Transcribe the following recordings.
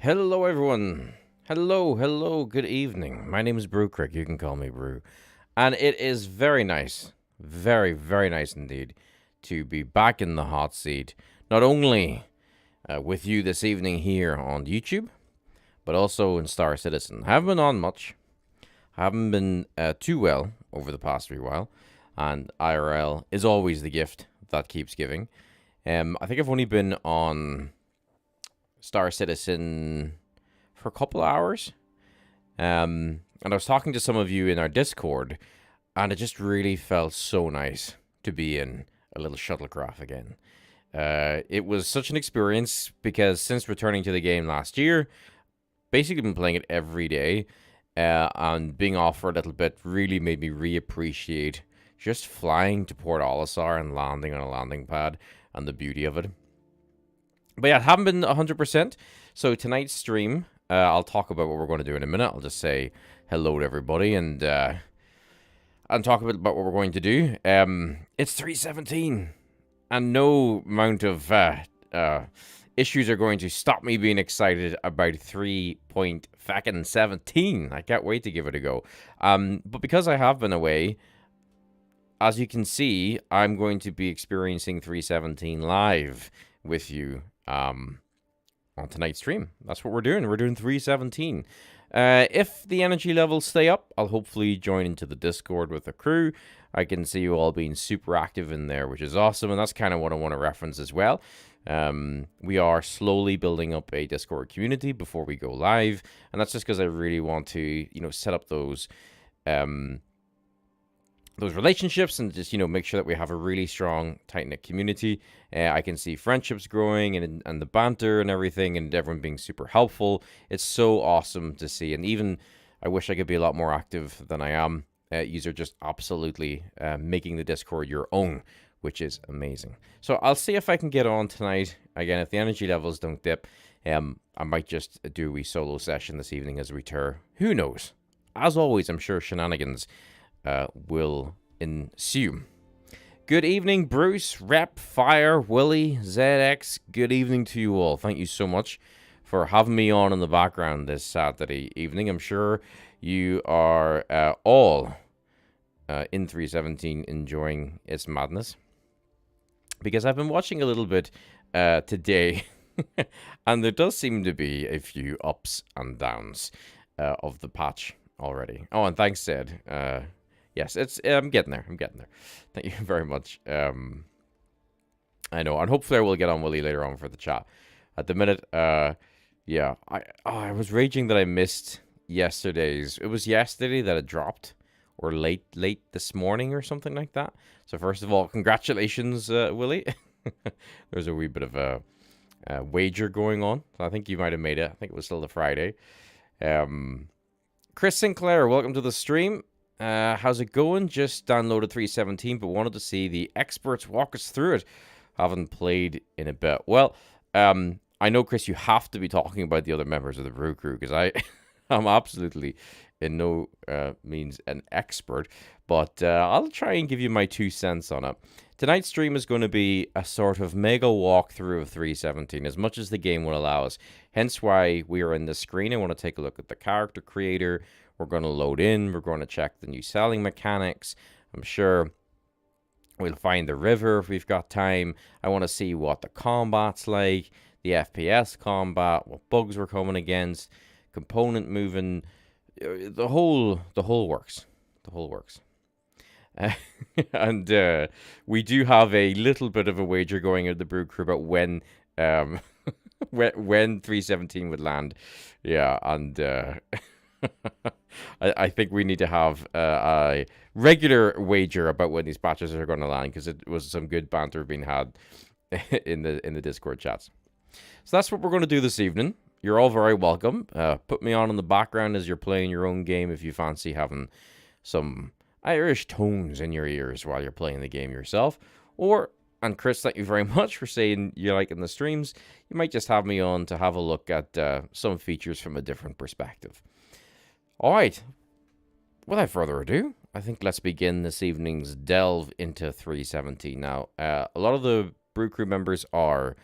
Hello, everyone. Hello, good evening. My name is Brew Crick. You can call me Brew. And it is very nice, very nice indeed, to be back in the hot seat. Not only with you this evening here on YouTube, but also in Star Citizen. Haven't been on much. Haven't been too well over the past wee while. And IRL is always the gift that keeps giving. I think I've only been on Star Citizen for a couple of hours. And I was talking to some of you in our Discord, and it just really felt so nice to be in a little shuttlecraft again. It was such an experience because since returning to the game last year, basically been playing it every day, and being off for a little bit really made me reappreciate just flying to Port Olisar and landing on a landing pad and the beauty of it. But yeah, I haven't been 100%. So tonight's stream, I'll talk about what we're going to do in a minute. I'll just say hello to everybody and talk a bit about what we're going to do. It's 3:17, and no amount of issues are going to stop me being excited about 3.17. I can't wait to give it a go. But because I have been away, as you can see, I'm going to be experiencing 3:17 live with you on tonight's stream. That's what we're doing. We're doing 3:17. If the energy levels stay up, I'll hopefully join into the Discord with the crew. I can see you all being super active in there, which is awesome, and that's kind of what I want to reference as well. We are slowly building up a Discord community before we go live, and that's just because I really want to, set up those relationships and just, make sure that we have a really strong, tight-knit community. I can see friendships growing and the banter and everything and everyone being super helpful. It's so awesome to see. And even I wish I could be a lot more active than I am. You are just absolutely making the Discord your own, which is amazing. So I'll see if I can get on tonight. Again, if the energy levels don't dip, I might just do a wee solo session this evening as a return. Who knows? As always, I'm sure shenanigans will ensue. Good evening, Bruce, Rep, Fire, Willie, ZX. Good evening to you all. Thank you so much for having me on in the background this Saturday evening. I'm sure you are all in 3:17 enjoying its madness, because I've been watching a little bit today, and there does seem to be a few ups and downs of the patch already. Oh, and thanks, Sid. Yes, I'm getting there. Thank you very much. I know, and hopefully I will get on Willie later on for the chat. At the minute, yeah, I was raging that I missed yesterday's. It was yesterday that it dropped, or late this morning or something like that. So first of all, congratulations, Willie. There's a wee bit of a wager going on. So I think you might have made it. I think it was still the Friday. Chris Sinclair, welcome to the stream. How's it going? Just downloaded 3:17, but wanted to see the experts walk us through it. Haven't played in a bit. Well, I know, Chris, you have to be talking about the other members of the Brew Crew, because I'm absolutely in no means an expert, but I'll try and give you my 2 cents on it. Tonight's stream is going to be a sort of mega walkthrough of 3:17, as much as the game will allow us. Hence why we are in the screen. I want to take a look at the character creator. We're going to load in. We're going to check the new selling mechanics. I'm sure we'll find the river if we've got time. I want to see what the combat's like, the FPS combat, what bugs we're coming against, component moving, the whole works. The whole works. And we do have a little bit of a wager going at the Brew Crew about when when 3:17 would land. Yeah, and I think we need to have a regular wager about when these patches are going to land, because it was some good banter being had in the Discord chats. So that's what we're going to do this evening. You're all very welcome. Put me on in the background as you're playing your own game if you fancy having some Irish tones in your ears while you're playing the game yourself. And Chris, thank you very much for saying you like in the streams. You might just have me on to have a look at some features from a different perspective. All right, without further ado, I think let's begin this evening's delve into 3:17. Now, a lot of the Brew Crew members are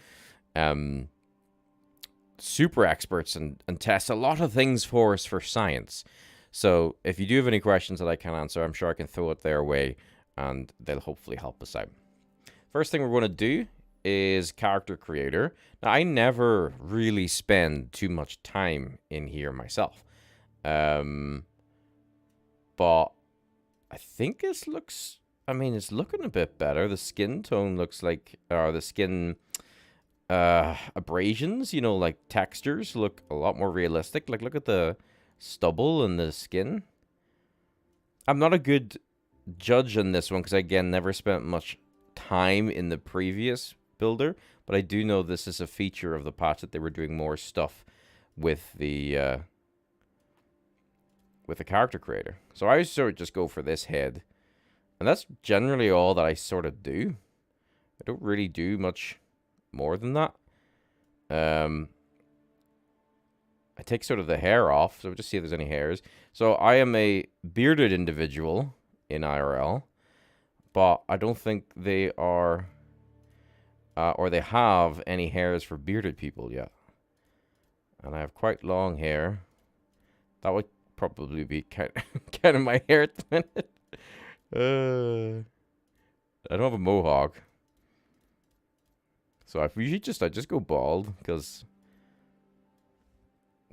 super experts and test a lot of things for us for science. So if you do have any questions that I can't answer, I'm sure I can throw it their way and they'll hopefully help us out. First thing we're going to do is character creator. Now, I never really spend too much time in here myself. But I think this looks, I mean, it's looking a bit better. The skin tone looks like, or the skin abrasions, you know, like textures look a lot more realistic. Like, look at the stubble and the skin. I'm not a good judge on this one because, again, never spent much time in the previous builder, but I do know this is a feature of the patch that they were doing more stuff with the character creator. So I sort of just go for this head, and that's generally all that I sort of do. I don't really do much more than that. I take sort of the hair off, so we'll just see if there's any hairs. So I am a bearded individual in IRL, but I don't think they are, or they have any hairs for bearded people yet. And I have quite long hair. That would probably be kind of my hair at the minute. I don't have a mohawk. So I just go bald, because,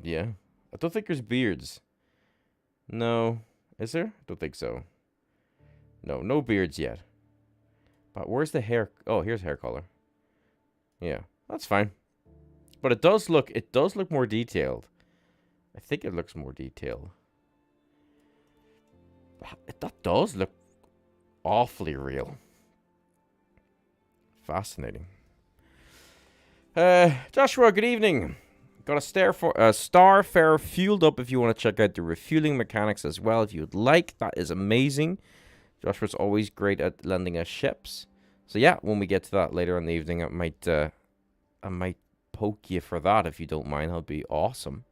yeah. I don't think there's beards. No. Is there? I don't think so. No beards yet. But where's the hair? Oh, here's hair color. Yeah, that's fine. But it does look more detailed. I think it looks more detailed. That does look awfully real. Fascinating. Joshua, good evening. Got a Starfarer fueled up if you want to check out the refueling mechanics as well if you'd like. That is amazing. Joshua's always great at lending us ships. So yeah, when we get to that later in the evening, I might poke you for that if you don't mind. That'll be awesome.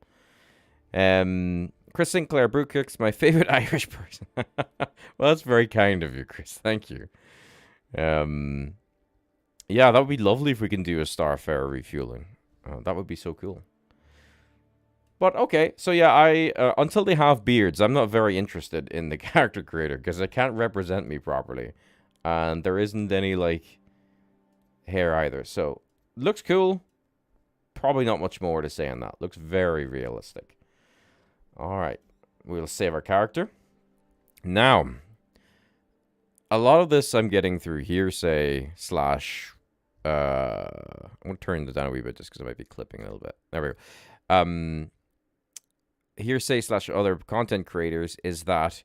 Chris Sinclair, Brewcook's my favorite Irish person. Well, that's very kind of you, Chris. Thank you. Yeah, that would be lovely if we can do a Starfarer refueling. That would be so cool. But okay, so yeah, until they have beards, I'm not very interested in the character creator because they can't represent me properly, and there isn't any like hair either. So looks cool. Probably not much more to say on that. Looks very realistic. All right, we'll save our character. Now, a lot of this I'm getting through hearsay / I'm going to turn this down a wee bit just because I might be clipping a little bit. There we go. Hearsay / other content creators is that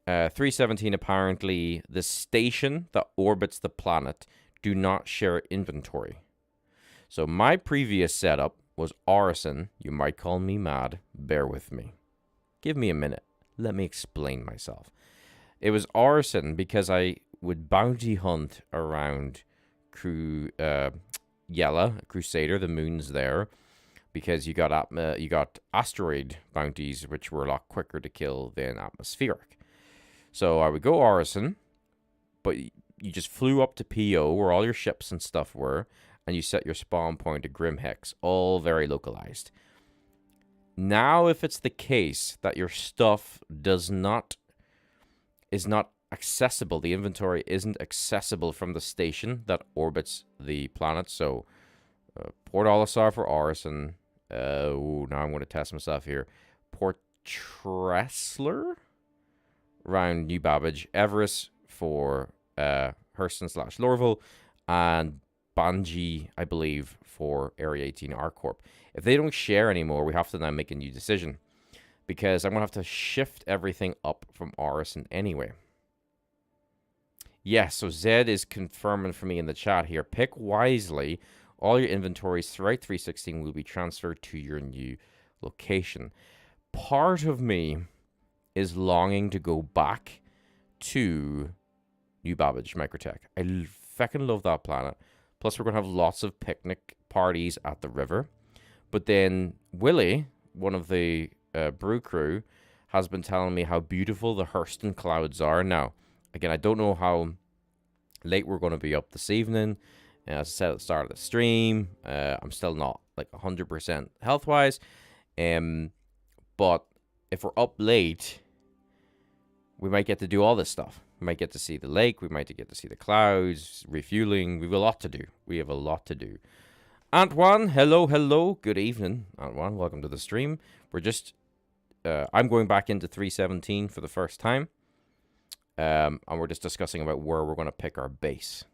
317 apparently the station that orbits the planet do not share inventory. So my previous setup was Orison. You might call me mad. Bear with me. Give me a minute. Let me explain myself. It was Orison because I would bounty hunt around Yella, Crusader, the moon's there, because you got asteroid bounties, which were a lot quicker to kill than atmospheric. So I would go Orison, but you just flew up to PO, where all your ships and stuff were, and you set your spawn point to Grimhex, all very localized. Now, if it's the case that your stuff is not accessible, the inventory isn't accessible from the station that orbits the planet. So, Port Olisar for Orison. Now I'm going to test myself here. Port Tressler around New Babbage. Everest for Hurston / Lorville. And Banji, I believe, for Area 18 R-Corp. If they don't share anymore, we have to now make a new decision, because I'm going to have to shift everything up from Orison anyway. Yes, so Zed is confirming for me in the chat here. Pick wisely. All your inventories throughout 316 will be transferred to your new location. Part of me is longing to go back to New Babbage Microtech. I feckin' love that planet. Plus, we're going to have lots of picnic parties at the river. But then Willie, one of the brew crew, has been telling me how beautiful the Hurston clouds are. Now, again, I don't know how late we're going to be up this evening. As I said at the start of the stream, I'm still not like 100% health-wise. But if we're up late, we might get to do all this stuff. We might get to see the lake. We might get to see the clouds, refueling. We have a lot to do. We have a lot to do. Antoine, hello, hello. Good evening, Antoine. Welcome to the stream. We're just, I'm going back into 317 for the first time. And we're just discussing about where we're going to pick our base.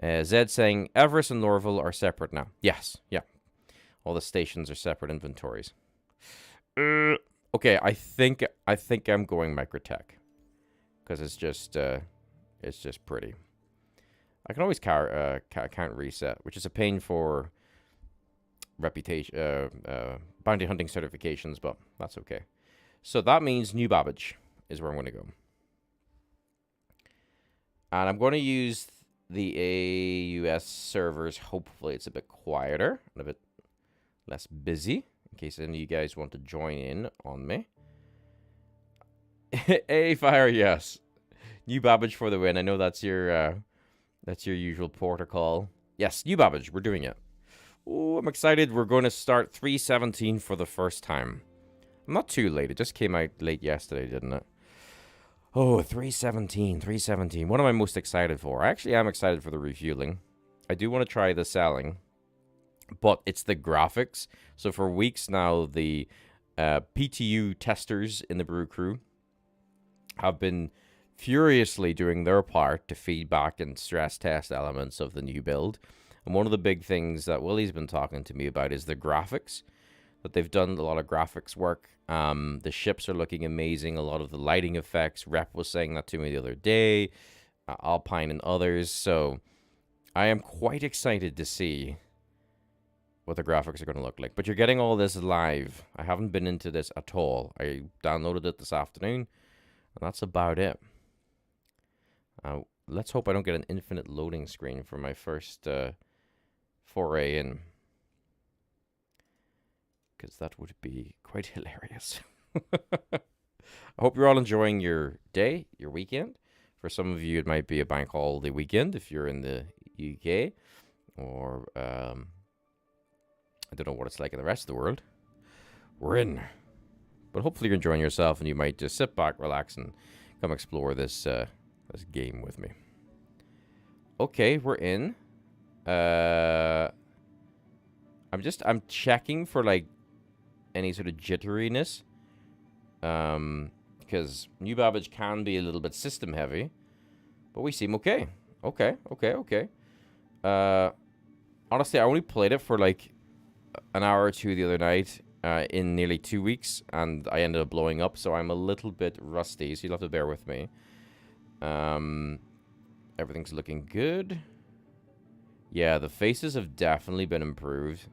Zed saying, Everest and Lorville are separate now. Yes, yeah. All the stations are separate inventories. Okay, I think I'm going Microtech. Because it's just pretty. I can always count reset, which is a pain for reputation, bounty hunting certifications, but that's okay. So that means New Babbage is where I'm going to go. And I'm going to use the AUS servers. Hopefully it's a bit quieter and a bit less busy, in case any of you guys want to join in on me. A fire, yes. New Babbage for the win. I know that's your usual protocol. Yes, New Babbage. We're doing it. Oh, I'm excited. We're going to start 317 for the first time. I'm not too late. It just came out late yesterday, didn't it? Oh, 317. What am I most excited for? I actually am excited for the refueling. I do want to try the selling, but it's the graphics. So for weeks now, the PTU testers in the brew crew have been furiously doing their part to feedback and stress test elements of the new build. And one of the big things that Willie's been talking to me about is the graphics. That they've done a lot of graphics work. The ships are looking amazing. A lot of the lighting effects. Rep was saying that to me the other day. Alpine and others. So I am quite excited to see what the graphics are going to look like. But you're getting all this live. I haven't been into this at all. I downloaded it this afternoon. And that's about it. Let's hope I don't get an infinite loading screen for my first foray in. Because that would be quite hilarious. I hope you're all enjoying your day, your weekend. For some of you, it might be a bank holiday weekend if you're in the UK. Or, I don't know what it's like in the rest of the world. We're in. But hopefully you're enjoying yourself and you might just sit back, relax, and come explore this this game with me. Okay, we're in. I'm checking for like any sort of jitteriness. Because New Babbage can be a little bit system heavy. But we seem okay. Okay. Honestly, I only played it for like an hour or two the other night in nearly 2 weeks. And I ended up blowing up. So I'm a little bit rusty. So you'll have to bear with me. Everything's looking good. Yeah, the faces have definitely been improved.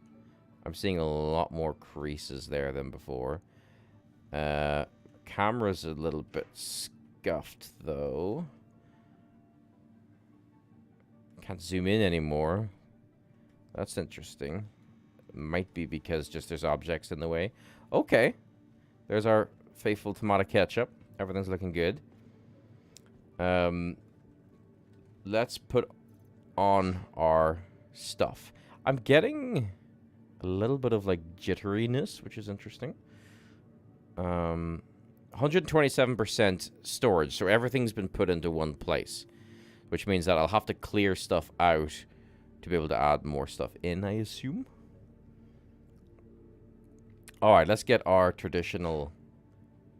I'm seeing a lot more creases there than before. Camera's a little bit scuffed, though. Can't zoom in anymore. That's interesting. Might be because just there's objects in the way. Okay. There's our faithful tomato ketchup. Everything's looking good. Let's put on our stuff. I'm getting a little bit of like jitteriness, which is interesting. 127% storage, so everything's been put into one place, which means that I'll have to clear stuff out to be able to add more stuff in, I assume. Alright, let's get our traditional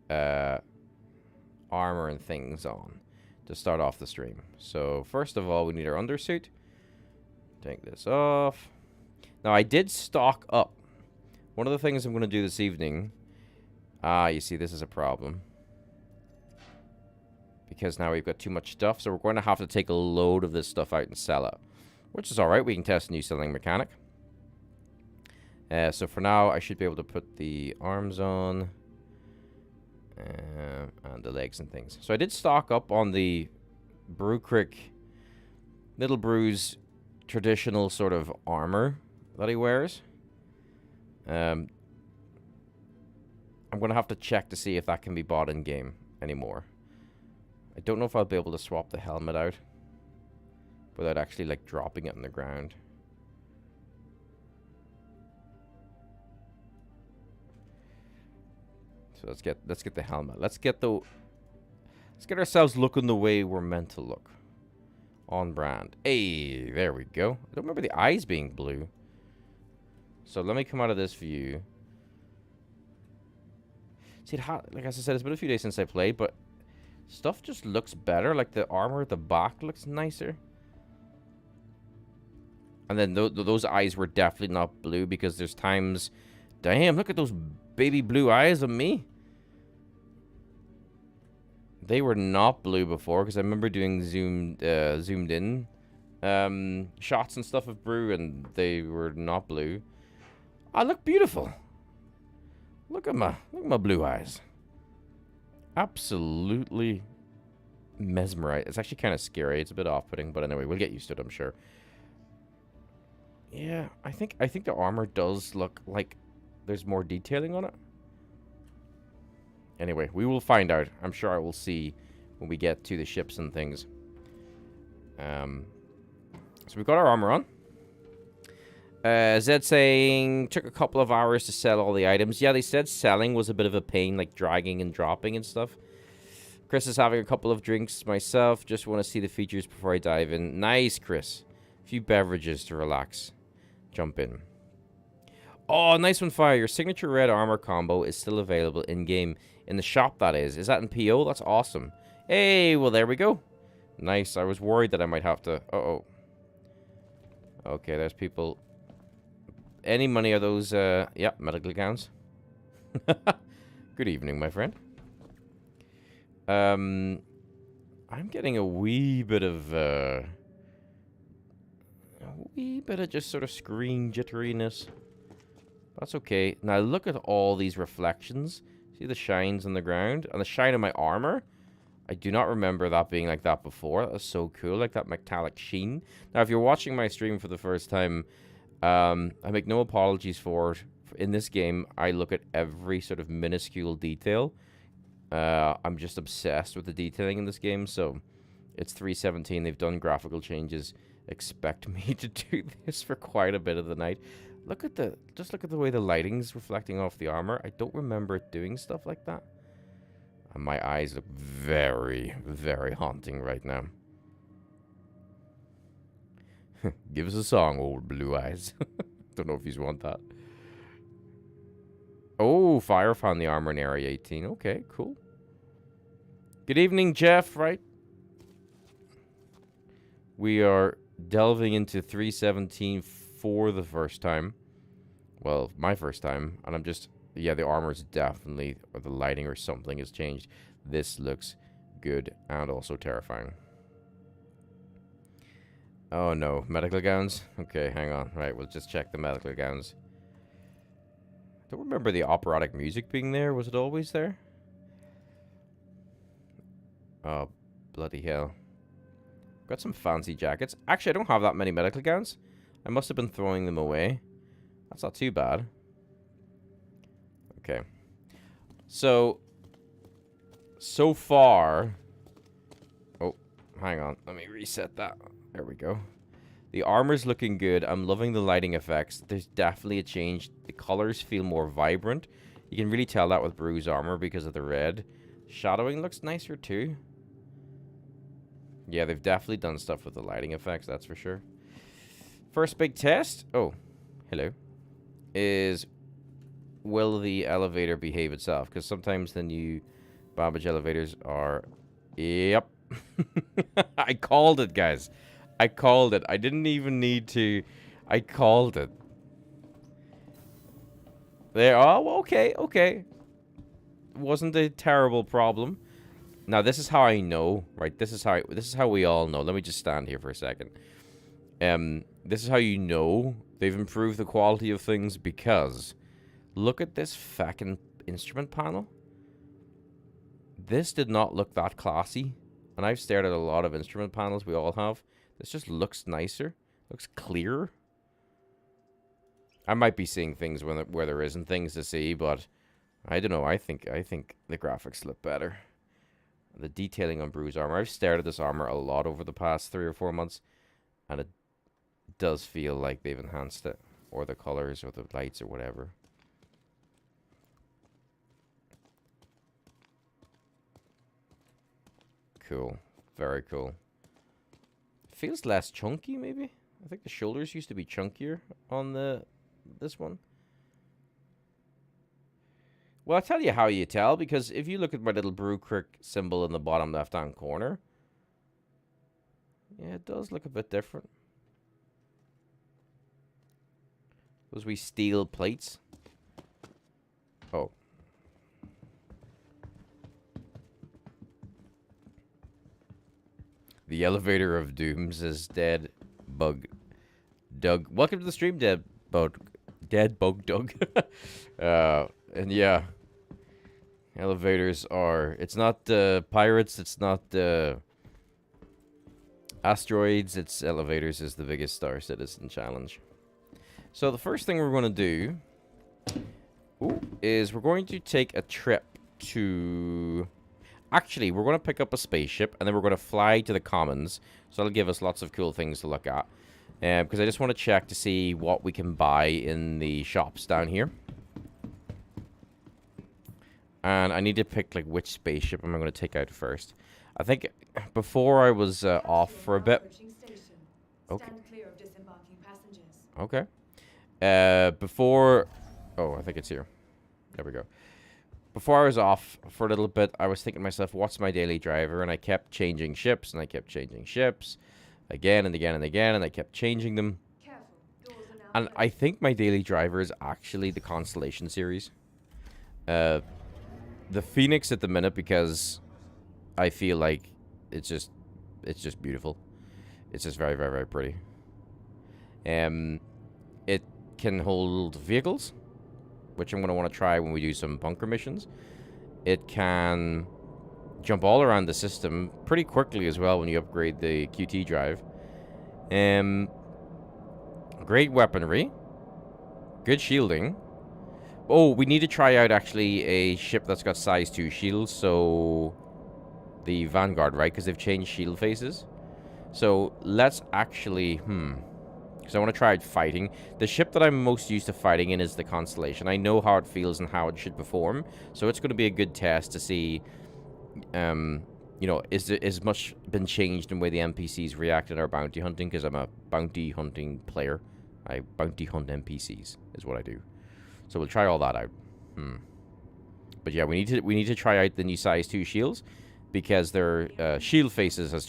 armor and things on to start off the stream. So first of all, we need our undersuit. Take this off. Now, I did stock up. One of the things I'm going to do this evening... you see, this is a problem. Because now we've got too much stuff, so we're going to have to take a load of this stuff out and sell it. Which is alright, we can test a new selling mechanic. So for now, I should be able to put the arms on. And the legs and things. So I did stock up on the Brew Creek Little Brew's traditional sort of armor that he wears. I'm going to have to check to see if that can be bought in-game anymore. I don't know if I'll be able to swap the helmet out without actually, like, dropping it on the ground. So let's get the helmet. Let's get ourselves looking the way we're meant to look. On brand. Hey, there we go. I don't remember the eyes being blue. So let me come out of this view. See, like as I said, it's been a few days since I played, but stuff just looks better. Like the armor at the back looks nicer. And then those eyes were definitely not blue because there's times... Damn, look at those baby blue eyes of me. They were not blue before because I remember doing zoomed in shots and stuff of Brew and they were not blue. I look beautiful. Look at my blue eyes. Absolutely mesmerized. It's actually kind of scary. It's a bit off-putting, but anyway, we'll get used to it, I'm sure. Yeah, I think the armor does look like there's more detailing on it. Anyway, we will find out. I'm sure I will see when we get to the ships and things. So we've got our armor on. Zed saying, took a couple of hours to sell all the items. Yeah, they said selling was a bit of a pain, like dragging and dropping and stuff. Chris is having a couple of drinks myself. Just want to see the features before I dive in. Nice, Chris. A few beverages to relax. Jump in. Oh, nice one, Fire. Your signature red armor combo is still available in-game. In the shop, that is. Is that in PO? That's awesome. Hey, well, there we go. Nice. I was worried that I might have to... Uh-oh. Okay, there's people... Any money are those, yeah, medical gowns. Good evening, my friend. I'm getting a wee bit of just sort of screen jitteriness. That's okay. Now look at all these reflections. See the shines on the ground? And the shine of my armor? I do not remember that being like that before. That was so cool, like that metallic sheen. Now, if you're watching my stream for the first time... I make no apologies for it. In this game, I look at every sort of minuscule detail. I'm just obsessed with the detailing in this game, so it's 3:17. They've done graphical changes. Expect me to do this for quite a bit of the night. Just look at the way the lighting's reflecting off the armor. I don't remember it doing stuff like that. And my eyes look very, very haunting right now. Give us a song, old blue eyes. Don't know if you want that. Oh, Fire found the armor in Area 18. Okay, cool. Good evening, Jeff, right? We are delving into 3:17 for the first time. Well, my first time. And I'm just... Yeah, the armor's definitely... Or the lighting or something has changed. This looks good and also terrifying. Oh no, medical gowns? Okay, hang on. Right, we'll just check the medical gowns. I don't remember the operatic music being there. Was it always there? Oh, bloody hell. Got some fancy jackets. Actually, I don't have that many medical gowns. I must have been throwing them away. That's not too bad. Okay. So far... Oh, hang on. Let me reset that. There we go. The armor's looking good. I'm loving the lighting effects. There's definitely a change. The colors feel more vibrant. You can really tell that with Brew's armor because of the red. Shadowing looks nicer too. Yeah, they've definitely done stuff with the lighting effects, that's for sure. First big test. Oh, hello. Is will the elevator behave itself? Because sometimes the new Babbage elevators are... Yep. I called it, guys. I called it. I didn't even need to. I called it. There. Oh, okay, okay. Wasn't a terrible problem. Now this is how I know, right? This is how we all know. Let me just stand here for a second. This is how you know they've improved the quality of things because look at this fucking instrument panel. This did not look that classy, and I've stared at a lot of instrument panels. We all have. This just looks nicer. Looks clearer. I might be seeing things where there isn't things to see, but I don't know. I think the graphics look better. The detailing on Brew's armor. I've stared at this armor a lot over the past 3 or 4 months, and it does feel like they've enhanced it, or the colors, or the lights, or whatever. cool. Very cool. Feels less chunky, maybe? I think the shoulders used to be chunkier on this one. Well, I'll tell you how you tell, because if you look at my little Brew Creek symbol in the bottom left-hand corner, yeah, it does look a bit different. Those wee steel plates. Oh. The elevator of dooms is dead. Bug. Doug. Welcome to the stream, Dead Bug. Dead Bug Doug. And yeah. Elevators are... It's not pirates. It's not asteroids. It's elevators is the biggest Star Citizen challenge. So the first thing we're going to do is we're going to take a trip to... Actually, we're going to pick up a spaceship, and then we're going to fly to the Commons. So that'll give us lots of cool things to look at. Because I just want to check to see what we can buy in the shops down here. And I need to pick, like, which spaceship am I going to take out first. I think before I was off for a bit. Okay. Okay. Before... Oh, I think it's here. There we go. Before I was off for a little bit, I was thinking to myself, what's my daily driver? And I kept changing ships, and I kept changing ships. Again and again and again, and I kept changing them. And I think my daily driver is actually the Constellation series. The Phoenix at the minute, because I feel like it's just beautiful. It's just very, very, very pretty. It can hold vehicles, which I'm going to want to try when we do some bunker missions. It can jump all around the system pretty quickly as well when you upgrade the QT drive. Great weaponry. Good shielding. Oh, we need to try out, actually, a ship that's got size 2 shields, so... The Vanguard, right? Because they've changed shield faces. So, let's actually... Because I want to try out fighting. The ship that I'm most used to fighting in is the Constellation. I know how it feels and how it should perform. So, it's going to be a good test to see... you know, is much been changed in the way the NPCs react in our bounty hunting? Because I'm a bounty hunting player. I bounty hunt NPCs, is what I do. So we'll try all that out. But yeah, we need to try out the new size 2 shields, because their shield faces have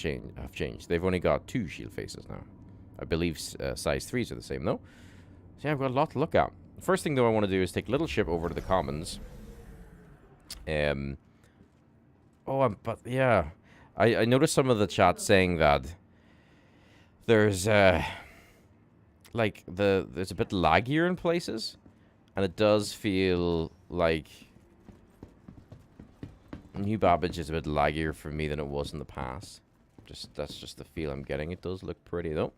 changed. They've only got 2 shield faces now. I believe size 3s are the same, though. So yeah, I've got a lot to look at. First thing, though, I want to do is take Little Ship over to the Commons. But yeah, I noticed some of the chat saying that there's like there's a bit laggier in places. And it does feel like New Babbage is a bit laggier for me than it was in the past. That's just the feel I'm getting. It does look pretty, though.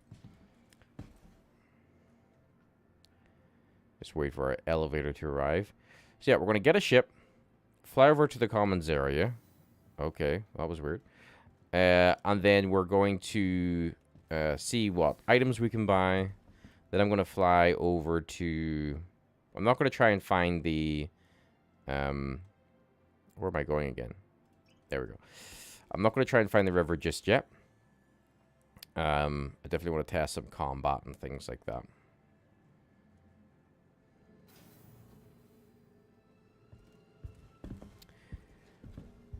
Just wait for our elevator to arrive. So yeah, we're going to get a ship, fly over to the Commons area. Okay, that was weird. And then we're going to see what items we can buy. Then I'm going to fly over to... I'm not going to try and find the... where am I going again? There we go. I'm not going to try and find the river just yet. I definitely want to test some combat and things like that.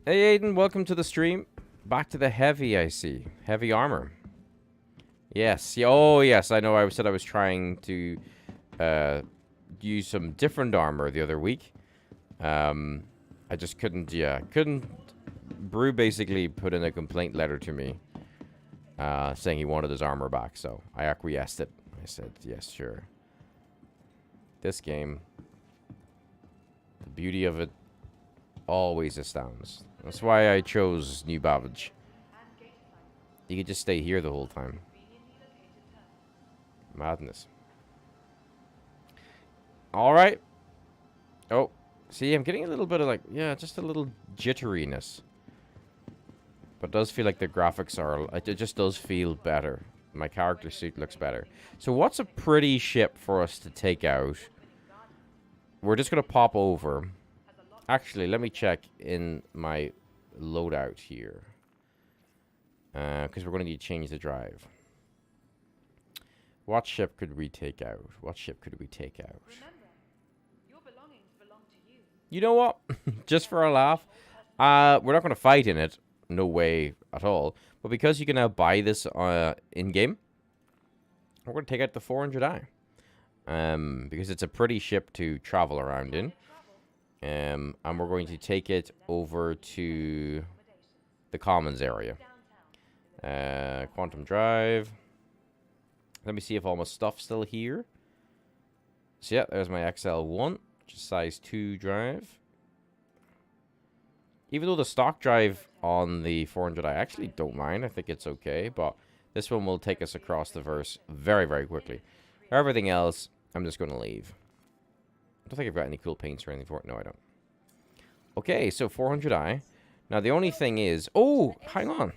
Hey, Aiden, welcome to the stream. Back to the heavy, I see. Heavy armor. Yes. Oh, yes, I know. I said I was trying to... use some different armor the other week. I just couldn't, Brew basically put in a complaint letter to me, saying he wanted his armor back, so I acquiesced it. I said, yes, sure. This game, the beauty of it always astounds. That's why I chose New Babbage. You could just stay here the whole time. Madness. Alright. Oh. See, I'm getting a little bit of like... Yeah, just a little jitteriness. But it does feel like the graphics are... It just does feel better. My character suit looks better. So what's a pretty ship for us to take out? We're just going to pop over. Actually, let me check in my loadout here. Because we're going to need to change the drive. What ship could we take out? What ship could we take out? Remember, your belongings belong to you. You know what? Just for a laugh, we're not going to fight in it. No way at all. But because you can now buy this in-game, we're going to take out the 400i. Because it's a pretty ship to travel around in. And we're going to take it over to the Commons area. Quantum drive. Let me see if all my stuff's still here. So yeah, there's my XL1, which is size 2 drive. Even though the stock drive on the 400 I actually don't mind. I think it's okay, but this one will take us across the verse very, very quickly. Everything else, I'm just going to leave. I don't think I've got any cool paints or anything for it. No, I don't. Okay, so 400i. Now, the only thing is... Oh, hang on.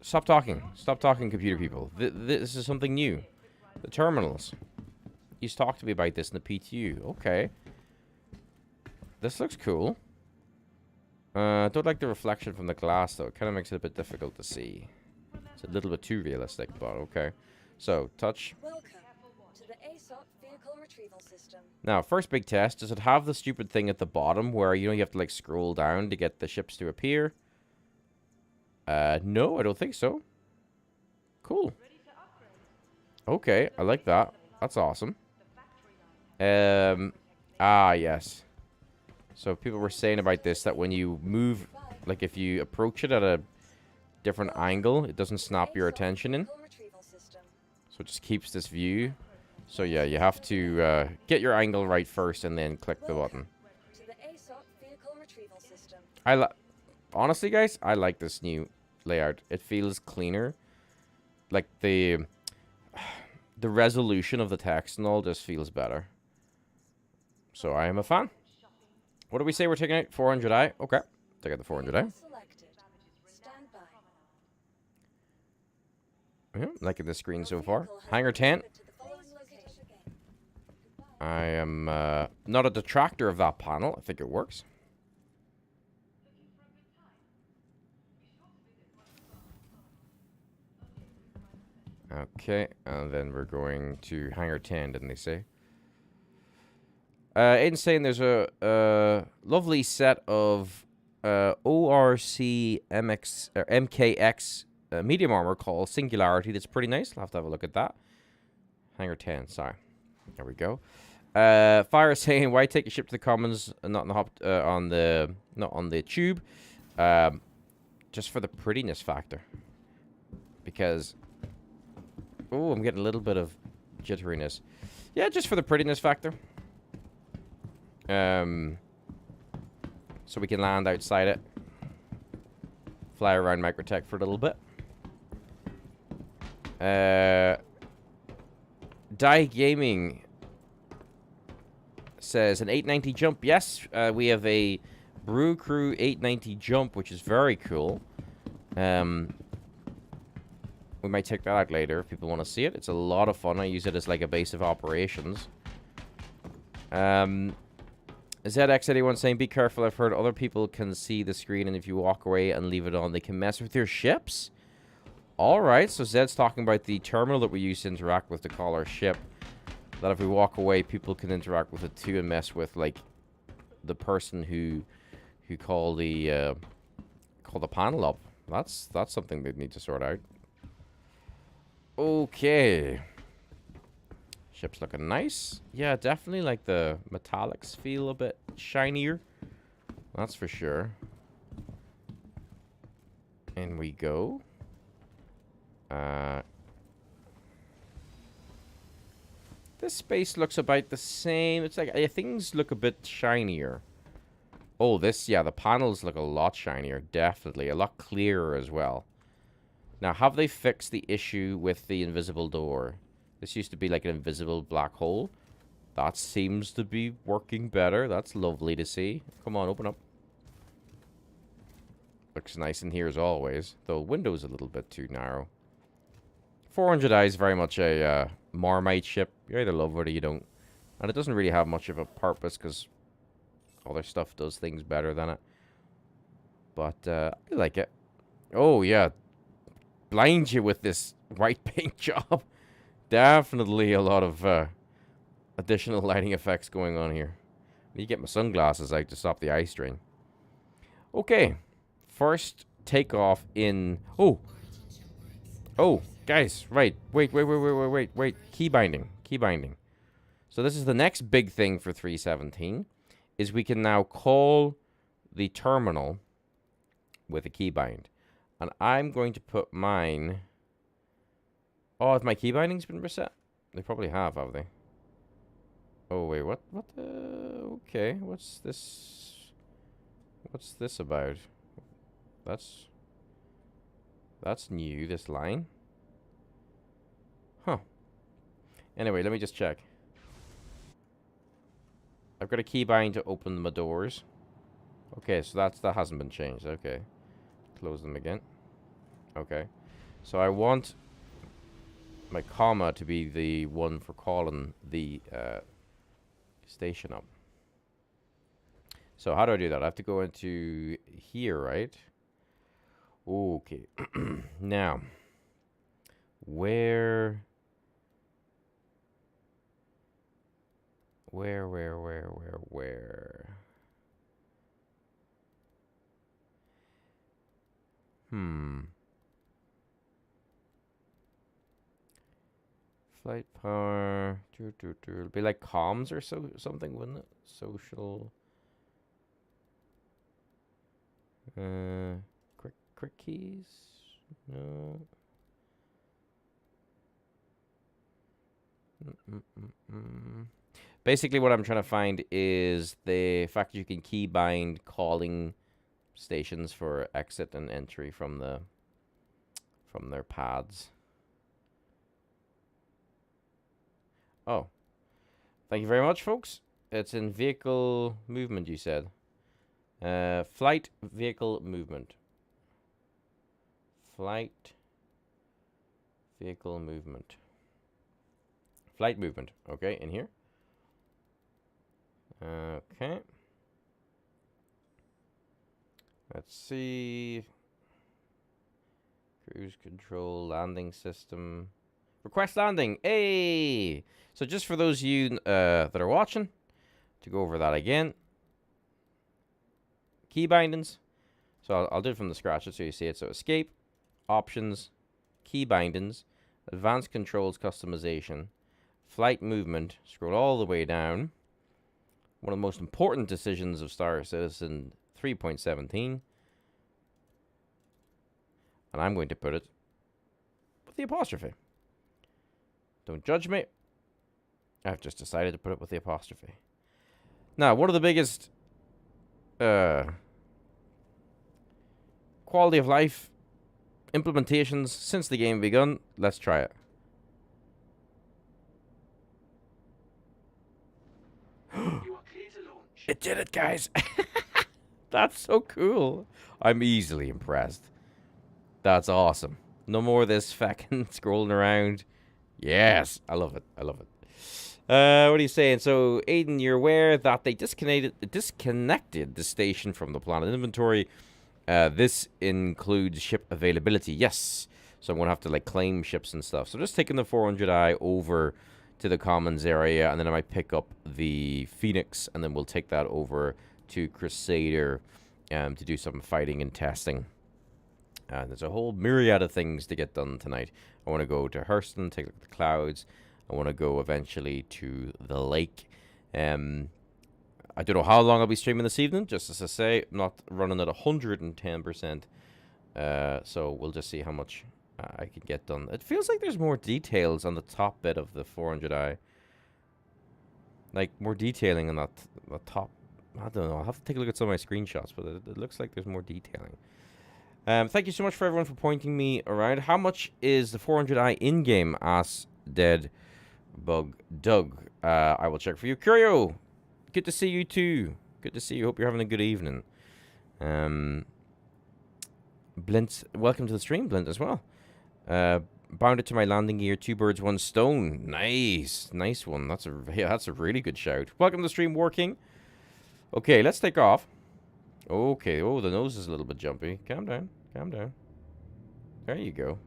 Stop talking. Stop talking, computer people. This is something new. The terminals. He's talked to me about this in the PTU. Okay. This looks cool. Don't like the reflection from the glass, though. It kind of makes it a bit difficult to see. It's a little bit too realistic, but okay. So, touch. Welcome to the ASOP vehicle retrieval system. Now, first big test. Does it have the stupid thing at the bottom where, you know, you have to, like, scroll down to get the ships to appear? No, I don't think so. Cool. Okay, I like that. That's awesome. Yes. So people were saying about this that when you move, like if you approach it at a different angle, it doesn't snap your attention in. So it just keeps this view. So yeah, you have to get your angle right first and then click the button. Honestly, guys, I like this new layout. It feels cleaner. Like the resolution of the text and all just feels better. So I am a fan. What do we say we're taking out? 400i? Okay. Take out the 400i. Yeah, liking the screen so far. Hangar 10. I am not a detractor of that panel. I think it works. Okay, and then we're going to Hangar 10, didn't they say? Aiden's saying there's a lovely set of ORC MKX medium armor called Singularity that's pretty nice. I'll have to have a look at that. Hangar 10, sorry. There we go. Fire is saying, why take a ship to the Commons and not on the tube? Just for the prettiness factor. Because... Oh, I'm getting a little bit of jitteriness. Yeah, just for the prettiness factor. So we can land outside it. Fly around Microtech for a little bit. Die Gaming says an 890 jump. Yes, we have a Brew Crew 890 jump, which is very cool. We might take that out later if people want to see it. It's a lot of fun. I use it as like a base of operations. ZX81 saying, be careful. I've heard other people can see the screen, and if you walk away and leave it on, they can mess with your ships. Alright, so Zed's talking about the terminal that we use to interact with to call our ship. That if we walk away, people can interact with it too and mess with, like, the person who called the panel up. That's something they need to sort out. Okay. Ship's looking nice. Yeah, definitely like the metallics feel a bit shinier. That's for sure. In we go. This space looks about the same. It's like things look a bit shinier. Oh, yeah, the panels look a lot shinier. Definitely. A lot clearer as well. Now, have they fixed the issue with the invisible door? This used to be like an invisible black hole. That seems to be working better. That's lovely to see. Come on, open up. Looks nice in here as always. Though window's a little bit too narrow. 400i is very much a Marmite ship. You either love it or you don't. And it doesn't really have much of a purpose because other stuff does things better than it. But I like it. Oh, yeah. Blind you with this white paint job. Definitely a lot of additional lighting effects going on here. Need to get my sunglasses out to stop the eye strain. Okay. First takeoff in... Oh. Oh, guys. Right. Wait. Key binding. Key binding. So this is the next big thing for 317. Is we can now call the terminal with a keybind. And I'm going to put mine... Oh, have my key bindings been reset? They probably have they? Oh, wait, what the... Okay, what's this... What's this about? That's new, this line. Huh. Anyway, let me just check. I've got a keybind to open my doors. Okay, so that hasn't been changed. Okay. Close them again. Okay. So I want my comma to be the one for calling the station up. So how do I do that? I have to go into here, right? Okay. Now, where? Flight power. It'll be like comms or something, wouldn't it? Social. Quick keys? No. Basically, what I'm trying to find is the fact that you can keybind calling stations for exit and entry from their pads. Oh. Thank you very much, folks. It's in vehicle movement, you said. Flight vehicle movement. Flight vehicle movement. Flight movement. Okay, in here. Okay. Let's see. Cruise control, landing system. Request landing. Hey! So just for those of you that are watching, to go over that again. Key bindings. So I'll do it from the scratch so you see it. So escape, options, key bindings, advanced controls customization, flight movement. Scroll all the way down. One of the most important decisions of Star Citizen 3.17. And I'm going to put it with the apostrophe. Don't judge me. I've just decided to put it with the apostrophe. Now, one of the biggest quality of life implementations since the game begun. Let's try it. It did it, guys. That's so cool. I'm easily impressed. That's awesome. No more of this fucking scrolling around. Yes, I love it. I love it. What are you saying? So, Aiden, you're aware that they disconnected the station from the planet inventory. This includes ship availability. Yes. So I'm going to have to, like, claim ships and stuff. So just taking the 400i over to the commons area, and then I might pick up the Phoenix, and then we'll take that over to Crusader to do some fighting and testing. There's a whole myriad of things to get done tonight. I want to go to Hurston, take a look at the clouds. I want to go eventually to the lake. I don't know how long I'll be streaming this evening. Just as I say, I'm not running at 110%. So we'll just see how much I can get done. It feels like there's more details on the top bit of the 400i. Like, more detailing on the top. I don't know. I'll have to take a look at some of my screenshots, but it looks like there's more detailing. Thank you so much for everyone for pointing me around. How much is the 400i in-game? Ask Dead Bug Doug. I will check for you. Curio, good to see you too. Good to see you. Hope you're having a good evening. Blint, welcome to the stream, Blint, as well. Bound it to my landing gear. 2 birds, 1 stone. Nice, nice one. That's a really good shout. Welcome to the stream, Working. Okay, let's take off. Okay. Oh, the nose is a little bit jumpy. Calm down. Calm down. There you go.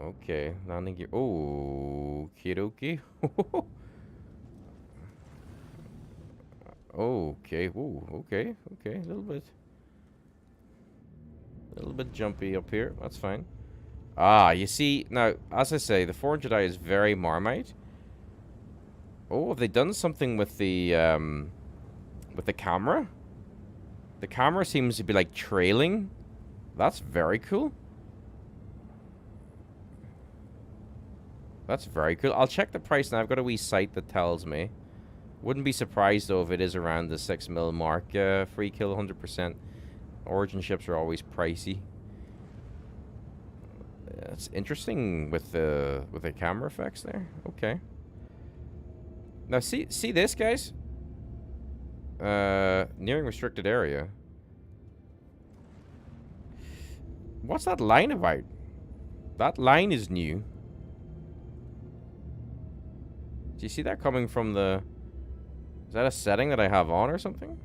Okay. Landing gear. Oh, okie dokie. Okay. Ooh, okay. Okay. A little bit jumpy up here. That's fine. Ah, you see, now, as I say, the 400i is very Marmite. Oh, have they done something with the camera? The camera seems to be, like, trailing. That's very cool. That's very cool. I'll check the price now. I've got a wee site that tells me. Wouldn't be surprised, though, if it is around the 6 mil mark. Free kill 100%. Origin ships are always pricey. It's interesting with the camera effects there. Okay. Now see this, guys. Nearing restricted area. What's that line about? That line is new. Do you see that coming from the? Is that a setting that I have on or something?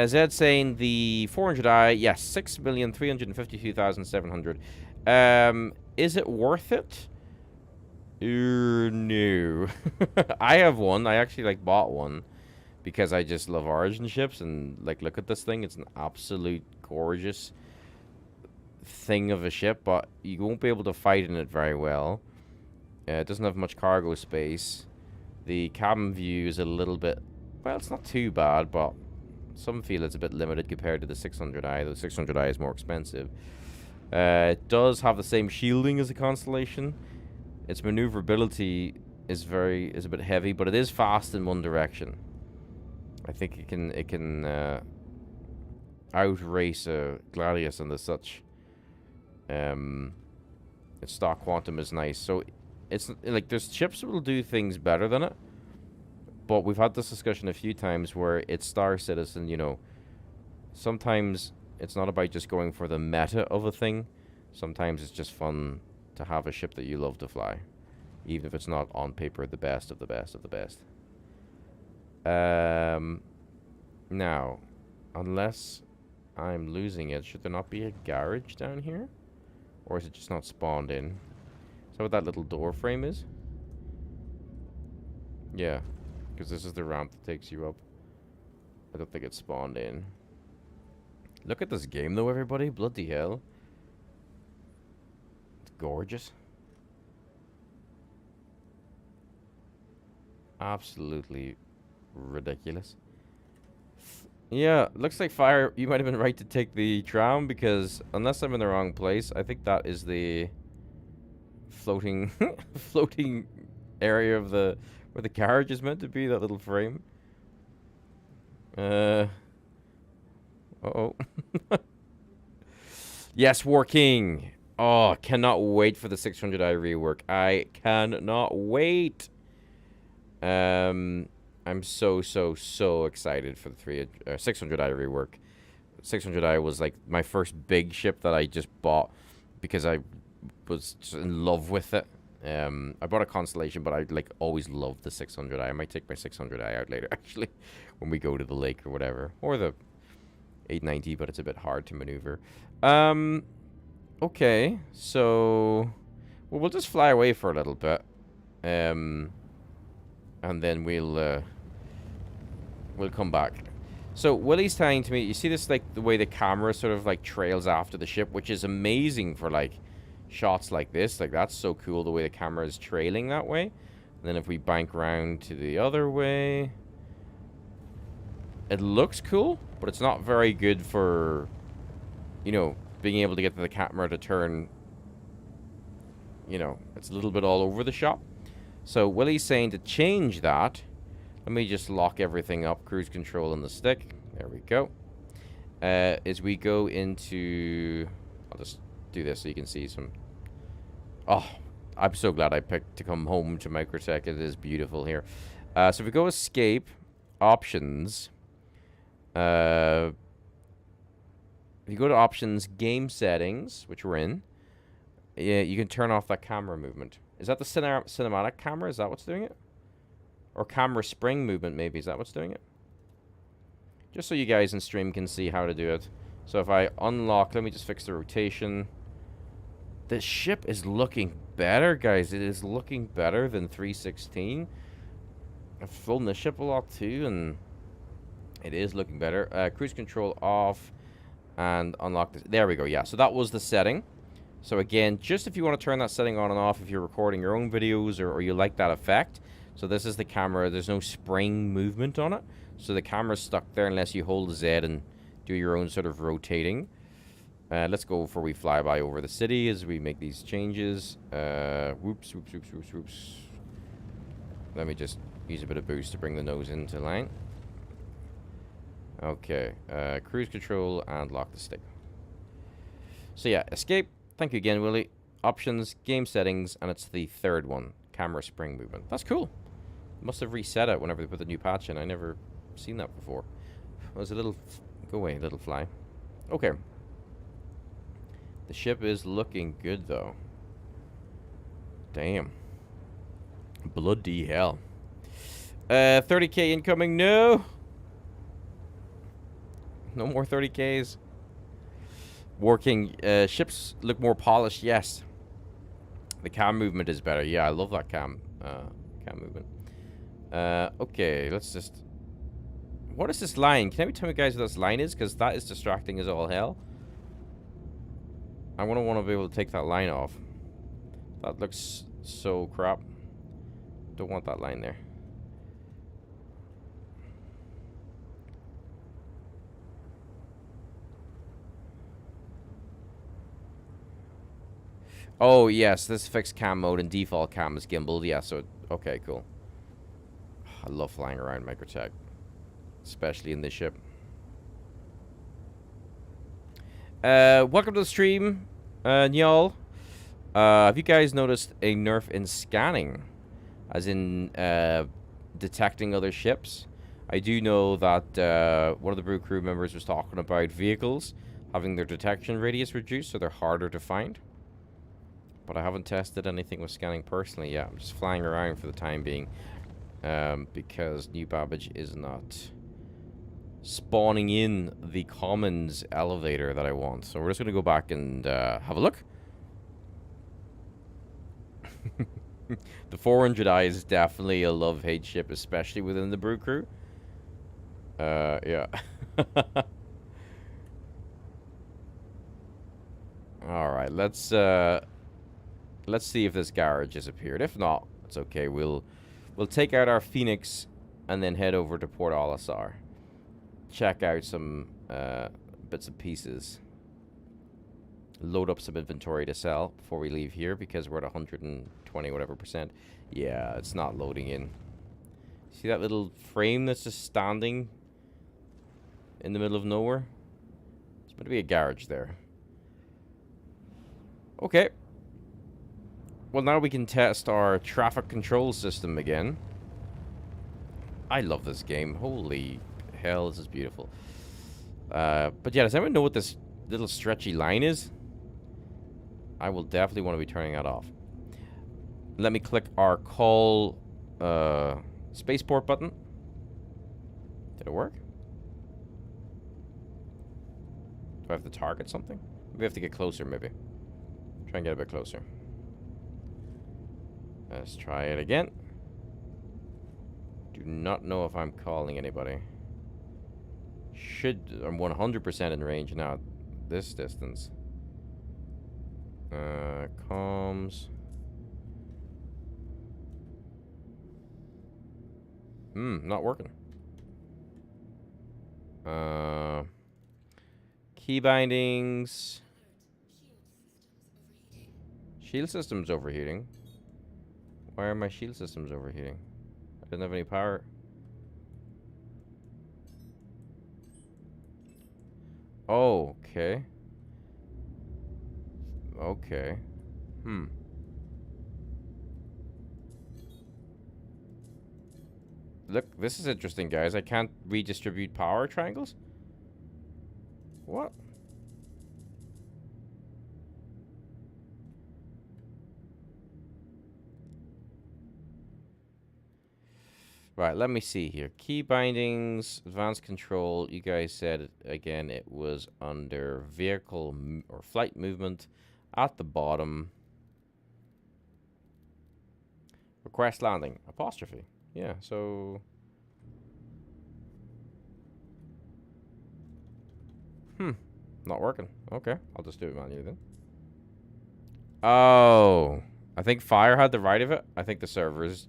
Zed saying the 400i, yes, 6,352,700. Is it worth it? No. I have one. I actually like bought one because I just love Origin ships and like look at this thing. It's an absolute gorgeous thing of a ship, but you won't be able to fight in it very well. It doesn't have much cargo space. The cabin view is a little bit, well, it's not too bad, but some feel it's a bit limited compared to the 600i. The 600i is more expensive. It does have the same shielding as the Constellation. Its maneuverability is a bit heavy, but it is fast in one direction. I think it can outrace a Gladius and the such. Its stock quantum is nice, so it's like there's ships that will do things better than it. But we've had this discussion a few times where it's Star Citizen, you know. Sometimes it's not about just going for the meta of a thing. Sometimes it's just fun to have a ship that you love to fly. Even if it's not on paper the best of the best of the best. Now, unless I'm losing it, should there not be a garage down here? Or is it just not spawned in? Is that what that little door frame is? Yeah. Because this is the ramp that takes you up. I don't think it's spawned in. Look at this game, though, everybody. Bloody hell. It's gorgeous. Absolutely ridiculous. Yeah, looks like Fire, you might have been right to take the tram, because unless I'm in the wrong place, I think that is the floating floating area of the where the carriage is meant to be, that little frame. Uh-oh. Yes, working. Oh, cannot wait for the 600i rework. I cannot wait. I'm so excited for the 600i rework. 600i was like my first big ship that I just bought because I was just in love with it. I bought a Constellation, but I like always loved the 600i. I might take my 600i out later, actually, when we go to the lake or whatever, or the 890, but it's a bit hard to maneuver. Okay, so we'll just fly away for a little bit, and then we'll come back. So Willie's saying to me, you see this, like the way the camera sort of like trails after the ship, which is amazing for like shots like this. Like that's so cool, the way the camera is trailing that way. And then if we bank round to the other way, it looks cool, but it's not very good for, you know, being able to get the camera to turn. You know, it's a little bit all over the shop. So Willie's saying to change that, let me just lock everything up, cruise control on the stick. There we go. As we go into, I'll just do this so you can see some. Oh, I'm so glad I picked to come home to Microtech. It is beautiful here. So if we go escape, options. If you go to options, game settings, which we're in, yeah, you can turn off that camera movement. Is that the cinematic camera? Is that what's doing it? Or camera spring movement, maybe. Is that what's doing it? Just so you guys in stream can see how to do it. So if I unlock, let me just fix the rotation. The ship is looking better, guys. It is looking better than 316. I've flown the ship a lot too, and it is looking better. Cruise control off and unlock this. There we go. Yeah, so that was the setting. So again, just if you want to turn that setting on and off if you're recording your own videos or you like that effect. So this is the camera. There's no spring movement on it. So the camera's stuck there unless you hold Z and do your own sort of rotating. Let's go before we fly by over the city as we make these changes. Whoops. Let me just use a bit of boost to bring the nose into line. Okay. Cruise control and lock the stick. So yeah, escape. Thank you again, Willie. Options, game settings, and it's the third one. Camera spring movement. That's cool. Must have reset it whenever they put the new patch in. I never seen that before. It was a little... Go away, little fly. Okay. The ship is looking good, though. Damn. Bloody hell. 30k incoming. No! No more 30ks. Working. Ships look more polished. Yes. The cam movement is better. Yeah, I love that cam movement. Okay, let's just... What is this line? Can you tell me, guys, what this line is? Because that is distracting as all hell. I want to be able to take that line off. That looks so crap. Don't want that line there. Oh, yes, this fixed cam mode and default cam is gimbaled. Yeah, so... Okay, cool. I love flying around Microtech. Especially in this ship. Welcome to the stream, Nyal. Have you guys noticed a nerf in scanning? As in, detecting other ships? I do know that one of the Brew Crew members was talking about vehicles having their detection radius reduced, so they're harder to find. But I haven't tested anything with scanning personally yet. I'm just flying around for the time being. Because New Babbage is not spawning in the commons elevator that I want. So we're just going to go back and have a look. The 400i is definitely a love-hate ship, especially within the Brew Crew. Yeah. Alright, let's see if this garage has appeared. If not, it's okay. We'll take out our Phoenix and then head over to Port Olisar. Check out some bits and pieces. Load up some inventory to sell before we leave here because we're at 120 whatever percent. Yeah, it's not loading in. See that little frame that's just standing in the middle of nowhere? There's going to be a garage there. Okay. Well, now we can test our traffic control system again. I love this game. Holy hell, this is beautiful. But yeah, does anyone know what this little stretchy line is? I will definitely want to be turning that off. Let me click our call spaceport button. Did it work? Do I have to target something? We have to get closer, maybe. Try and get a bit closer. Let's try it again. Do not know if I'm calling anybody. I'm 100% in range now. This distance. Comms. Not working. Key bindings. Shield systems overheating. Why are my shield systems overheating? I didn't have any power. Oh, okay. Okay. Look, this is interesting, guys. I can't redistribute power triangles? What? Right, let me see here. Key bindings, advanced control. You guys said, again, it was under vehicle or flight movement at the bottom. Request landing. Apostrophe. Yeah, so... Not working. Okay, I'll just do it manually then. Oh. I think Fire had the right of it. I think the servers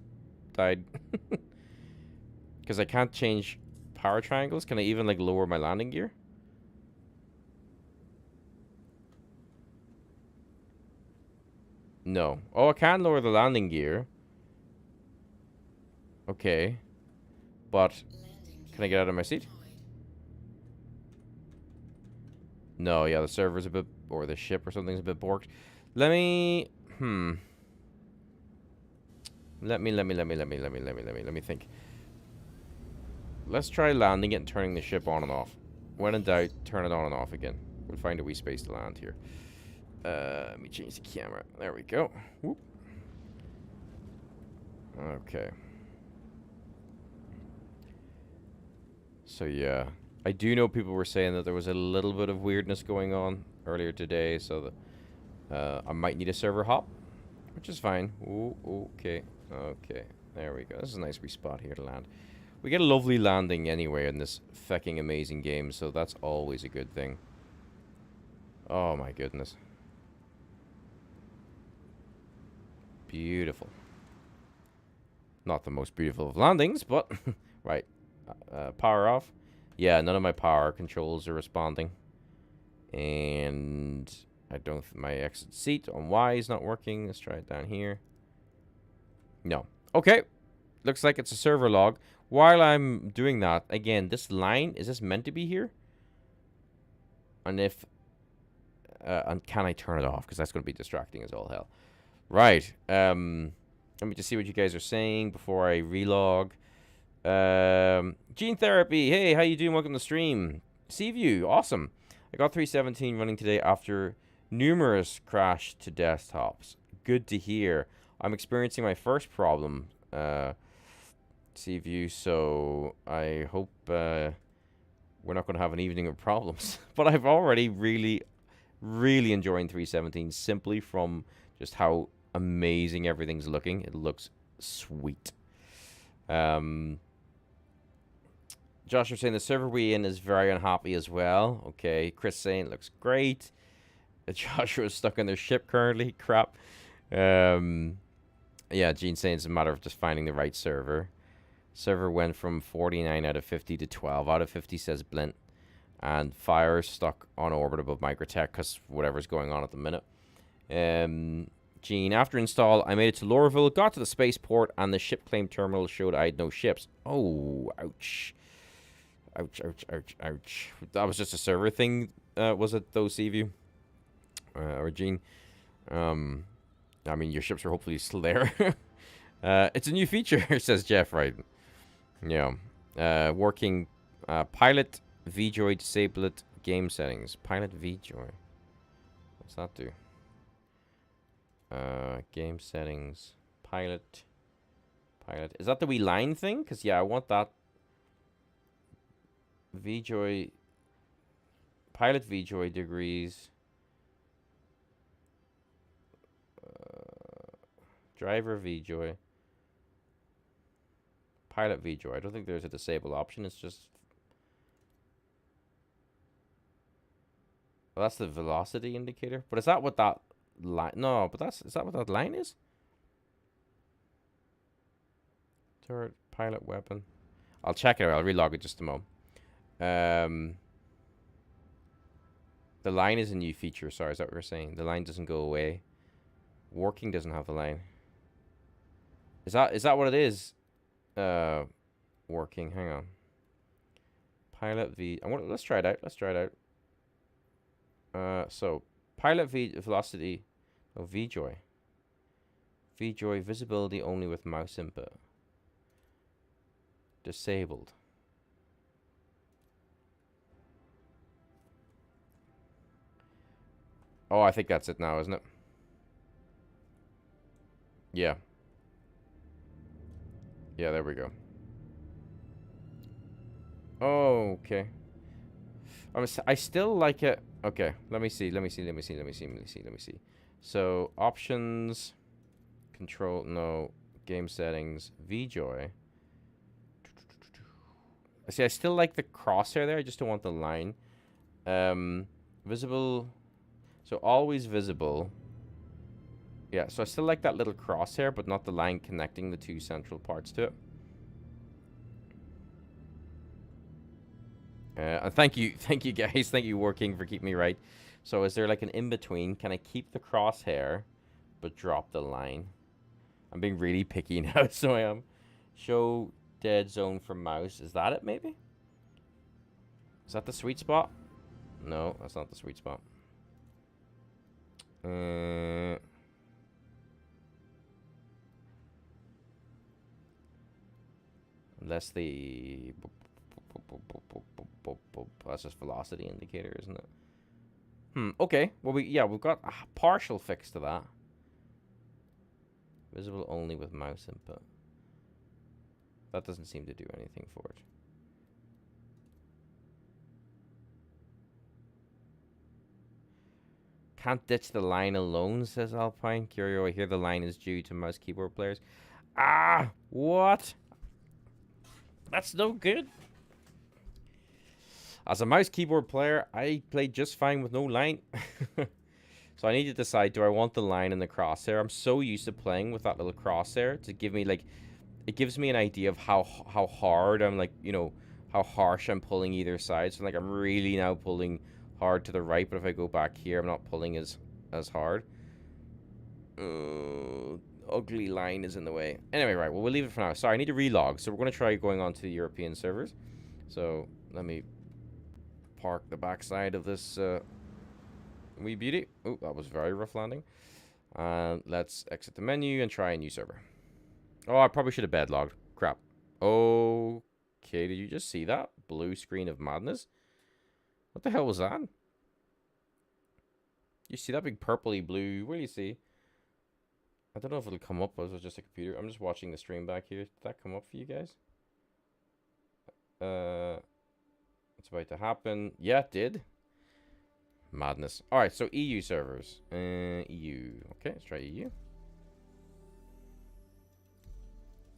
died. Because I can't change power triangles. Can I even, like, lower my landing gear? No. Oh, I can lower the landing gear. Okay. But can I get out of my seat? No, yeah, the server's a bit... Or the ship or something's a bit borked. Let me... Let me think. Let's try landing it and turning the ship on and off. When in doubt, turn it on and off again. We'll find a wee space to land here. Let me change the camera. There we go. Whoop. Okay. So yeah, I do know people were saying that there was a little bit of weirdness going on earlier today, so that I might need a server hop, which is fine. Ooh, okay, okay, there we go. This is a nice wee spot here to land. We get a lovely landing anyway in this fecking amazing game, so that's always a good thing. Oh my goodness. Beautiful. Not the most beautiful of landings, but... right. Power off. Yeah, none of my power controls are responding. And... I don't... My exit seat on Y is not working. Let's try it down here. No. Okay. Looks like it's a server log. While I'm doing that, again, this line, is this meant to be here? And if... and can I turn it off? Because that's going to be distracting as all hell. Right. Let me just see what you guys are saying before I relog. Gene Therapy. Hey, how you doing? Welcome to the stream. Seaview. Awesome. I got 317 running today after numerous crash to desktops. Good to hear. I'm experiencing my first problem, Seaview, so I hope we're not going to have an evening of problems. But I've already really enjoying 317 simply from just how amazing everything's looking. It looks sweet. Josh was saying the server we in is very unhappy as well. Okay. Chris saying it looks great. Joshua is stuck in their ship currently. Crap. Yeah, Gene saying it's a matter of just finding the right server. Server went from 49 out of 50 to 12 out of 50, says Blint. And Fire stuck on orbit above Microtech because whatever's going on at the minute. Gene, after install, I made it to Lorville, got to the spaceport, and the ship claim terminal showed I had no ships. Oh, ouch. Ouch, ouch, ouch, ouch. That was just a server thing, was it, though, Seaview? Or Gene? I mean, your ships are hopefully still there. It's a new feature, says Jeff, right? Yeah. Working pilot VJoy disabled game settings. Pilot VJoy. What's that do? Game settings. Pilot. Is that the wee line thing? Because, yeah, I want that. VJoy. Pilot VJoy degrees. Driver VJoy. Pilot VJoy. I don't think there's a disable option. It's just... Well, that's the velocity indicator. But is that what that line... No, but that's... Is that what that line is? Turret, pilot, weapon. I'll check it out. I'll relog it just a moment. The line is a new feature. Sorry, is that what we're saying? The line doesn't go away. Working doesn't have the line. Is that what it is? Working. Hang on. Pilot V. Let's try it out. Let's try it out. So pilot V velocity. Oh, VJoy. VJoy visibility only with mouse input. Disabled. Oh, I think that's it now, isn't it? Yeah. Yeah, there we go. Oh, okay. I still like it. Okay, let me see. So, options, control, no, game settings, VJoy. See, I still like the crosshair there. I just don't want the line. Visible. So, always visible. Yeah, so I still like that little crosshair, but not the line connecting the two central parts to it. And thank you guys, thank you Working for keeping me right. So is there like an in-between? Can I keep the crosshair, but drop the line? I'm being really picky now, so I am. Show dead zone for mouse. Is that it, maybe? Is that the sweet spot? No, that's not the sweet spot. Unless the... That's just velocity indicator, isn't it? Okay. Well, we've got a partial fix to that. Visible only with mouse input. That doesn't seem to do anything for it. Can't ditch the line alone, says Alpine. Curio, I hear the line is due to mouse keyboard players. Ah! What? That's no good. As a mouse keyboard player, I played just fine with no line. So I need to decide, do I want the line and the crosshair? I'm so used to playing with that little crosshair to give me, like, it gives me an idea of how hard I'm, like, you know, how harsh I'm pulling either side. So, like, I'm really now pulling hard to the right, but if I go back here, I'm not pulling as hard. Ugly line is in the way. Anyway, right, well, we'll leave it for now. Sorry, I need to relog. So we're going to try going on to the European servers. So let me park the backside of this wee beauty. Oh, that was very rough landing. Let's exit the menu and try a new server. Oh, I probably should have bed logged. Crap. Okay, did you just see that? Blue screen of madness? What the hell was that? You see that big purpley blue? What do you see? I don't know if it'll come up as just a computer. I'm just watching the stream back here. Did that come up for you guys? It's about to happen. Yeah, it did. Madness. Alright, so EU servers. EU. Okay, let's try EU.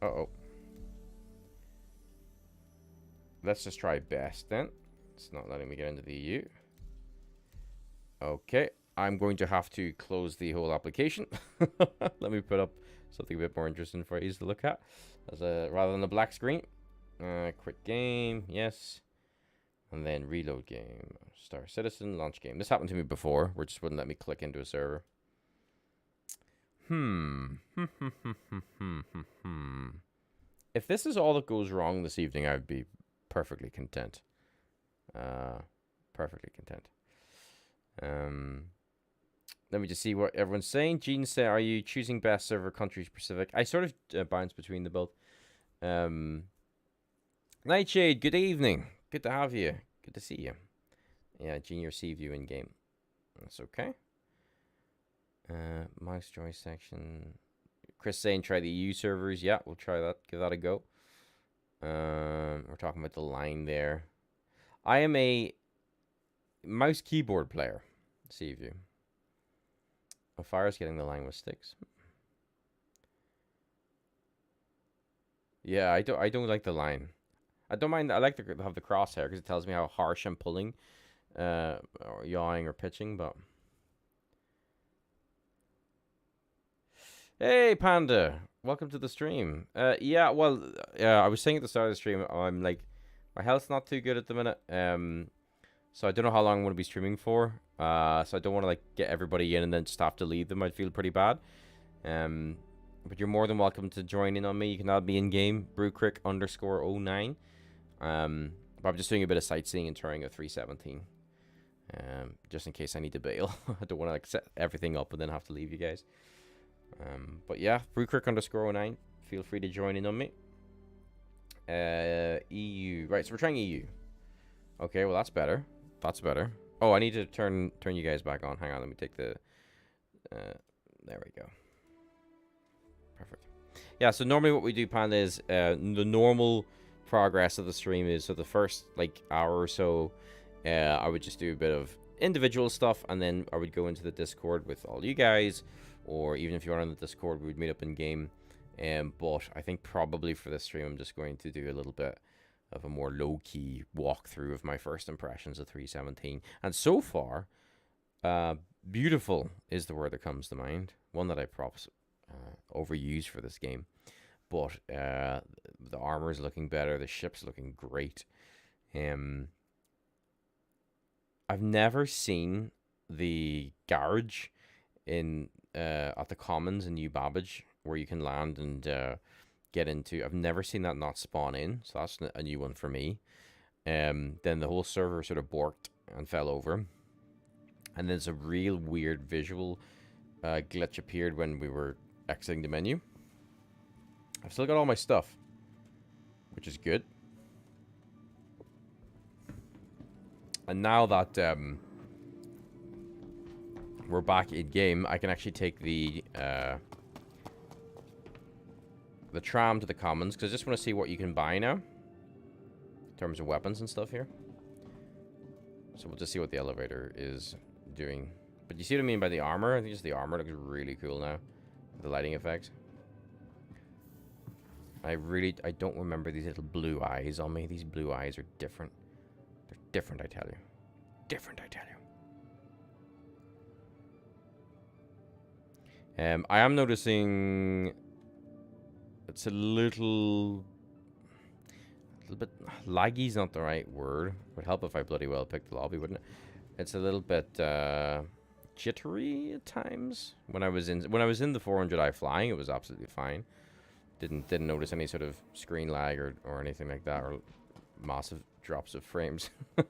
Uh-oh. Let's just try best then. It's not letting me get into the EU. Okay. I'm going to have to close the whole application. Let me put up something a bit more interesting for you to look at. Rather than a black screen. Quit game. Yes. And then reload game. Star Citizen. Launch game. This happened to me before, where it just wouldn't let me click into a server. If this is all that goes wrong this evening, I'd be perfectly content. Perfectly content. Let me just see what everyone's saying. Gene said, are you choosing best server country Pacific? I sort of bounce between the both. Nightshade, good evening. Good to have you. Good to see you. Yeah, Gene, your sea view in game. That's okay. Mouse joy section. Chris saying try the EU servers. Yeah, we'll try that. Give that a go. We're talking about the line there. I am a mouse keyboard player. Sea view. Fire's getting the line with sticks. Yeah, I don't like the line. I don't mind. I like to have the crosshair because it tells me how harsh I'm pulling, or yawing or pitching. But hey, Panda, welcome to the stream. Yeah, well, I was saying at the start of the stream, I'm like, my health's not too good at the minute. So I don't know how long I'm going to be streaming for. So I don't want to like get everybody in and then just have to leave them. I'd feel pretty bad. But you're more than welcome to join in on me. You can add me in game, brewcrick_09. But I'm just doing a bit of sightseeing and touring of 317. Just in case I need to bail. I don't want to like set everything up and then have to leave you guys. But yeah, brewcrick_09. Feel free to join in on me. EU. Right, so we're trying EU. Okay, well that's better. That's better. Oh, I need to turn you guys back on. Hang on, let me take the... there we go. Perfect. Yeah, so normally what we do, Panda, is the normal progress of the stream is, so the first like hour or so, I would just do a bit of individual stuff, and then I would go into the Discord with all you guys, or even if you are on the Discord, we would meet up in game. But I think probably for this stream, I'm just going to do a little bit of a more low-key walkthrough of my first impressions of 317. And so far, beautiful is the word that comes to mind. One that I perhaps overuse for this game. But the armor is looking better. The ship's looking great. I've never seen the garage in at the Commons in New Babbage where you can land and get into. I've never seen that not spawn in, so that's a new one for me. Then the whole server sort of borked and fell over. And there's a real weird visual glitch appeared when we were exiting the menu. I've still got all my stuff, which is good. And now that we're back in game, I can actually take the tram to the Commons, because I just want to see what you can buy now in terms of weapons and stuff here. So we'll just see what the elevator is doing. But you see what I mean by the armor? I think just the armor looks really cool now. The lighting effects. I don't remember these little blue eyes on me. These blue eyes are different. They're different, I tell you. Different, I tell you. I am noticing it's a little bit laggy is not the right word. Would help if I bloody well picked the lobby, wouldn't it? It's a little bit jittery at times. When I was in the 400i flying, it was absolutely fine. Didn't notice any sort of screen lag or anything like that, or massive drops of frames. I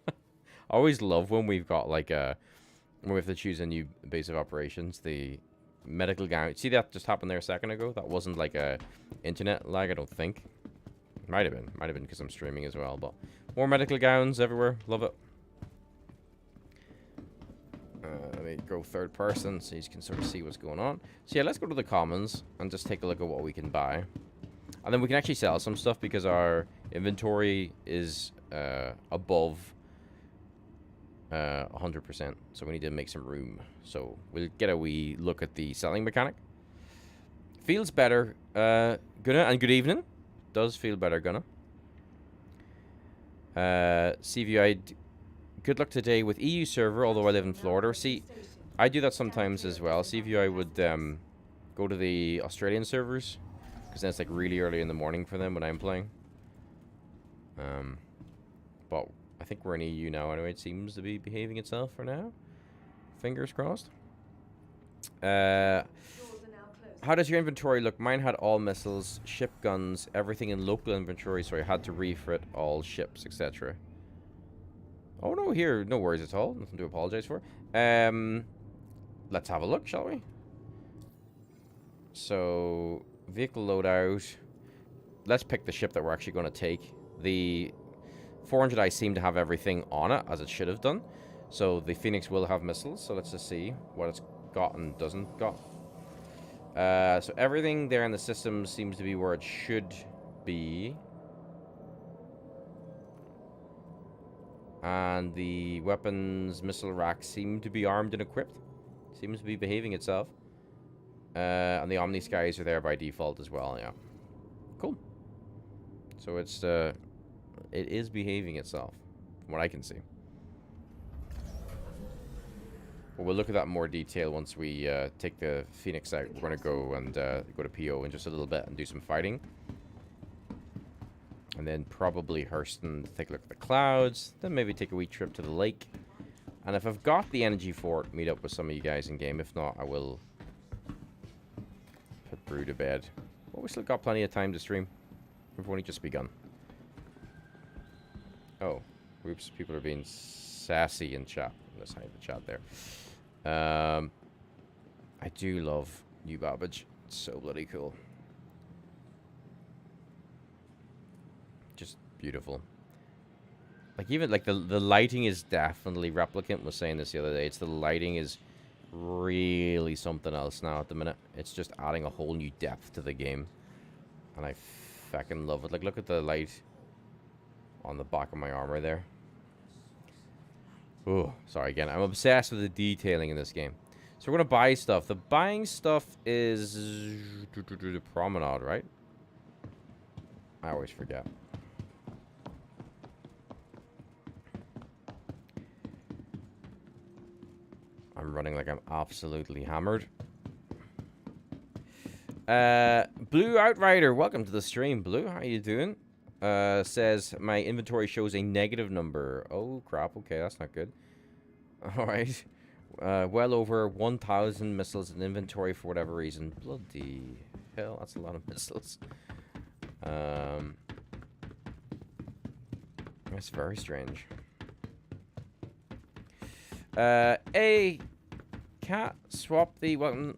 always love when we've got like when we have to choose a new base of operations. The medical gown. See that just happened there a second ago? That wasn't like a internet lag, I don't think. Might have been because I'm streaming as well. But more medical gowns everywhere. Love it. Let me go third person so you can sort of see what's going on. So yeah, let's go to the Commons and just take a look at what we can buy. And then we can actually sell some stuff because our inventory is above 100%. So we need to make some room. So we'll get a wee look at the selling mechanic. Feels better, Gunnar, and good evening. Does feel better, Gunnar. CVI, good luck today with EU server, although I live in Florida. See, I do that sometimes as well. CVI would go to the Australian servers, because then it's like really early in the morning for them when I'm playing. But I think we're in EU now anyway. It seems to be behaving itself for now. Fingers crossed. How does your inventory look? Mine had all missiles, ship guns, everything in local inventory, so I had to refit all ships, etc. Oh no, here, no worries at all. Nothing to apologize for. Let's have a look, shall we? So, vehicle loadout. Let's pick the ship that we're actually going to take. The 400i seem to have everything on it, as it should have done. So, the Phoenix will have missiles, so let's just see what it's got and doesn't got. So everything there in the system seems to be where it should be. And the weapons missile rack seem to be armed and equipped. Seems to be behaving itself. And the Omni Skies are there by default as well, yeah. Cool. So it's it is behaving itself, from what I can see. But we'll look at that in more detail once we take the Phoenix out. We're going to go and go to PO in just a little bit and do some fighting. And then probably Hurston to take a look at the clouds. Then maybe take a wee trip to the lake. And if I've got the energy for it, meet up with some of you guys in game. If not, I will put Brew to bed. But we still got plenty of time to stream. We've only just begun. Oh, oops, people are being sassy in chat. Let's hide the chat there. I do love New Babbage. It's so bloody cool. Just beautiful. Like even like the lighting is definitely Replicant was saying this the other day. It's the lighting is really something else now at the minute. It's just adding a whole new depth to the game. And I fucking love it. Like look at the light on the back of my armor there. Oh, sorry again. I'm obsessed with the detailing in this game. So we're going to buy stuff. The buying stuff is the promenade, right? I always forget. I'm running like I'm absolutely hammered. Blue Outrider, welcome to the stream. Blue, how you doing? Says my inventory shows a negative number. Oh crap, okay, that's not good. Alright. Well over 1,000 missiles in inventory for whatever reason. Bloody hell, that's a lot of missiles. That's very strange. A cat, swap the welcome.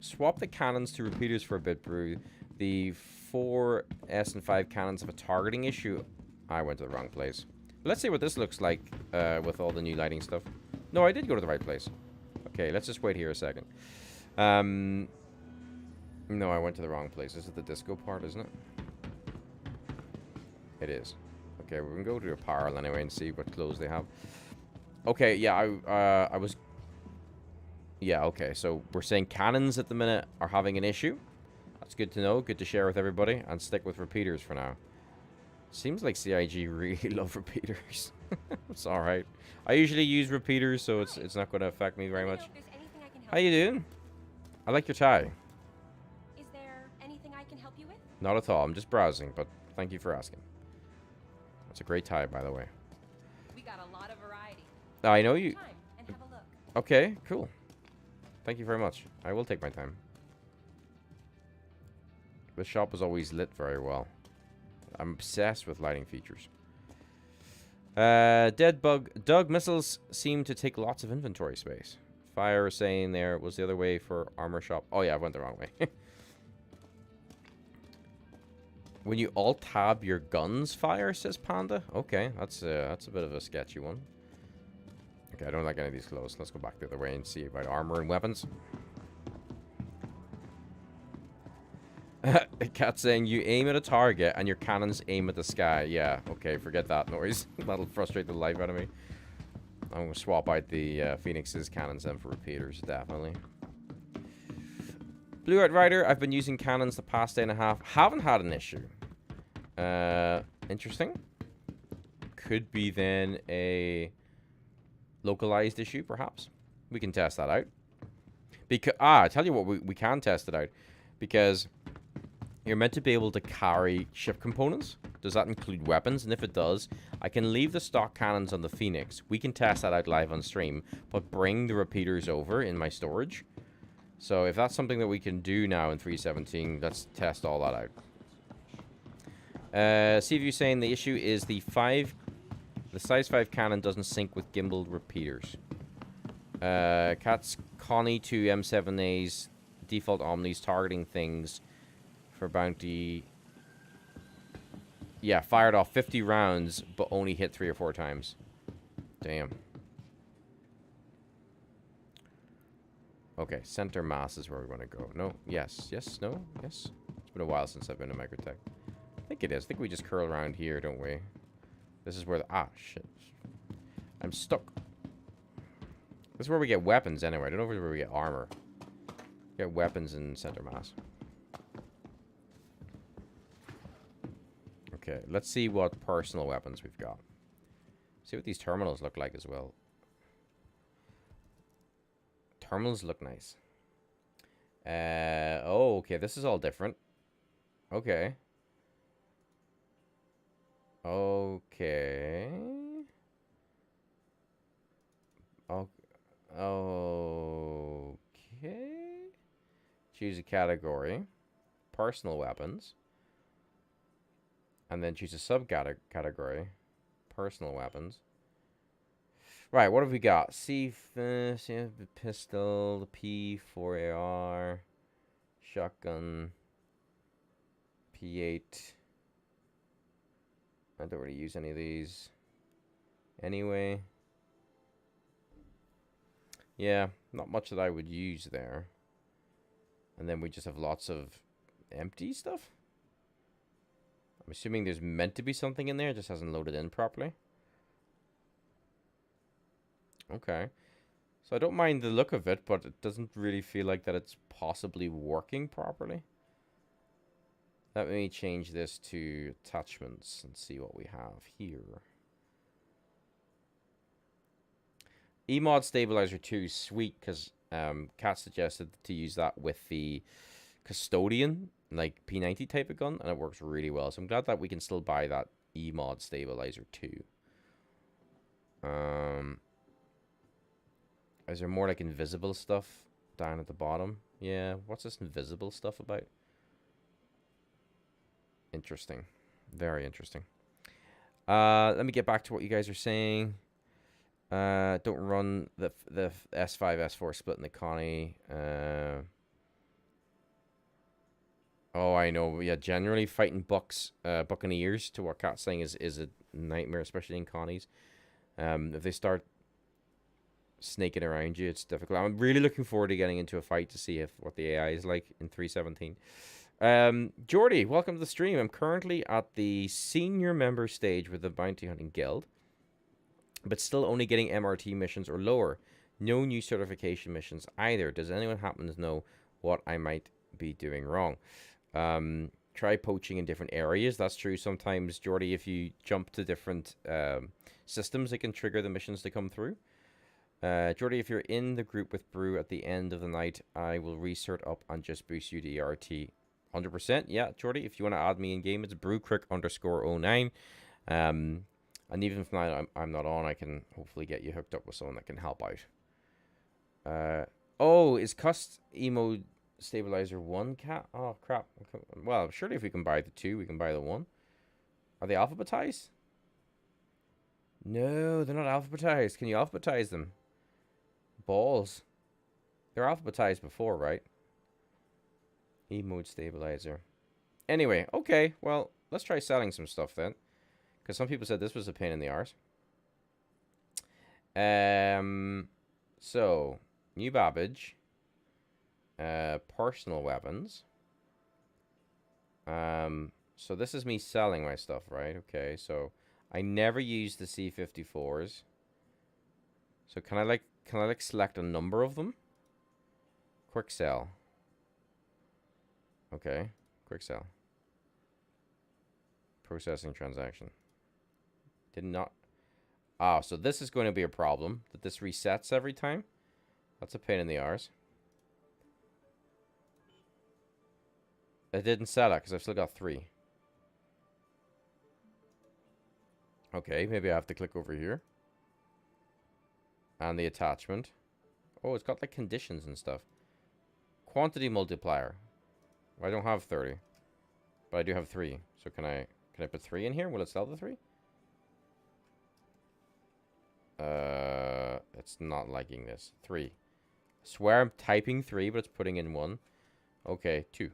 Swap the cannons to repeaters for a bit, brew. The 4 S and 5 cannons have a targeting issue. I went to the wrong place. Let's see what this looks like with all the new lighting stuff. No, I did go to the right place. Okay, let's just wait here a second. No, I went to the wrong place. This is the disco part, isn't it? It is. Okay, we're gonna go to apparel anyway and see what clothes they have. Okay, yeah, I was... Yeah, okay, so we're saying cannons at the minute are having an issue. That's good to know. Good to share with everybody. And stick with repeaters for now. Seems like CIG really love repeaters. It's alright. I usually use repeaters, so it's not going to affect me very much. How you doing? I like your tie. Is there anything I can help you with? Not at all. I'm just browsing, but thank you for asking. It's a great tie, by the way. We got a lot of variety. I know you... Time and have a look. Okay, cool. Thank you very much. I will take my time. The shop is always lit very well. I'm obsessed with lighting features. Dead bug. Doug, missiles seem to take lots of inventory space. Fire saying there was the other way for armor shop. Oh yeah, I went the wrong way. When you alt-tab your guns fire, says Panda. Okay, that's a bit of a sketchy one. Okay, I don't like any of these clothes. Let's go back the other way and see about armor and weapons. Cat saying you aim at a target and your cannons aim at the sky. Yeah, okay, forget that noise. That'll frustrate the life out of me. I'm gonna swap out the Phoenix's cannons then for repeaters, definitely. Blue Red Rider, I've been using cannons the past day and a half. Haven't had an issue. Interesting. Could be then a localized issue, perhaps. We can test that out. Because I tell you what, we can test it out. Because you're meant to be able to carry ship components. Does that include weapons? And if it does, I can leave the stock cannons on the Phoenix. We can test that out live on stream. But bring the repeaters over in my storage. So if that's something that we can do now in 3.17, let's test all that out. See if you're saying the issue is the size 5 cannon doesn't sync with gimbaled repeaters. Cat's Connie to M7A's default Omnis targeting things for bounty. Yeah, fired off 50 rounds, but only hit 3 or 4 times. Damn. Okay, center mass is where we want to go. No, yes, yes, no, yes. It's been a while since I've been to Microtech. I think it is. I think we just curl around here, don't we? This is where the... Ah, shit. I'm stuck. This is where we get weapons anyway. I don't know where we get armor. Get weapons in center mass. Okay, let's see what personal weapons we've got. See what these terminals look like as well. Terminals look nice. Oh, okay. This is all different. Okay. Okay. Okay. Choose a category. Personal weapons. And then choose a subcategory. Personal weapons. Right, what have we got? The pistol, the P4AR, shotgun, P8. I don't really use any of these. Anyway. Yeah, not much that I would use there. And then we just have lots of empty stuff. I'm assuming there's meant to be something in there. It just hasn't loaded in properly. Okay. So I don't mind the look of it, but it doesn't really feel like that it's possibly working properly. Let me change this to attachments and see what we have here. Emod Stabilizer 2 is sweet because Kat suggested to use that with the Custodian, like P90 type of gun, and it works really well. So I'm glad that we can still buy that Emod Stabilizer 2. Is there more like invisible stuff down at the bottom? Yeah, what's this invisible stuff about? Interesting. Very interesting. Let me get back to what you guys are saying. Don't run the S5, S4 split in the Connie. Oh, I know. Yeah, generally fighting Buccaneers, to what Cat's saying, is a nightmare, especially in Connies. If they start snaking around you, it's difficult. I'm really looking forward to getting into a fight to see what the AI is like in 317. Jordy, welcome to the stream. I'm currently at the senior member stage with the Bounty Hunting Guild, but still only getting MRT missions or lower. No new certification missions either. Does anyone happen to know what I might be doing wrong? Try poaching in different areas. That's true. Sometimes, Jordy, if you jump to different systems, it can trigger the missions to come through. Jordy, if you're in the group with Brew at the end of the night, I will resort up and just boost you to ERT. 100%. Yeah, Jordy, if you want to add me in game, it's brewcrick_09. And even if I'm not on, I can hopefully get you hooked up with someone that can help out. Oh, is Cust Emo Stabilizer 1 Cat? Oh, crap. Well, surely if we can buy the 2, we can buy the 1. Are they alphabetized? No, they're not alphabetized. Can you alphabetize them? Balls. They're alphabetized before, right? E-mode stabilizer. Anyway, okay. Well, let's try selling some stuff then. Because some people said this was a pain in the arse. So, new Babbage. Personal weapons. So this is me selling my stuff, right? Okay, so I never use the C54s. So can I select a number of them? Quick sell. Okay, quick sell. Processing transaction. Did not. Ah, so this is going to be a problem. That this resets every time. That's a pain in the arse. I didn't sell it because I've still got 3. Okay, maybe I have to click over here. And the attachment. Oh, it's got like conditions and stuff. Quantity multiplier. I don't have 30. But I do have 3. So can I put 3 in here? Will it sell the 3? It's not liking this. 3. I swear I'm typing 3, but it's putting in 1. Okay, 2.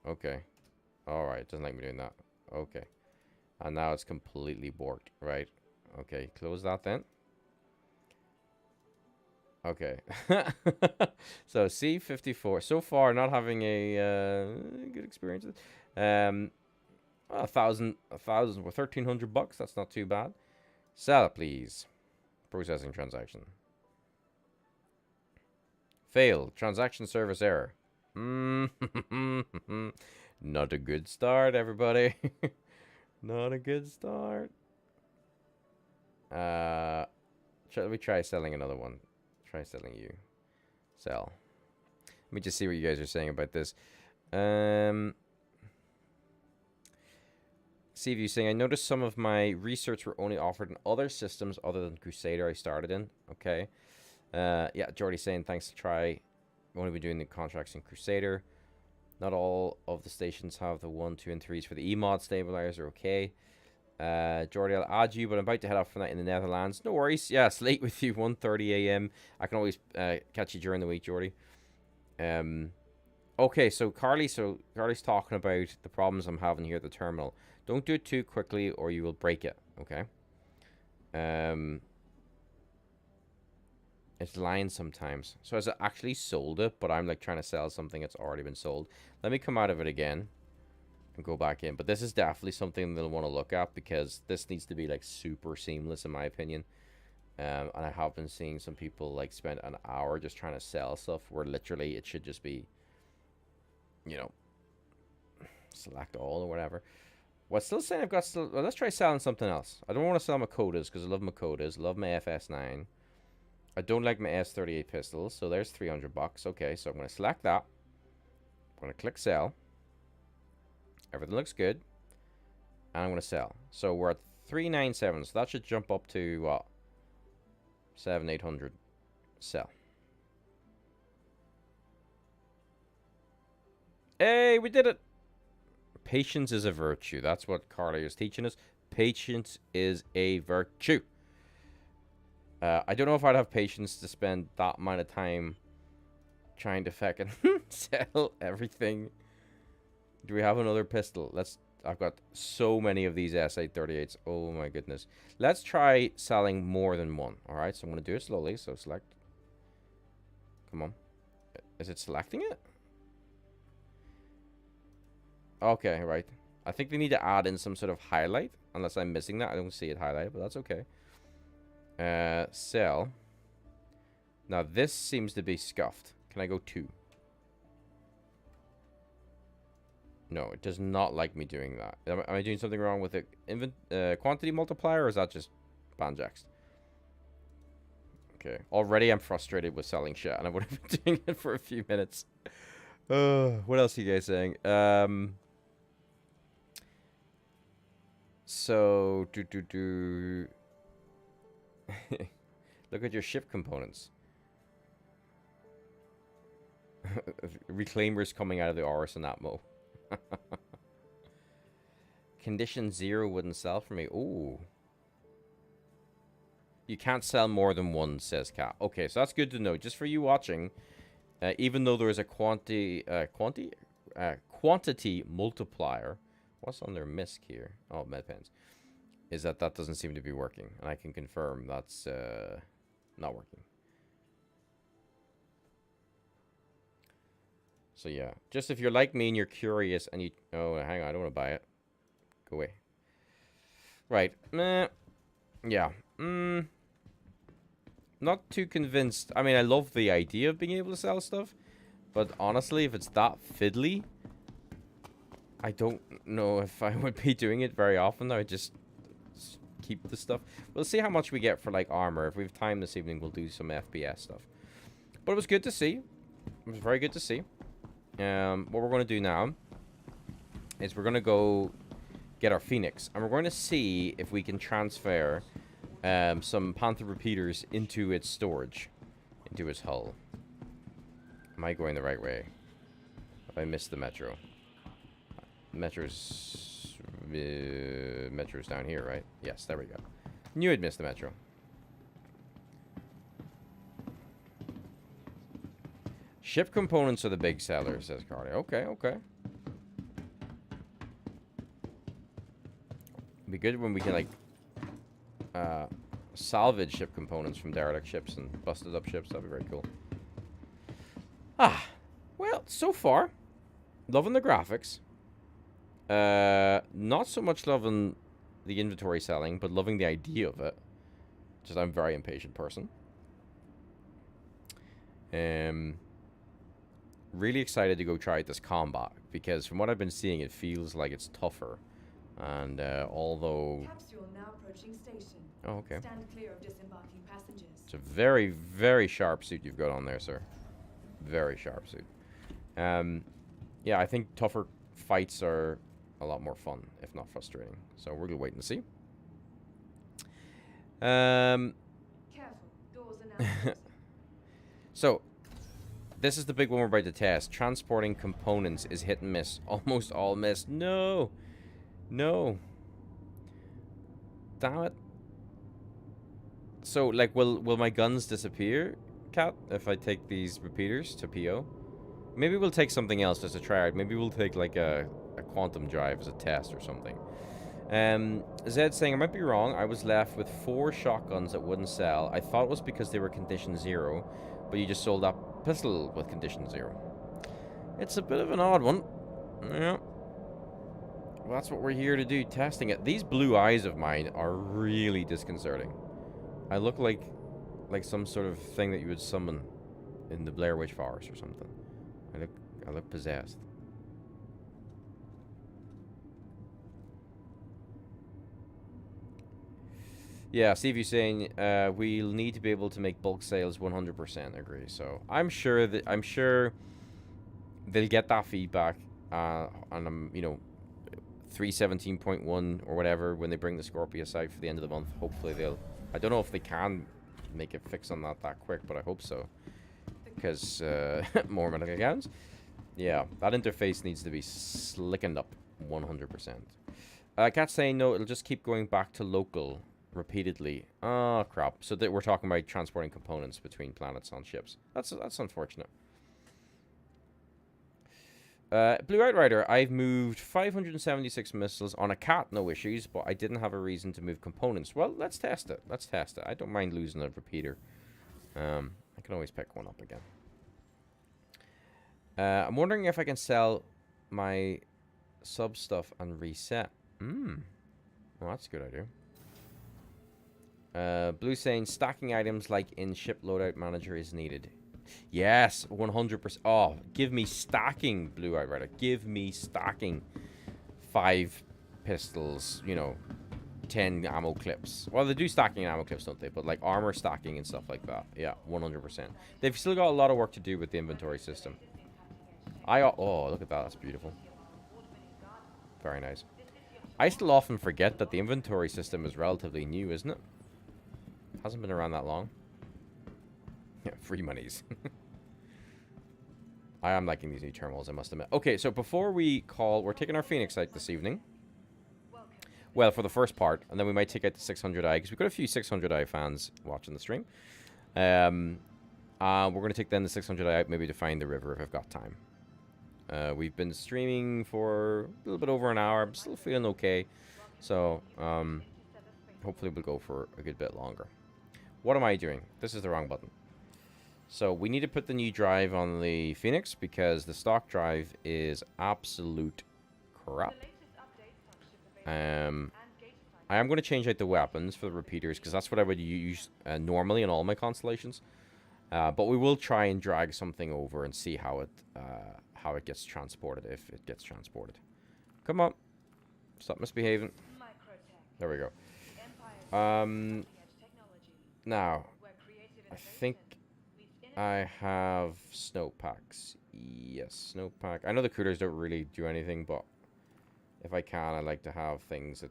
Okay. Alright, it doesn't like me doing that. Okay. And now it's completely borked. Right. Okay, close that then. Okay. So C54. So far, not having a good experience. 1,000, or 1,300 bucks. That's not too bad. Sell it, please. Processing transaction. Failed. Transaction service error. Not a good start, everybody. Not a good start. Let me try selling another one. Try selling you. Sell. Let me just see what you guys are saying about this. See if you saying, I noticed some of my research were only offered in other systems other than Crusader I started in. Okay. Yeah, Jordy saying, thanks to try. I'm only been doing the contracts in Crusader. Not all of the stations have the 1, 2, and 3s for the E-mod stabilizer. Okay. Jordy, I'll add you, but I'm about to head off for that in the Netherlands. No worries. Yeah, it's late with you. 1:30 a.m. I can always catch you during the week, Jordy. Okay, so Carly's talking about the problems I'm having here at the terminal. Don't do it too quickly or you will break it, okay? It's lying sometimes. So has it actually sold it, but I'm like trying to sell something that's already been sold. Let me come out of it again. and go back in. But this is definitely something they'll want to look at, because this needs to be like super seamless in my opinion. And I have been seeing some people like spend an hour just trying to sell stuff where literally it should just be, you know, select all or whatever. Well, still saying I've got still. Well, let's try selling something else. I don't want to sell Makotas because I love Makotas. Love my FS9. I don't like my S38 pistols, so there's 300 bucks. Okay, so I'm going to select that. I'm going to click sell. Everything looks good. And I'm going to sell. So we're at 397, so that should jump up to what? 800. Sell. Hey, we did it! Patience is a virtue. That's what Carly is teaching us. Patience is a virtue. I don't know if I'd have patience to spend that amount of time trying to fucking sell everything. Do we have another pistol? I've got so many of these S838s. Oh my goodness. Let's try selling more than one. Alright, so I'm going to do it slowly. So select. Come on. Is it selecting it? Okay, right. I think they need to add in some sort of highlight. Unless I'm missing that. I don't see it highlighted, but that's okay. Sell. Now this seems to be scuffed. Can I go 2? No, it does not like me doing that. Am I doing something wrong with the quantity multiplier, or is that just banjaxed? Okay. Already I'm frustrated with selling shit, and I would have been doing it for a few minutes. What else are you guys saying? So, look at your ship components. Reclaimers coming out of the Oris and Atmo. Condition 0 wouldn't sell for me. Ooh. You can't sell more than one, says Cat. Okay, so that's good to know. Just for you watching, even though there is a quantity multiplier. What's on their MISC here? Oh, medpens. Is that doesn't seem to be working. And I can confirm that's not working. So yeah, just if you're like me and you're curious and you... Oh, hang on, I don't want to buy it. Go away. Right. Yeah. Not too convinced. I mean, I love the idea of being able to sell stuff. But honestly, if it's that fiddly, I don't know if I would be doing it very often. I would just keep the stuff. We'll see how much we get for, like, armor. If we have time this evening, we'll do some FPS stuff. But it was good to see. It was very good to see. What we're going to do now is we're going to go get our Phoenix. And we're going to see if we can transfer some Panther repeaters into its storage. Into its hull. Am I going the right way? Have I missed the metro? Metro's down here, right? Yes, there we go. Knew I'd missed the metro. Ship components are the big seller, says Carly. Okay, okay. It'd be good when we can, like, salvage ship components from derelict ships and busted up ships. That'd be very cool. Well, so far, loving the graphics. Not so much loving the inventory selling, but loving the idea of it. Just I'm a very impatient person. Really excited to go try this combat, because from what I've been seeing, it feels like it's tougher. And although... Capsule now approaching station. Oh, okay. Stand clear of disembarking passengers. It's a very, very sharp suit you've got on there, sir. Very sharp suit. Yeah, I think tougher fights are a lot more fun, if not frustrating. So we're gonna wait and see. Careful. Doors are now closing. So, this is the big one we're about to test. Transporting components is hit and miss. Almost all miss. No! No. Damn it. So, like, will my guns disappear, Cat, if I take these repeaters to PO? Maybe we'll take something else just to try it. Maybe we'll take, like, a quantum drive as a test or something. Zed saying, I might be wrong. I was left with 4 shotguns that wouldn't sell. I thought it was because they were condition 0, but you just sold that pistol with condition 0. It's a bit of an odd one. Yeah. Well, that's what we're here to do, testing it. These blue eyes of mine are really disconcerting. I look like some sort of thing that you would summon in the Blair Witch Forest or something. I look possessed. Yeah, Steve, you saying we'll need to be able to make bulk sales 100%. Agree. So I'm sure they'll get that feedback on 317.1 or whatever when they bring the Scorpius out for the end of the month. Hopefully they'll. I don't know if they can make a fix on that quick, but I hope so. Because more medical accounts. Yeah, that interface needs to be slickened up 100%. Cat's saying no, it'll just keep going back to local repeatedly. Oh, crap. So that we're talking about transporting components between planets on ships. That's unfortunate. Blue Outrider, I've moved 576 missiles on a cat, no issues, but I didn't have a reason to move components. Well, let's test it. Let's test it. I don't mind losing a repeater. I can always pick one up again. I'm wondering if I can sell my sub stuff and reset. Well, that's a good idea. Blue saying stacking items like in ship loadout manager is needed. Yes, 100%. Oh, give me stacking, Blue Outrider. Give me stacking. 5 pistols, 10 ammo clips. Well, they do stacking ammo clips, don't they? But like armor stacking and stuff like that. Yeah, 100%. They've still got a lot of work to do with the inventory system. Oh, look at that. That's beautiful. Very nice. I still often forget that the inventory system is relatively new, isn't it? Hasn't been around that long. Yeah, free monies. I am liking these new terminals, I must admit. Okay, so before we call, we're taking our Phoenix out this evening. Well, for the first part, and then we might take out the 600i, because we've got a few 600i fans watching the stream. We're going to take then the 600i out maybe to find the river if I've got time. We've been streaming for a little bit over an hour. I'm still feeling okay. So, hopefully we'll go for a good bit longer. What am I doing? This is the wrong button. So, we need to put the new drive on the Phoenix because the stock drive is absolute crap. I am going to change out the weapons for the repeaters because that's what I would use normally in all my constellations. But we will try and drag something over and see how it gets transported, if it gets transported. Come on. Stop misbehaving. There we go. Now, I think I have snow packs. Yes, snow pack. I know the coolers don't really do anything, but if I can, I like to have things at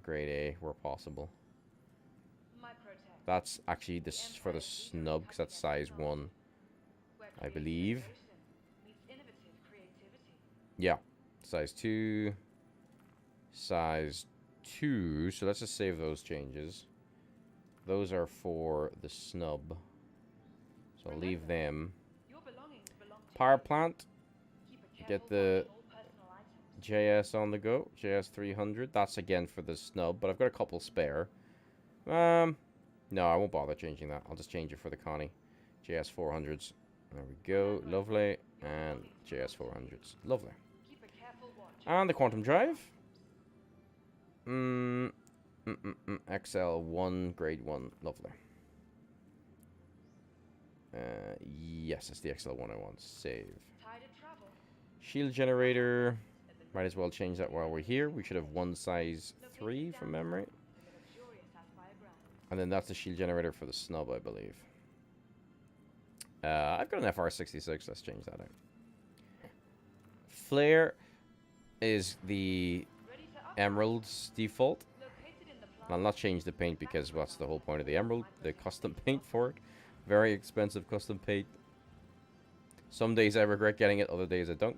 grade A where possible. That's actually this for the snub, because that's size 1, I believe. Yeah, size 2, size 2. So let's just save those changes. Those are for the snub, so I'll leave them. Power plant. Get the JS on the go. JS 300. That's again for the snub, but I've got a couple spare. No, I won't bother changing that. I'll just change it for the Connie. JS 400s. There we go. Lovely. And JS 400s. Lovely. And the quantum drive. XL1, grade 1. Lovely. Yes, it's the XL1 I want. Save. Shield generator. Might as well change that while we're here. We should have one size 3 from memory. And then that's the shield generator for the snub, I believe. I've got an FR66. Let's change that out. Flare is the Emerald's default. I'll not change the paint because that's the whole point of the Emerald. The custom paint for it. Very expensive custom paint. Some days I regret getting it, other days I don't.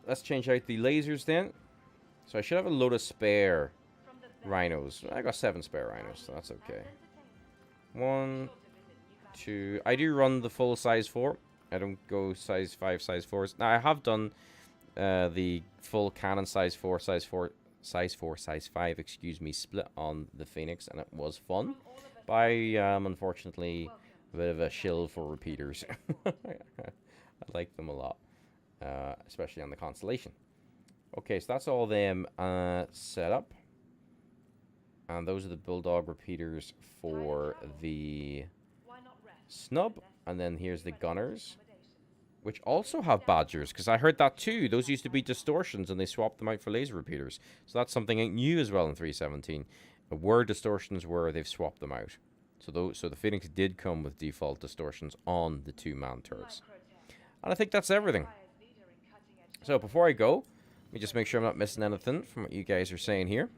Let's change out the lasers then. So I should have a load of spare rhinos. I got 7 spare rhinos, so that's okay. 1, 2. I do run the full size 4. I don't go size 5, size 4s. Now I have done the full cannon size 4, size 5, excuse me, split on the Phoenix, and it was fun. But I am unfortunately a bit of a shill for repeaters. I like them a lot, especially on the Constellation. Okay, so that's all them set up. And those are the Bulldog repeaters for the Snub. And then here's the Gunners, which also have Badgers, because I heard that too. Those used to be distortions, and they swapped them out for laser repeaters. So that's something new as well in 317. Where distortions were, they've swapped them out. So the Phoenix did come with default distortions on the 2-man turrets. And I think that's everything. So before I go, let me just make sure I'm not missing anything from what you guys are saying here.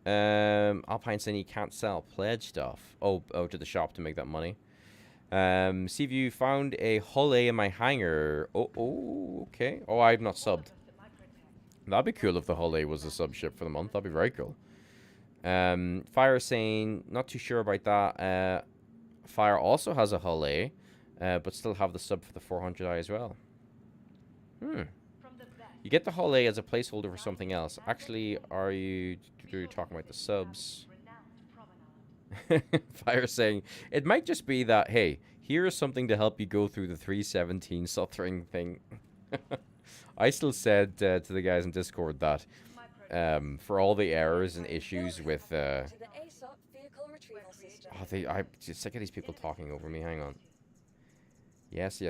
Alpine saying you can't sell pledge stuff. Oh, to the shop to make that money. See if you found a Hull A in my hangar. Oh, okay. Oh, I've not subbed. That'd be cool if the Hull A was a sub ship for the month. That'd be very cool. Fire saying, not too sure about that. Fire also has a Hull A, but still have the sub for the 400i as well. You get the Hull A as a placeholder for something else. Actually, are you talking about the subs? Fire saying, it might just be that, hey, here is something to help you go through the 317 suffering thing. I still said to the guys in Discord that for all the errors and issues with... To the ASOP vehicle retrieval system. Oh, I'm just sick of these people talking over me. Hang on. Yes.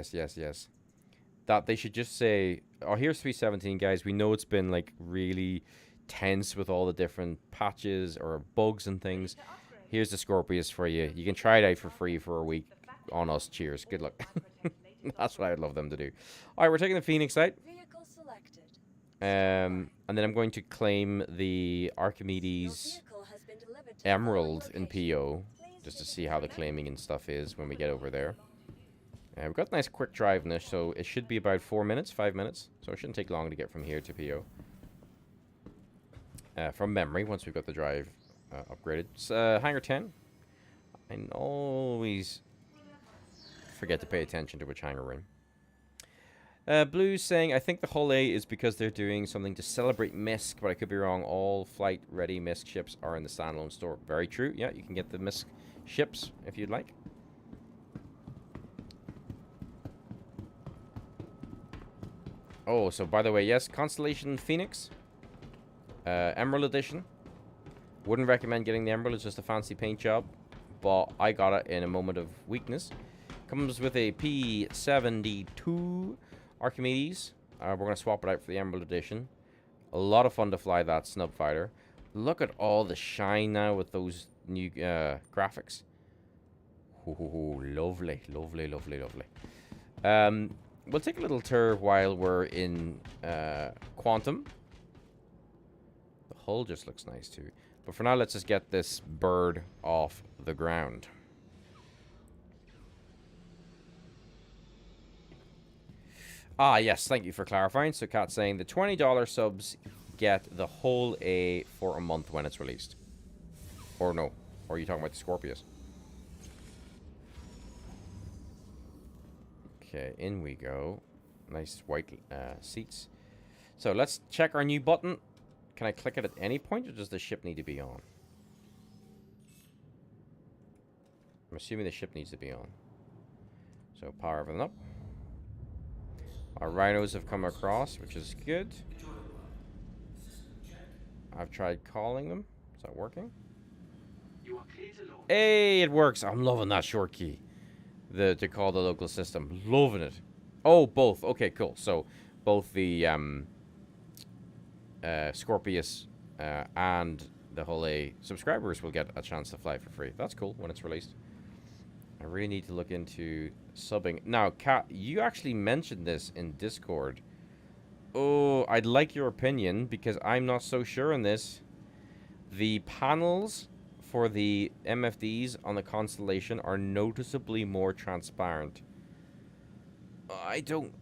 That they should just say, oh, here's 317, guys. We know it's been, like, really tense with all the different patches or bugs and things. Here's the Scorpius for you. You can try it out for free for a week on us. Cheers. Good luck. That's what I would love them to do. All right, we're taking the Phoenix out. Vehicle selected. And then I'm going to claim the Archimedes Vehicle has been delivered to Emerald the in PO, just to see how the claiming and stuff is when we get over there. We've got a nice quick drive in this, so it should be about 5 minutes. So it shouldn't take long to get from here to PO. From memory, once we've got the drive upgraded. Hangar 10. I always forget to pay attention to which hangar we're in. Blue's saying, I think the Hull A is because they're doing something to celebrate MISC, but I could be wrong. All flight-ready MISC ships are in the standalone store. Very true. Yeah, you can get the MISC ships if you'd like. Oh, so by the way, yes, Constellation Phoenix. Emerald Edition. Wouldn't recommend getting the Emerald, it's just a fancy paint job. But I got it in a moment of weakness. Comes with a P72 Archimedes. We're going to swap it out for the Emerald Edition. A lot of fun to fly that Snub fighter. Look at all the shine now with those new graphics. Ooh, lovely. We'll take a little tour while we're in Quantum. The hull just looks nice too. But for now, let's just get this bird off the ground. Ah, yes, thank you for clarifying. So Kat's saying the $20 subs get the Hull A for a month when it's released. Or no. Or are you talking about the Scorpius? Okay, in we go. Nice white seats. So let's check our new button. Can I click it at any point, or does the ship need to be on? I'm assuming the ship needs to be on. So power everything up. Our rhinos have come across, which is good. I've tried calling them. Is that working? Hey, it works. I'm loving that short key. To call the local system. Loving it. Oh, both. Okay, cool. So, both the Scorpius and the Hull A subscribers will get a chance to fly for free. That's cool when it's released. I really need to look into subbing. Now, Kat, you actually mentioned this in Discord. Oh, I'd like your opinion because I'm not so sure on this. The panels for the MFDs on the Constellation are noticeably more transparent. I don't...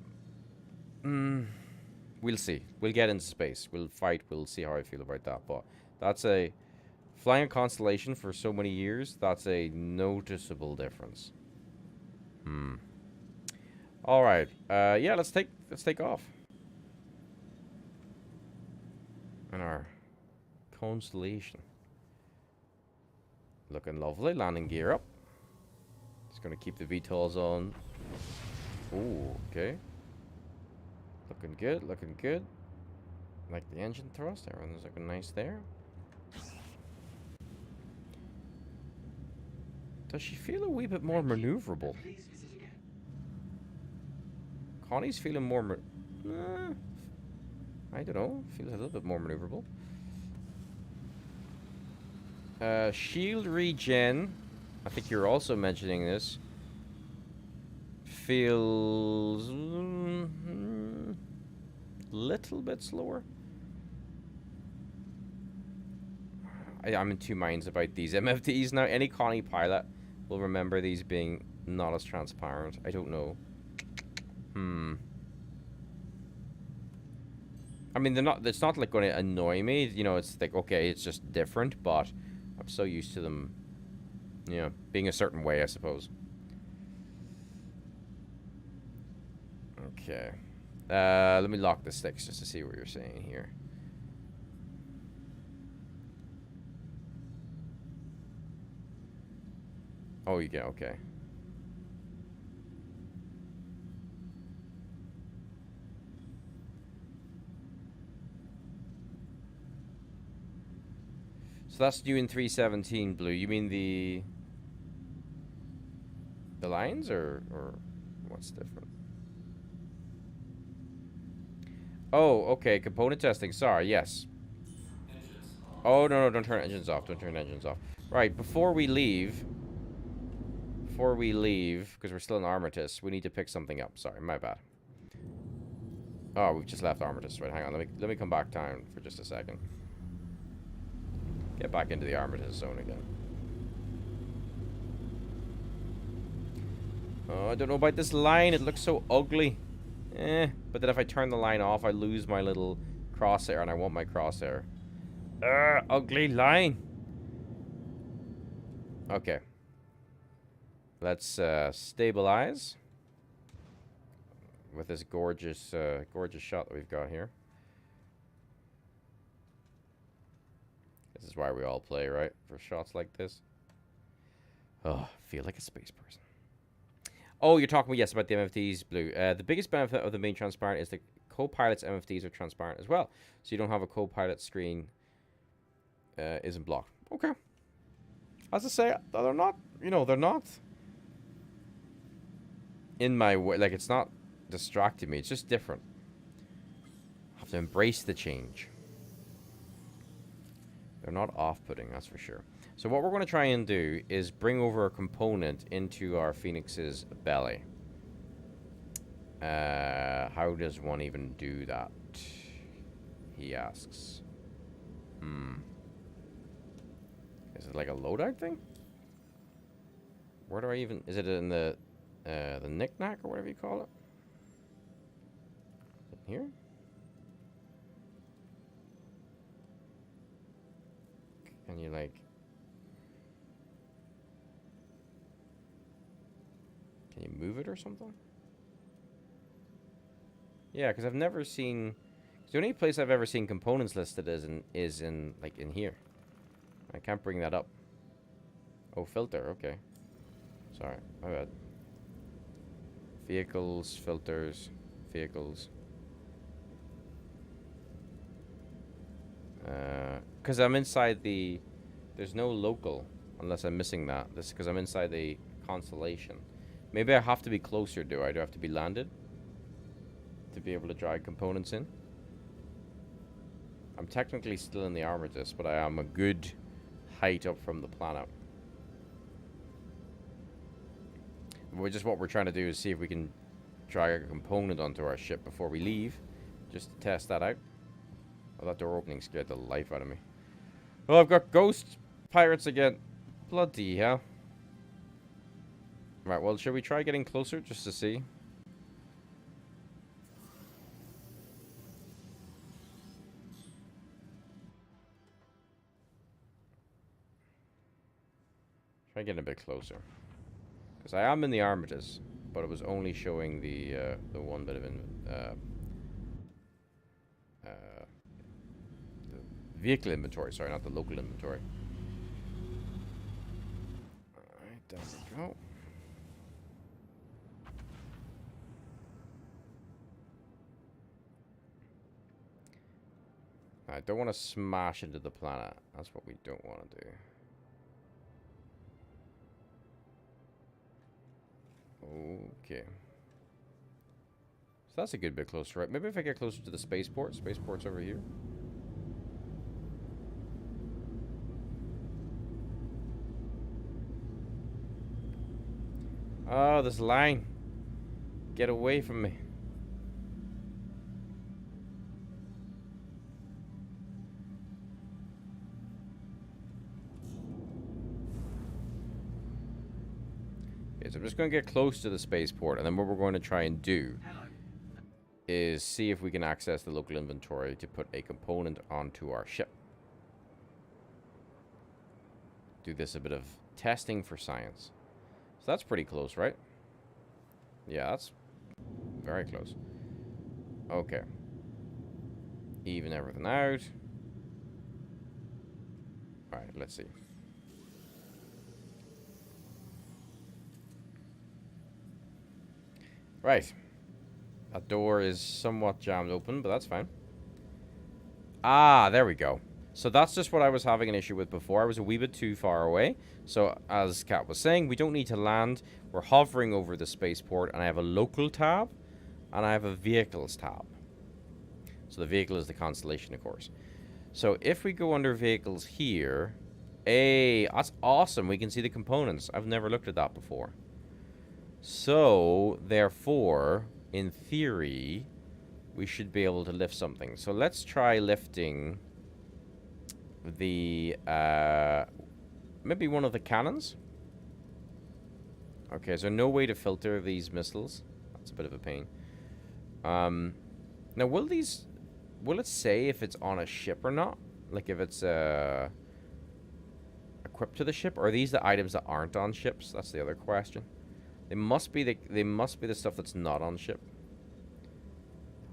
We'll see. We'll get into space. We'll fight. We'll see how I feel about that. But that's a... Flying a Constellation for so many years, that's a noticeable difference. Alright. Yeah, let's take off. And our Constellation. Looking lovely. Landing gear up. Just going to keep the VTOLs on. Ooh, okay. Looking good, looking good. Like the engine thrust, everything's looking nice there. Does she feel a wee bit more maneuverable? Connie's feeling more I don't know. Feels a little bit more maneuverable. Shield regen. I think you're also mentioning this. Feels little bit slower. I'm in two minds about these MFTs now. Any Connie pilot will remember these being not as transparent. I don't know. I mean, they're not. It's not like going to annoy me. You know, it's like, okay, it's just different. But I'm so used to them, you know, being a certain way, I suppose. Okay. Let me lock the sticks just to see what you're saying here. Oh, you get okay. So that's new in 317, Blue. You mean the lines or what's different? Oh, okay. Component testing. Sorry. Yes. Oh no, don't turn engines off. Don't turn engines off. Right. Before we leave, because we're still in Armistice, we need to pick something up. Sorry, my bad. Oh, we've just left Armistice. Right. Hang on. Let me come back down for just a second. Get back into the Armistice zone again. Oh, I don't know about this line. It looks so ugly. But then if I turn the line off, I lose my little crosshair, and I want my crosshair. Ugly line. Okay. Let's stabilize with this gorgeous, gorgeous shot that we've got here. This is why we all play, right? For shots like this. Oh, feel like a space person. Oh, you're talking, yes, about the MFTs, Blue. The biggest benefit of them being transparent is the co-pilot's MFTs are transparent as well. So you don't have a co-pilot screen isn't blocked. Okay. As I say, they're not, you know, they're not in my way. Like, it's not distracting me. It's just different. I have to embrace the change. They're not off-putting, that's for sure. So what we're going to try and do is bring over a component into our Phoenix's belly. How does one even do that? He asks. Is it like a loadout thing? Where do I even... Is it in the knick-knack or whatever you call it? Here? Can you like... Can you move it or something? Yeah, because I've never seen... The only place I've ever seen components listed is in like in here. I can't bring that up. Oh, filter. Okay. Sorry, my bad. Vehicles, filters, vehicles. Because I'm inside the... There's no local, unless I'm missing that. This because I'm inside the constellation. Maybe I have to be closer, do I? Do I have to be landed? To be able to drag components in? I'm technically still in the Armistice, but I am a good height up from the planet. What we're trying to do is see if we can drag a component onto our ship before we leave. Just to test that out. Oh, that door opening scared the life out of me. Oh, I've got ghost pirates again. Bloody hell. Right, well, should we try getting closer just to see? Try getting a bit closer. Because I am in the Armistice, but it was only showing the one bit of the vehicle inventory. Sorry, not the local inventory. Alright, there we go. I don't want to smash into the planet. That's what we don't want to do. Okay. So that's a good bit closer, right? Maybe if I get closer to the spaceport. Spaceport's over here. Oh, this line. Get away from me. Okay, so I'm just going to get close to the spaceport, and then what we're going to try and do is see if we can access the local inventory to put a component onto our ship. Do this a bit of testing for science. So that's pretty close, right? Yeah, that's very close. Okay. Even everything out. Alright, let's see. Right. That door is somewhat jammed open, but that's fine. Ah, there we go. So that's just what I was having an issue with before. I was a wee bit too far away. So as Kat was saying, we don't need to land. We're hovering over the spaceport, and I have a local tab, and I have a vehicles tab. So the vehicle is the constellation, of course. So if we go under vehicles here, hey, that's awesome. We can see the components. I've never looked at that before. So therefore, in theory, we should be able to lift something. So let's try lifting the, maybe one of the cannons. Okay, is there no way to filter these missiles? That's a bit of a pain. Now, will it say if it's on a ship or not? Like if it's, equipped to the ship? Or are these the items that aren't on ships? That's the other question. They must be the stuff that's not on ship.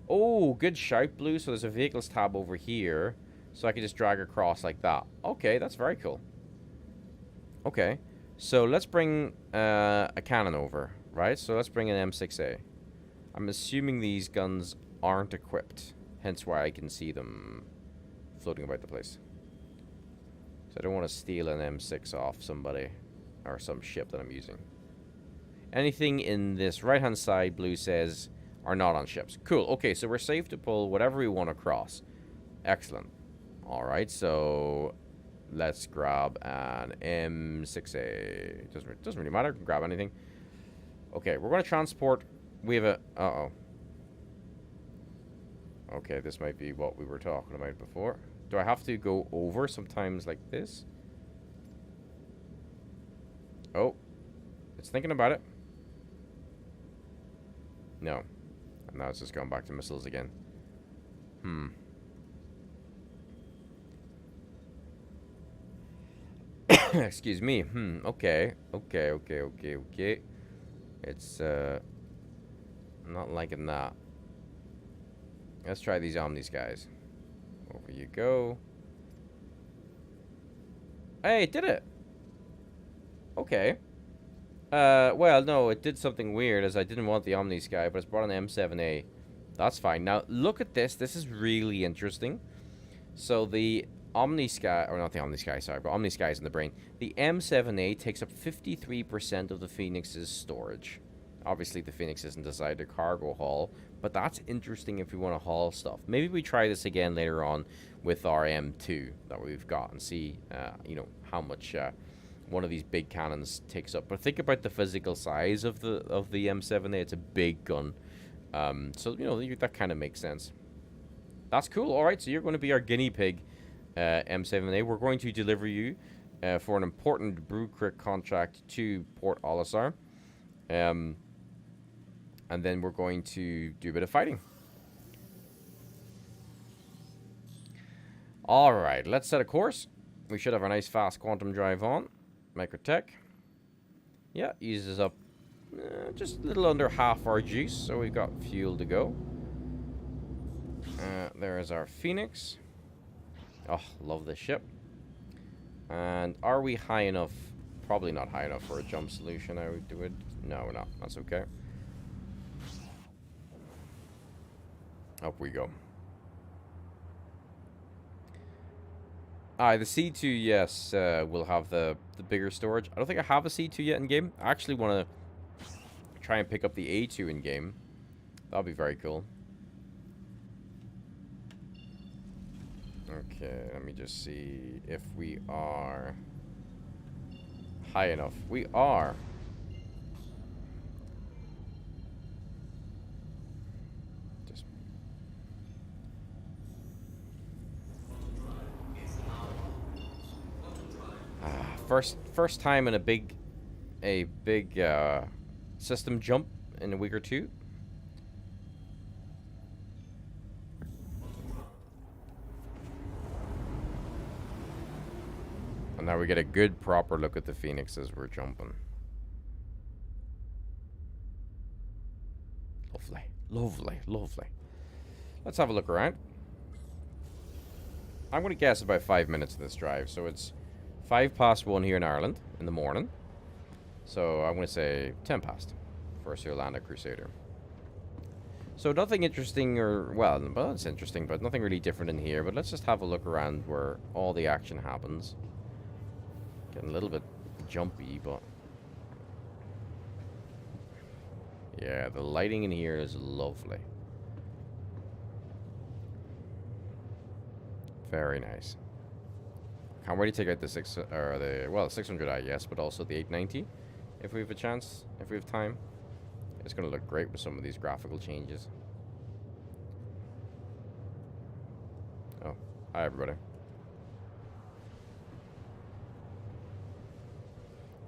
Oh, good shout, Blue. So there's a vehicles tab over here. So I can just drag across like that. Okay, that's very cool. Okay. So let's bring a cannon over, right? So let's bring an M6A. I'm assuming these guns aren't equipped. Hence why I can see them floating about the place. So I don't want to steal an M6 off somebody or some ship that I'm using. Anything in this right-hand side, Blue says, are not on ships. Cool. Okay, so we're safe to pull whatever we want across. Excellent. All right, so let's grab an M6A. Doesn't really matter. We can grab anything. Okay, we're going to transport. We have a... Uh-oh. Okay, this might be what we were talking about before. Do I have to go over sometimes like this? Oh. It's thinking about it. No. And now it's just going back to missiles again. Excuse me. Okay. Okay. It's, not liking that. Let's try these Omnis guys. Over you go. Hey, it did it! Okay. Well, no, it did something weird, as I didn't want the Omni Sky, but it's brought an M7A. That's fine. Now, look at this. This is really interesting. So, the Omni Sky, or not the Omni Sky, sorry, but Omni Sky is in the brain. The M7A takes up 53% of the Phoenix's storage. Obviously, the Phoenix isn't designed to cargo haul, but that's interesting if we want to haul stuff. Maybe we try this again later on with our M2 that we've got and see, you know, how much... one of these big cannons takes up. But think about the physical size of the M7A. It's a big gun. So, you know, that kind of makes sense. That's cool. All right, so you're going to be our guinea pig, M7A. We're going to deliver you for an important Brew Creek contract to Port Olisar. And then we're going to do a bit of fighting. All right, let's set a course. We should have our nice fast quantum drive on. Microtech. Yeah, uses up just a little under half our juice, so we've got fuel to go. There is our Phoenix. Oh, love this ship. And are we high enough? Probably not high enough for a jump solution. I would do it. No, we're not. That's okay. Up we go. The C2, yes, will have the bigger storage. I don't think I have a C2 yet in game. I actually want to try and pick up the A2 in game. That'll be very cool. Okay, let me just see if we are high enough. We are. Just first time in a big system jump in a week or two. And now we get a good proper look at the Phoenix as we're jumping. Lovely, lovely, lovely. Let's have a look around. I'm going to guess about 5 minutes of this drive. So it's 1:05 here in Ireland in the morning. So I'm going to say 10 past for a Orlando Crusader. So nothing interesting or, well, it's interesting, but nothing really different in here. But let's just have a look around where all the action happens. Getting a little bit jumpy, but yeah, the lighting in here is lovely. Very nice. Can't wait to take out the 600i, yes, but also the 890 if we have a chance, if we have time. It's going to look great with some of these graphical changes. Oh, hi everybody.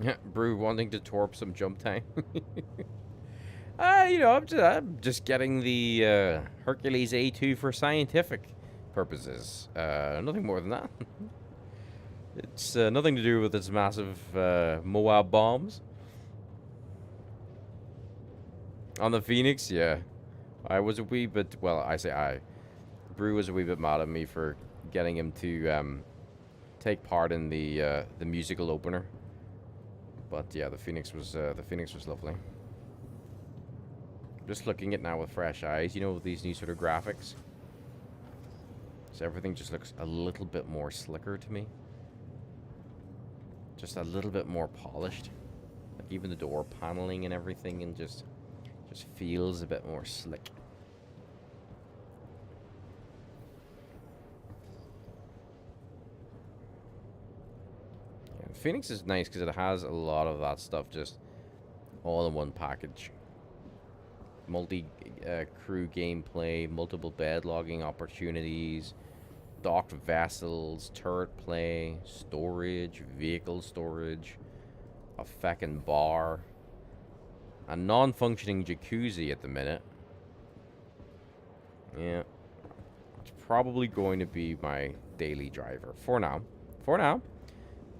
Yeah, Brew wanting to torp some jump time. You know, I'm just getting the Hercules A2 for scientific purposes. Nothing more than that. It's nothing to do with its massive Moab bombs. On the Phoenix, yeah. I was a wee bit, well, I say I. Brew was a wee bit mad at me for getting him to take part in the musical opener. But yeah, the Phoenix was lovely. Just looking at it now with fresh eyes, you know, with these new sort of graphics. So everything just looks a little bit more slicker to me. Just a little bit more polished. Like even the door paneling and everything, and just feels a bit more slick. Yeah, Phoenix is nice because it has a lot of that stuff just all in one package. Multi-crew gameplay, multiple bed logging opportunities, docked vessels, turret play, storage, vehicle storage, a feckin' bar, a non-functioning jacuzzi at the minute. Yeah, it's probably going to be my daily driver for now. For now,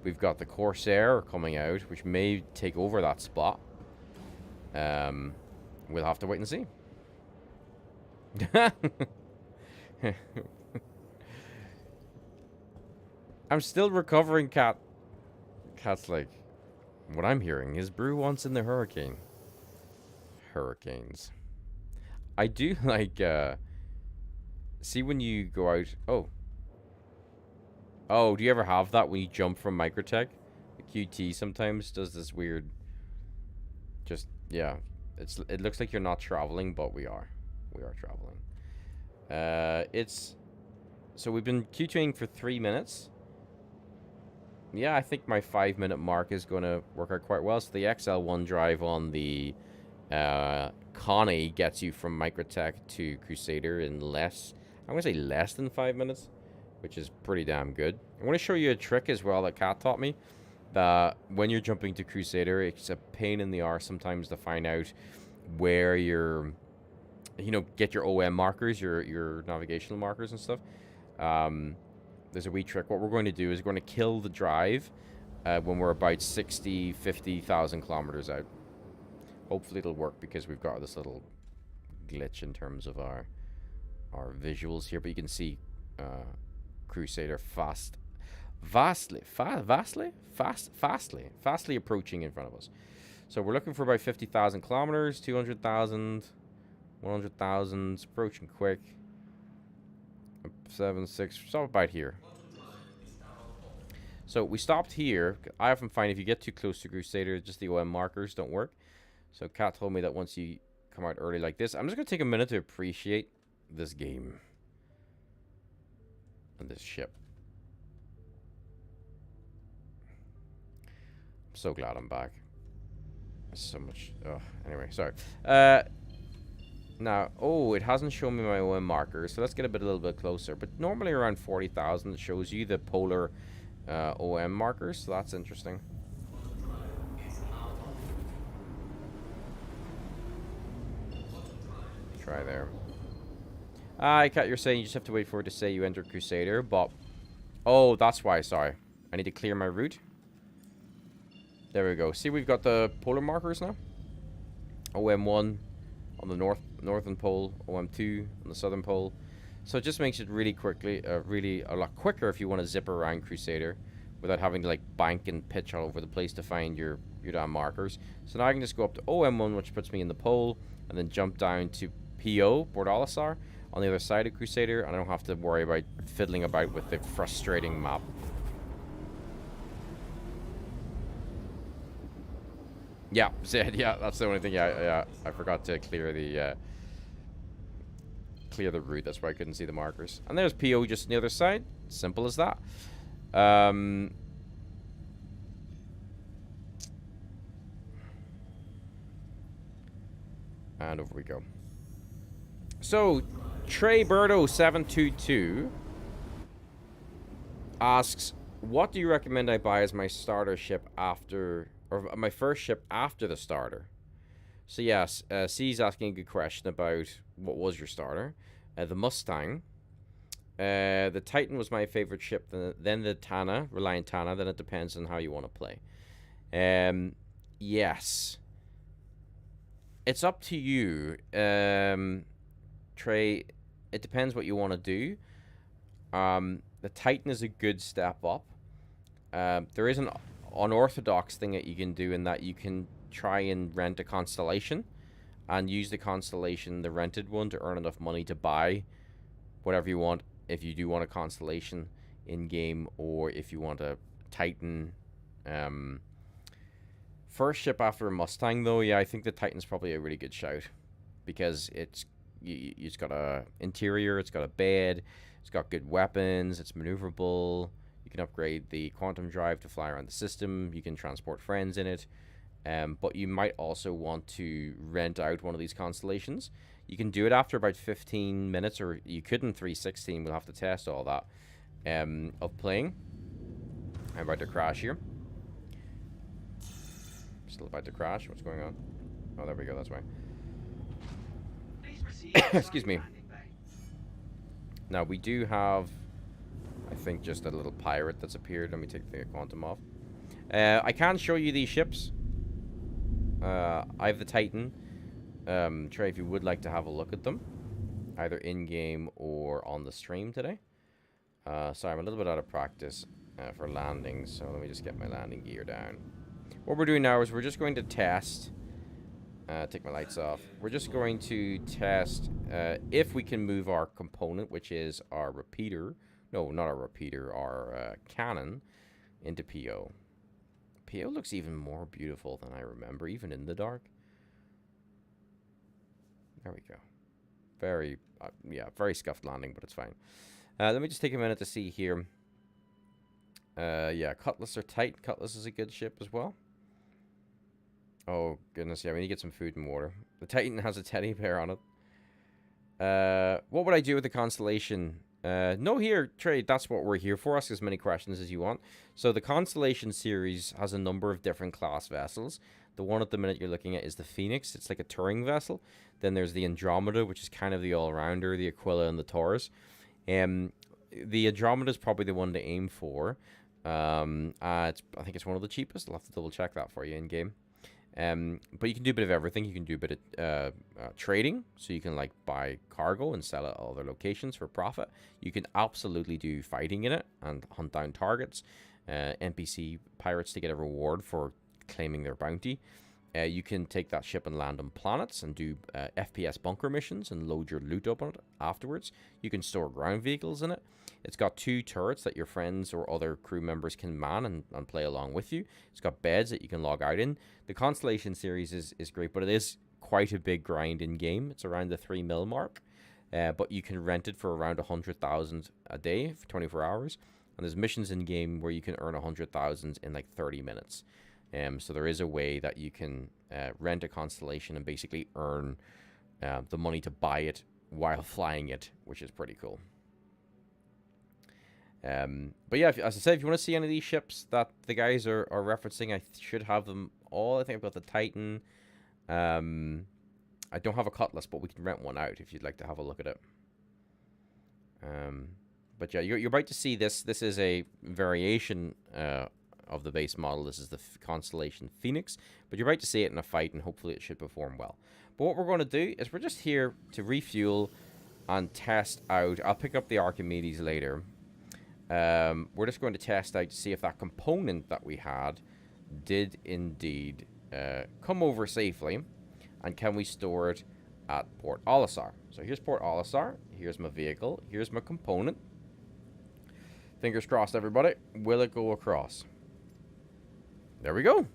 we've got the Corsair coming out, which may take over that spot. We'll have to wait and see. I'm still recovering, Cat. Cat's like, what I'm hearing is Brew wants in the hurricane. Hurricanes. I do like, see when you go out. Oh, do you ever have that when you jump from Microtech? The QT sometimes does this weird, just, yeah. It looks like you're not traveling, but we are. We are traveling. So we've been Q2ing for 3 minutes. Yeah, I think my 5-minute mark is going to work out quite well. So the XL1 drive on the Connie gets you from Microtech to Crusader in less, I'm going to say less than 5 minutes, which is pretty damn good. I want to show you a trick as well that Kat taught me. That when you're jumping to Crusader, it's a pain in the arse sometimes to find out where you're, you know, get your OM markers, your navigational markers and stuff. There's a wee trick. What we're going to do is we're going to kill the drive when we're about 50,000 kilometers out. Hopefully it'll work because we've got this little glitch in terms of our visuals here. But you can see Crusader fastly approaching in front of us. So we're looking for about 50,000 kilometers, 200,000, 100,000. It's approaching quick. 7, 6, so about here. So we stopped here. I often find if you get too close to Crusader, just the OM markers don't work. So Kat told me that once you come out early like this, I'm just going to take a minute to appreciate this game. And this ship. I'm so glad I'm back. So much. Oh, anyway, sorry. Now, oh, it hasn't shown me my OM markers, so let's get a little bit closer. But normally around 40,000, it shows you the polar OM markers, so that's interesting. Try there. I Kat, you're saying you just have to wait for it to say you entered Crusader, but... Oh, that's why, sorry. I need to clear my route. There we go. See, we've got the polar markers now. OM1 on the northern pole, OM2 on the southern pole. So it just makes it really quickly, really a lot quicker if you want to zip around Crusader without having to like bank and pitch all over the place to find your damn markers. So now I can just go up to OM1, which puts me in the pole, and then jump down to PO, Port Olisar, on the other side of Crusader, and I don't have to worry about fiddling about with the frustrating map. Yeah, Zed, yeah, that's the only thing. Yeah, I forgot to clear the route. That's why I couldn't see the markers. And there's PO just on the other side. Simple as that. And over we go. So, TreyBirdo722 asks, what do you recommend I buy as my starter ship after... or my first ship after the starter? So yes, C's asking a good question about what was your starter. The Mustang. The Titan was my favorite ship. Then the Tana, Reliant Tana. Then it depends on how you want to play. Yes. It's up to you. Trey, it depends what you want to do. The Titan is a good step up. There is an unorthodox thing that you can do in that you can try and rent a constellation and use the constellation, the rented one, to earn enough money to buy whatever you want if you do want a constellation in game, or if you want a Titan. First ship after a Mustang though, yeah, I think the Titan's probably a really good shout, because it's got a interior, it's got a bed, it's got good weapons, it's maneuverable. You can upgrade the quantum drive to fly around the system. You can transport friends in it. But you might also want to rent out one of these constellations. You can do it after about 15 minutes, or you could in 316. We'll have to test all that of playing. I'm about to crash here. Still about to crash. What's going on? Oh, there we go. That's why. Excuse me. Now, we do have... I think just a little pirate that's appeared. Let me take the quantum off. I can show you these ships. I have the Titan. Trey, if you would like to have a look at them, either in-game or on the stream today. Sorry, I'm a little bit out of practice for landing, so let me just get my landing gear down. What we're doing now is we're just going to test... take my lights off. We're just going to test if we can move our component, which is our repeater... No, not our repeater, our cannon into PO. PO looks even more beautiful than I remember, even in the dark. There we go. Very, yeah, very scuffed landing, but it's fine. Let me just take a minute to see here. Yeah, Cutlass are tight. Cutlass is a good ship as well. Oh, goodness, yeah, we need to get some food and water. The Titan has a teddy bear on it. What would I do with the Constellation? No, here, Trey, that's what we're here for. Ask as many questions as you want. So the Constellation series has a number of different class vessels. The one at the minute you're looking at is the Phoenix. It's like a touring vessel. Then there's the Andromeda, which is kind of the all-rounder, the Aquila and the Taurus. The Andromeda is probably the one to aim for. I think it's one of the cheapest. I'll have to double check that for you in game. But you can do a bit of everything. You can do a bit of trading, so you can like buy cargo and sell it at other locations for profit. You can absolutely do fighting in it and hunt down targets, NPC pirates to get a reward for claiming their bounty. You can take that ship and land on planets and do FPS bunker missions and load your loot up on it afterwards. You can store ground vehicles in it. It's got 2 turrets that your friends or other crew members can man and play along with you. It's got beds that you can log out in. The Constellation series is great, but it is quite a big grind in game. It's around the 3 mil mark, but you can rent it for around 100,000 a day for 24 hours. And there's missions in game where you can earn 100,000 in like 30 minutes. So there is a way that you can rent a Constellation and basically earn the money to buy it while flying it, which is pretty cool. But yeah, as I said, if you want to see any of these ships that the guys are referencing, I should have them all. I think I've got the Titan. I don't have a Cutlass, but we can rent one out if you'd like to have a look at it. But yeah, you're about to see this. This is a variation of the base model. This is the Constellation Phoenix, but you're about to see it in a fight, and hopefully it should perform well. But what we're going to do is we're just here to refuel and test out. I'll pick up the Archimedes later. We're just going to test out to see if that component that we had did indeed come over safely, and can we store it at Port Olisar. So here's Port Olisar. Here's my vehicle. Here's my component. Fingers crossed, everybody. Will it go across? There we go.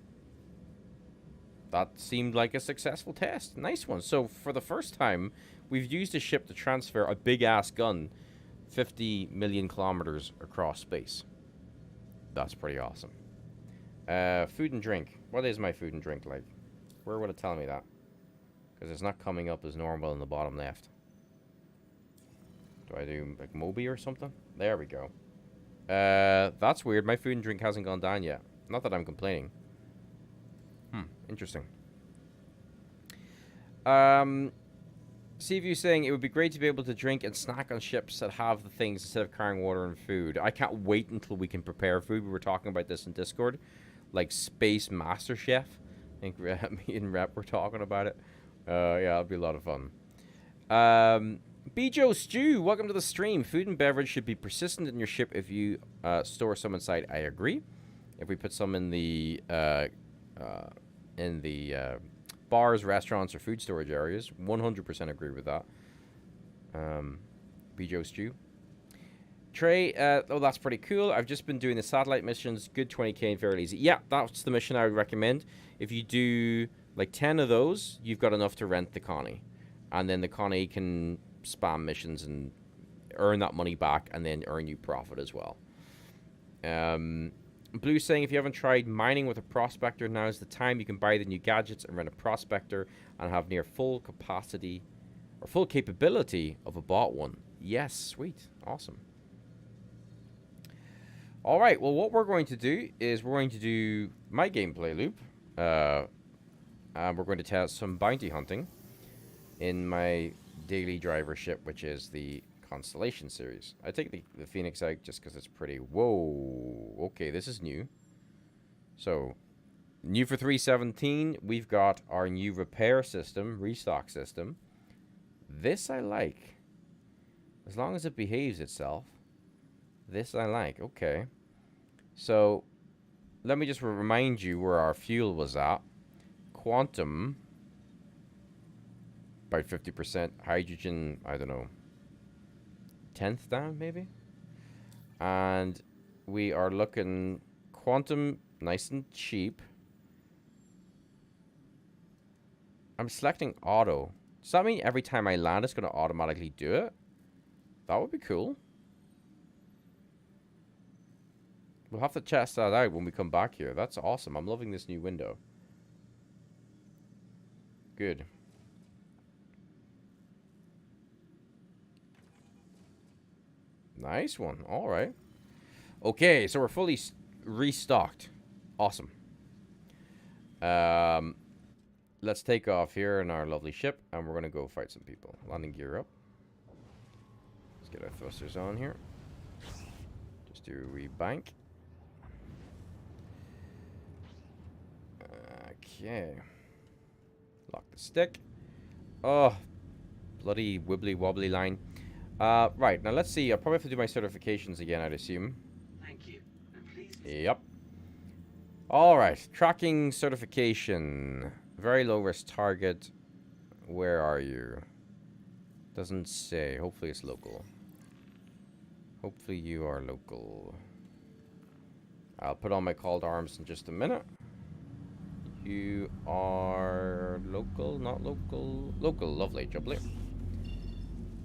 That seemed like a successful test. Nice one. So for the first time, we've used a ship to transfer a big-ass gun 50 million kilometers across space. That's pretty awesome. Food and drink. What is my food and drink like? Where would it tell me that? Because it's not coming up as normal in the bottom left. Do I do like Moby or something? There we go. That's weird. My food and drink hasn't gone down yet. Not that I'm complaining. Interesting. Seaview saying it would be great to be able to drink and snack on ships that have the things instead of carrying water and food. I can't wait until we can prepare food. We were talking about this in Discord. Like Space Master Chef. I think me and Rep were talking about it. Yeah, it'll be a lot of fun. Bijo Stew, welcome to the stream. Food and beverage should be persistent in your ship if you store some inside. I agree. If we put some in the bars, restaurants, or food storage areas, 100% agree with that. Bijo Stew. Trey, oh, that's pretty cool. I've just been doing the satellite missions. Good 20k and fairly easy. Yeah, that's the mission I would recommend. If you do like 10 of those, you've got enough to rent the Connie. And then the Connie can spam missions and earn that money back and then earn you profit as well. Blue saying if you haven't tried mining with a prospector, now's the time. You can buy the new gadgets and rent a prospector and have near full capacity or full capability of a bought one. Yes, sweet. Awesome. All right, well, what we're going to do is we're going to do my gameplay loop. And we're going to test some bounty hunting in my daily driver ship, which is the Constellation series. I take the Phoenix out just because it's pretty. Whoa. Okay, this is new. So, new for 317, we've got our new repair system, restock system. This I like. As long as it behaves itself. This I like. Okay. So, let me just remind you where our fuel was at. Quantum, about 50%. Hydrogen, I don't know, 10th down maybe. And we are looking quantum nice and cheap. I'm selecting auto. Does that mean every time I land it's going to automatically do it? That would be cool. We'll have to test that out when we come back here. That's awesome. I'm loving this new window. Good. Nice one. All right. Okay, so we're fully restocked. Awesome. Let's take off here in our lovely ship, and we're going to go fight some people. Landing gear up. Let's get our thrusters on here. Just do a wee bank. Okay. Lock the stick. Oh, bloody wibbly wobbly line. Right, now let's see. I'll probably have to do my certifications again, I'd assume. Thank you. And please. Yep. Alright, tracking certification. Very low risk target. Where are you? Doesn't say. Hopefully it's local. Hopefully you are local. I'll put on my call to arms in just a minute. You are local, not local. Local, lovely, jubbly.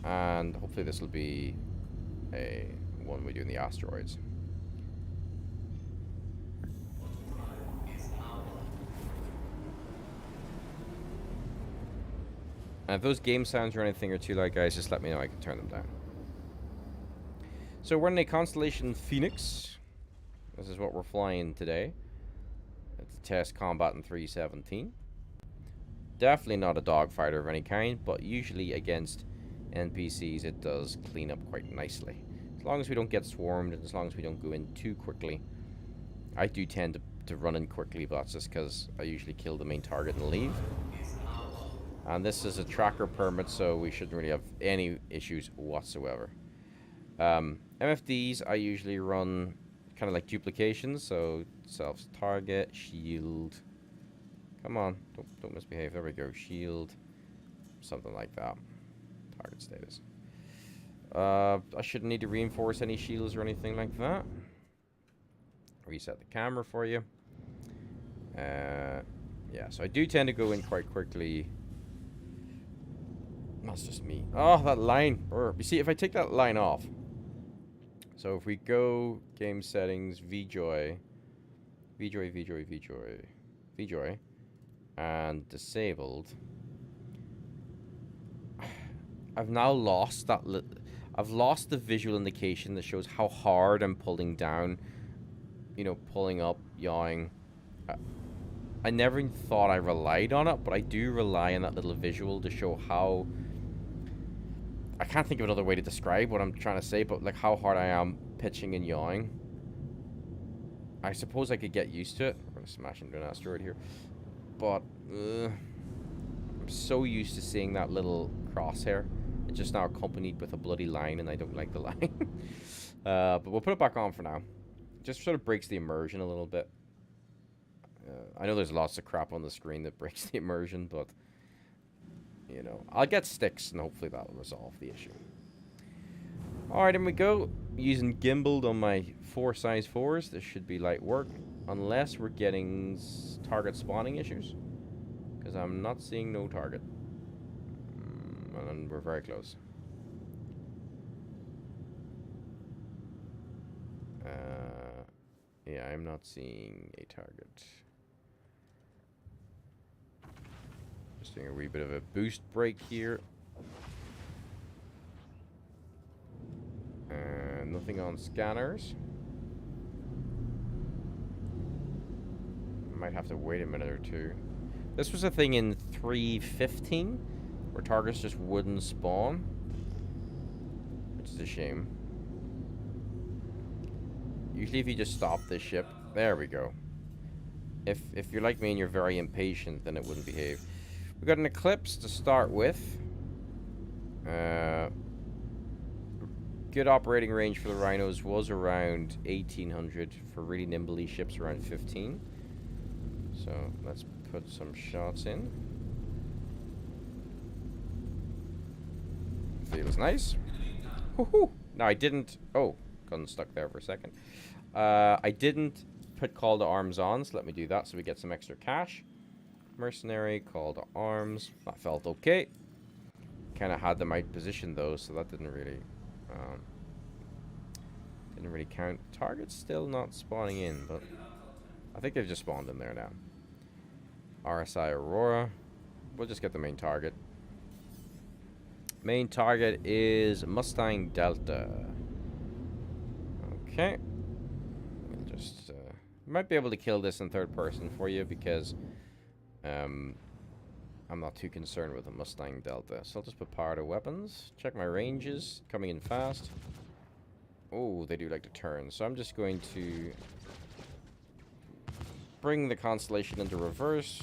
And hopefully this will be a one we do in the asteroids. And if those game sounds or anything are too loud, guys, just let me know. I can turn them down. So we're in a Constellation Phoenix. This is what we're flying today. It's a test combat in 317. Definitely not a dogfighter of any kind, but usually against NPCs it does clean up quite nicely. As long as we don't get swarmed and as long as we don't go in too quickly. I do tend to run in quickly, but that's just because I usually kill the main target and leave. And this is a tracker permit, so we shouldn't really have any issues whatsoever. MFDs, I usually run kind of like duplications, so self-target, shield. Come on, don't misbehave. There we go, shield, something like that. Target status. I shouldn't need to reinforce any shields or anything like that. Reset the camera for you. Yeah, so I do tend to go in quite quickly. That's just me. Oh, that line. You see, if I take that line off. So if we go game settings, VJoy, and disabled. I've now lost that. I've lost the visual indication that shows how hard I'm pulling down. You know, pulling up, yawing. I never thought I relied on it, but I do rely on that little visual to show how... I can't think of another way to describe what I'm trying to say, but like how hard I am pitching and yawing. I suppose I could get used to it. We're going to smash into an asteroid here. But I'm so used to seeing that little crosshair. It's just now accompanied with a bloody line, and I don't like the line. But we'll put it back on for now. Just sort of breaks the immersion a little bit. I know there's lots of crap on the screen that breaks the immersion, but... You know, I'll get sticks and hopefully that'll resolve the issue. Alright, in we go. Using gimbaled on my 4 size 4s. This should be light work. Unless we're getting target spawning issues. Because I'm not seeing no target. And we're very close. Yeah, I'm not seeing a target. Just doing a wee bit of a boost break here. And nothing on scanners. Might have to wait a minute or two. This was a thing in 315 where targets just wouldn't spawn, which is a shame. Usually if you just stop this ship, there we go. If you're like me and you're very impatient, then it wouldn't behave. We got an eclipse to start with. Good operating range for the rhinos was around 1800. For really nimbly ships, around 15. So let's put some shots in. Feels nice. Woohoo! Now I didn't. Oh, gun stuck there for a second. I didn't put call to arms on, so let me do that so we get some extra cash. Mercenary, call to arms. That felt okay. Kind of had the right position though, so that didn't really count. Target's still not spawning in, but I think they've just spawned in there now. RSI Aurora. We'll just get the main target. Main target is Mustang Delta. Okay. We'll just might be able to kill this in third person for you because I'm not too concerned with the Mustang Delta. So I'll just put power to weapons. Check my ranges. Coming in fast. Oh, they do like to turn. So I'm just going to bring the Constellation into reverse.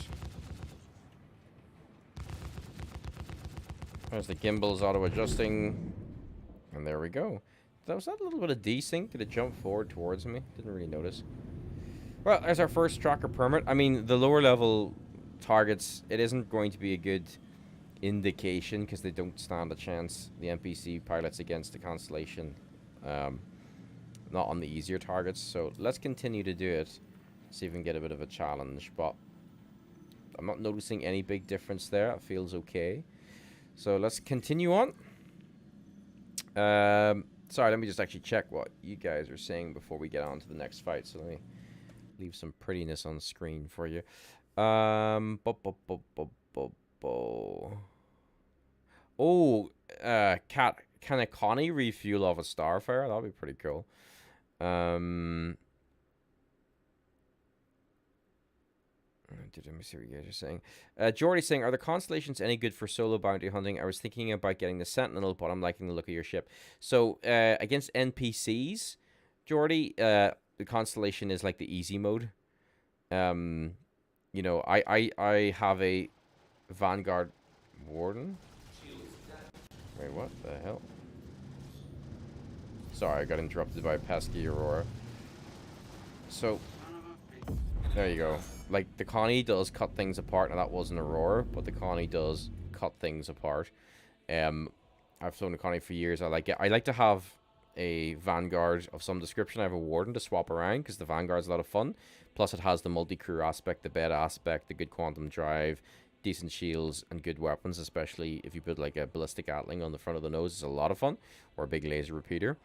There's the gimbals auto-adjusting. And there we go. Was that a little bit of desync? Did it jump forward towards me? Didn't really notice. Well, there's our first tracker permit. I mean, the lower level targets, it isn't going to be a good indication because they don't stand a chance, the NPC pilots, against the Constellation. Not on the easier targets. So let's continue to do it. See if we can get a bit of a challenge. But I'm not noticing any big difference there. It feels okay. So let's continue on. Sorry, let me just actually check what you guys are saying before we get on to the next fight. So let me leave some prettiness on the screen for you. Oh, can a Connie refuel off a Starfire? That'd be pretty cool. Let me see what you guys are saying. Jordy's saying, are the constellations any good for solo bounty hunting? I was thinking about getting the Sentinel, but I'm liking the look of your ship. So, against NPCs, Jordy, the constellation is like the easy mode. You know, I have a Vanguard Warden. Wait, what the hell? Sorry, I got interrupted by a pesky Aurora. So, there you go. Like, the Connie does cut things apart. Now, that wasn't Aurora, but the Connie does cut things apart. I've flown the Connie for years. I like it. I like to have a Vanguard of some description. I have a Warden to swap around because the Vanguard's a lot of fun. Plus, it has the multi-crew aspect, the bed aspect, the good quantum drive, decent shields, and good weapons, especially if you put, like, a ballistic Atling on the front of the nose. It's a lot of fun. Or a big laser repeater.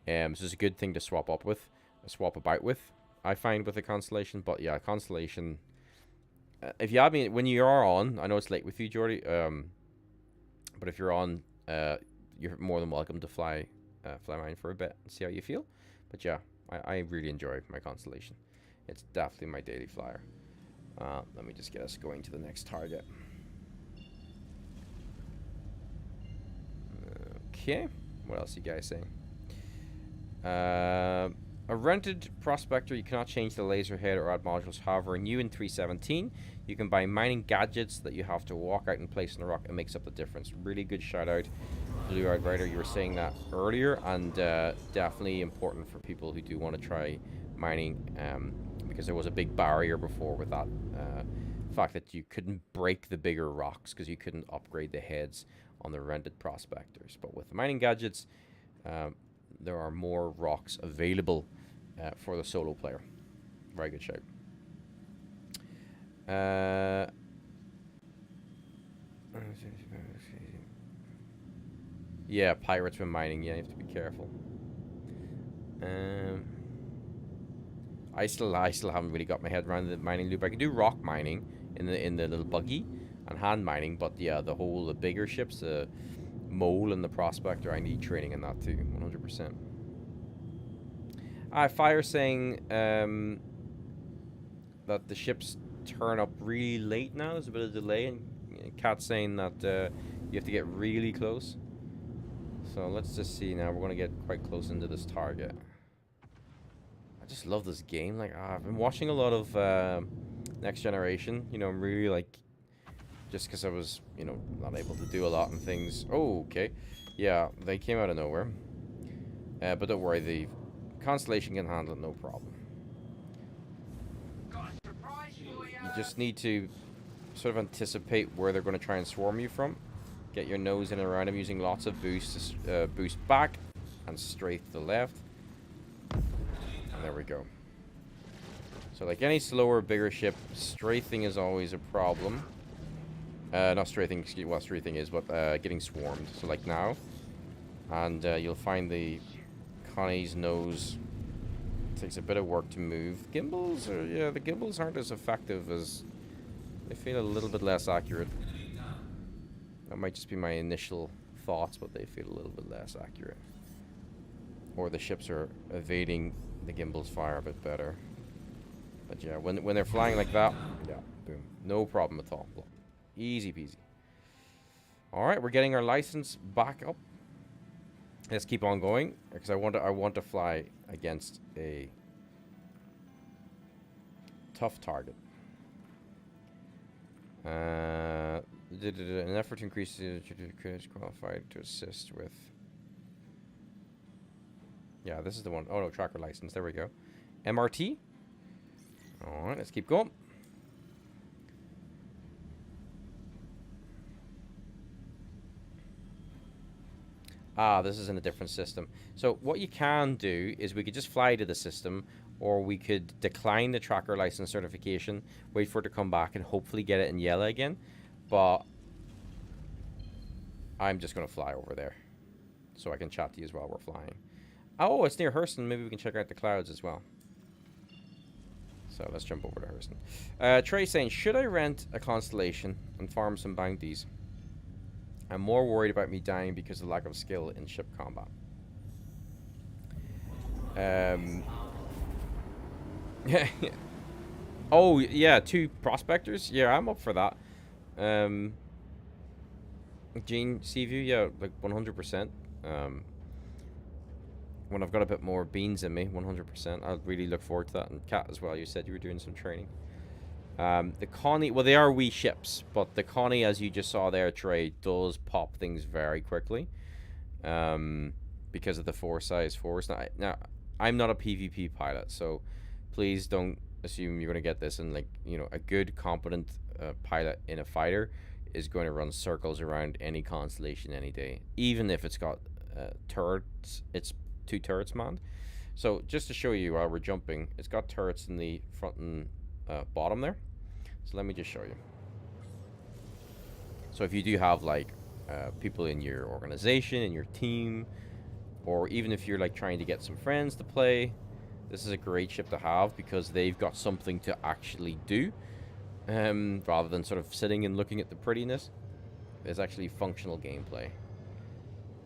So it's a good thing to swap about with, I find, with a Constellation. But yeah, Constellation, if you have me, when you are on, I know it's late with you, Jordy, but if you're on, you're more than welcome to fly mine for a bit and see how you feel. But yeah, I really enjoy my Constellation. It's definitely my daily flyer. Let me just get us going to the next target. Okay, what else you guys saying? A rented prospector, you cannot change the laser head or add modules. However, new in 317, you can buy mining gadgets that you have to walk out and place in the rock. It makes up the difference. Really good shout out, Blue Eyed Rider. You were saying that earlier, and definitely important for people who do want to try mining, because there was a big barrier before with that fact that you couldn't break the bigger rocks because you couldn't upgrade the heads on the rented prospectors. But with the mining gadgets, there are more rocks available for the solo player. Very good shout. Yeah, pirates when mining. Yeah, you have to be careful. I still haven't really got my head around the mining loop. I can do rock mining in the little buggy and hand mining, but yeah, the bigger ships, the Mole and the Prospector, I need training in that too, 100%. Fire saying that the ships turn up really late now. There's a bit of delay, and Cat saying that you have to get really close. So let's just see now. We're going to get quite close into this target. I just love this game. Like, I've been watching a lot of Next Generation. You know, I'm really like, just because I was, you know, not able to do a lot and things. Oh, okay. Yeah, they came out of nowhere. But don't worry, the Constellation can handle it, no problem. You just need to sort of anticipate where they're going to try and swarm you from. Get your nose in and around them using lots of boosts to boost back and straight to the left. And there we go. So like any slower, bigger ship, strafing is always a problem. Not strafing, excuse me, well, strafing is, but getting swarmed. So like now. And you'll find the Connie's nose takes a bit of work to move. Gimbals are, yeah, the gimbals aren't as effective as, they feel a little bit less accurate. That might just be my initial thoughts, but they feel a little bit less accurate. Or the ships are evading the gimbal's fire a bit better. But yeah, when they're flying like that, yeah, boom, no problem at all. Easy peasy. All right, we're getting our license back up. Let's keep on going because I want to fly against a tough target. An effort to increase the credits qualified to assist with. Yeah, this is the one. Oh no, tracker license. There we go. MRT. All right, let's keep going. Ah, this is in a different system. So what you can do is we could just fly to the system, or we could decline the tracker license certification, wait for it to come back, and hopefully get it in yellow again. But I'm just going to fly over there, so I can chat to you as while we're flying. Oh, it's near Hurston. Maybe we can check out the clouds as well. So let's jump over to Hurston. Trey saying, should I rent a constellation and farm some bounties? I'm more worried about me dying because of lack of skill in ship combat. Yeah. Oh, yeah, 2 prospectors? Yeah, I'm up for that. Gene, Seaview, yeah, like 100%. When I've got a bit more beans in me, 100%. I'll really look forward to that. And Kat as well, you said you were doing some training. The Connie, well, they are wee ships, but the Connie, as you just saw there, Trey, does pop things very quickly. Because of the 4 size 4s. Now, I'm not a PvP pilot, so please don't assume you're going to get this. And, like, you know, a good, competent pilot in a fighter is going to run circles around any constellation any day. Even if it's got turrets, it's 2 turrets manned. So, just to show you while we're jumping, it's got turrets in the front and bottom there. So, let me just show you. So, if you do have, like, people in your organization, in your team, or even if you're like trying to get some friends to play, this is a great ship to have because they've got something to actually do, rather than sort of sitting and looking at the prettiness. There's actually functional gameplay,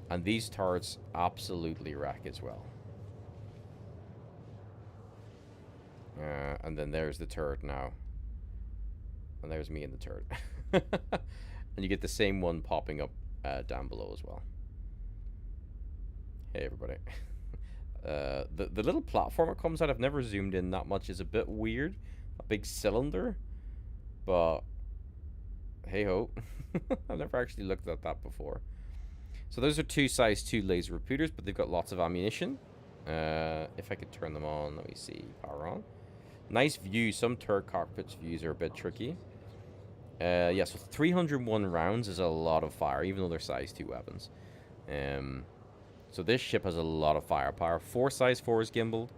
and these turrets absolutely wreck as well. And then there's the turret now, and there's me in the turret. And you get the same one popping up down below as well. Hey everybody. The little platform it comes out, I've never zoomed in that much, is a bit weird. A big cylinder. But hey ho. I've never actually looked at that before. So those are 2 size 2 laser repeaters, but they've got lots of ammunition. If I could turn them on, let me see. Power on. Nice view. Some turret cockpits views are a bit tricky. Yeah, so 301 rounds is a lot of fire, even though they're size 2 weapons. So this ship has a lot of firepower. 4 size 4s gimbaled.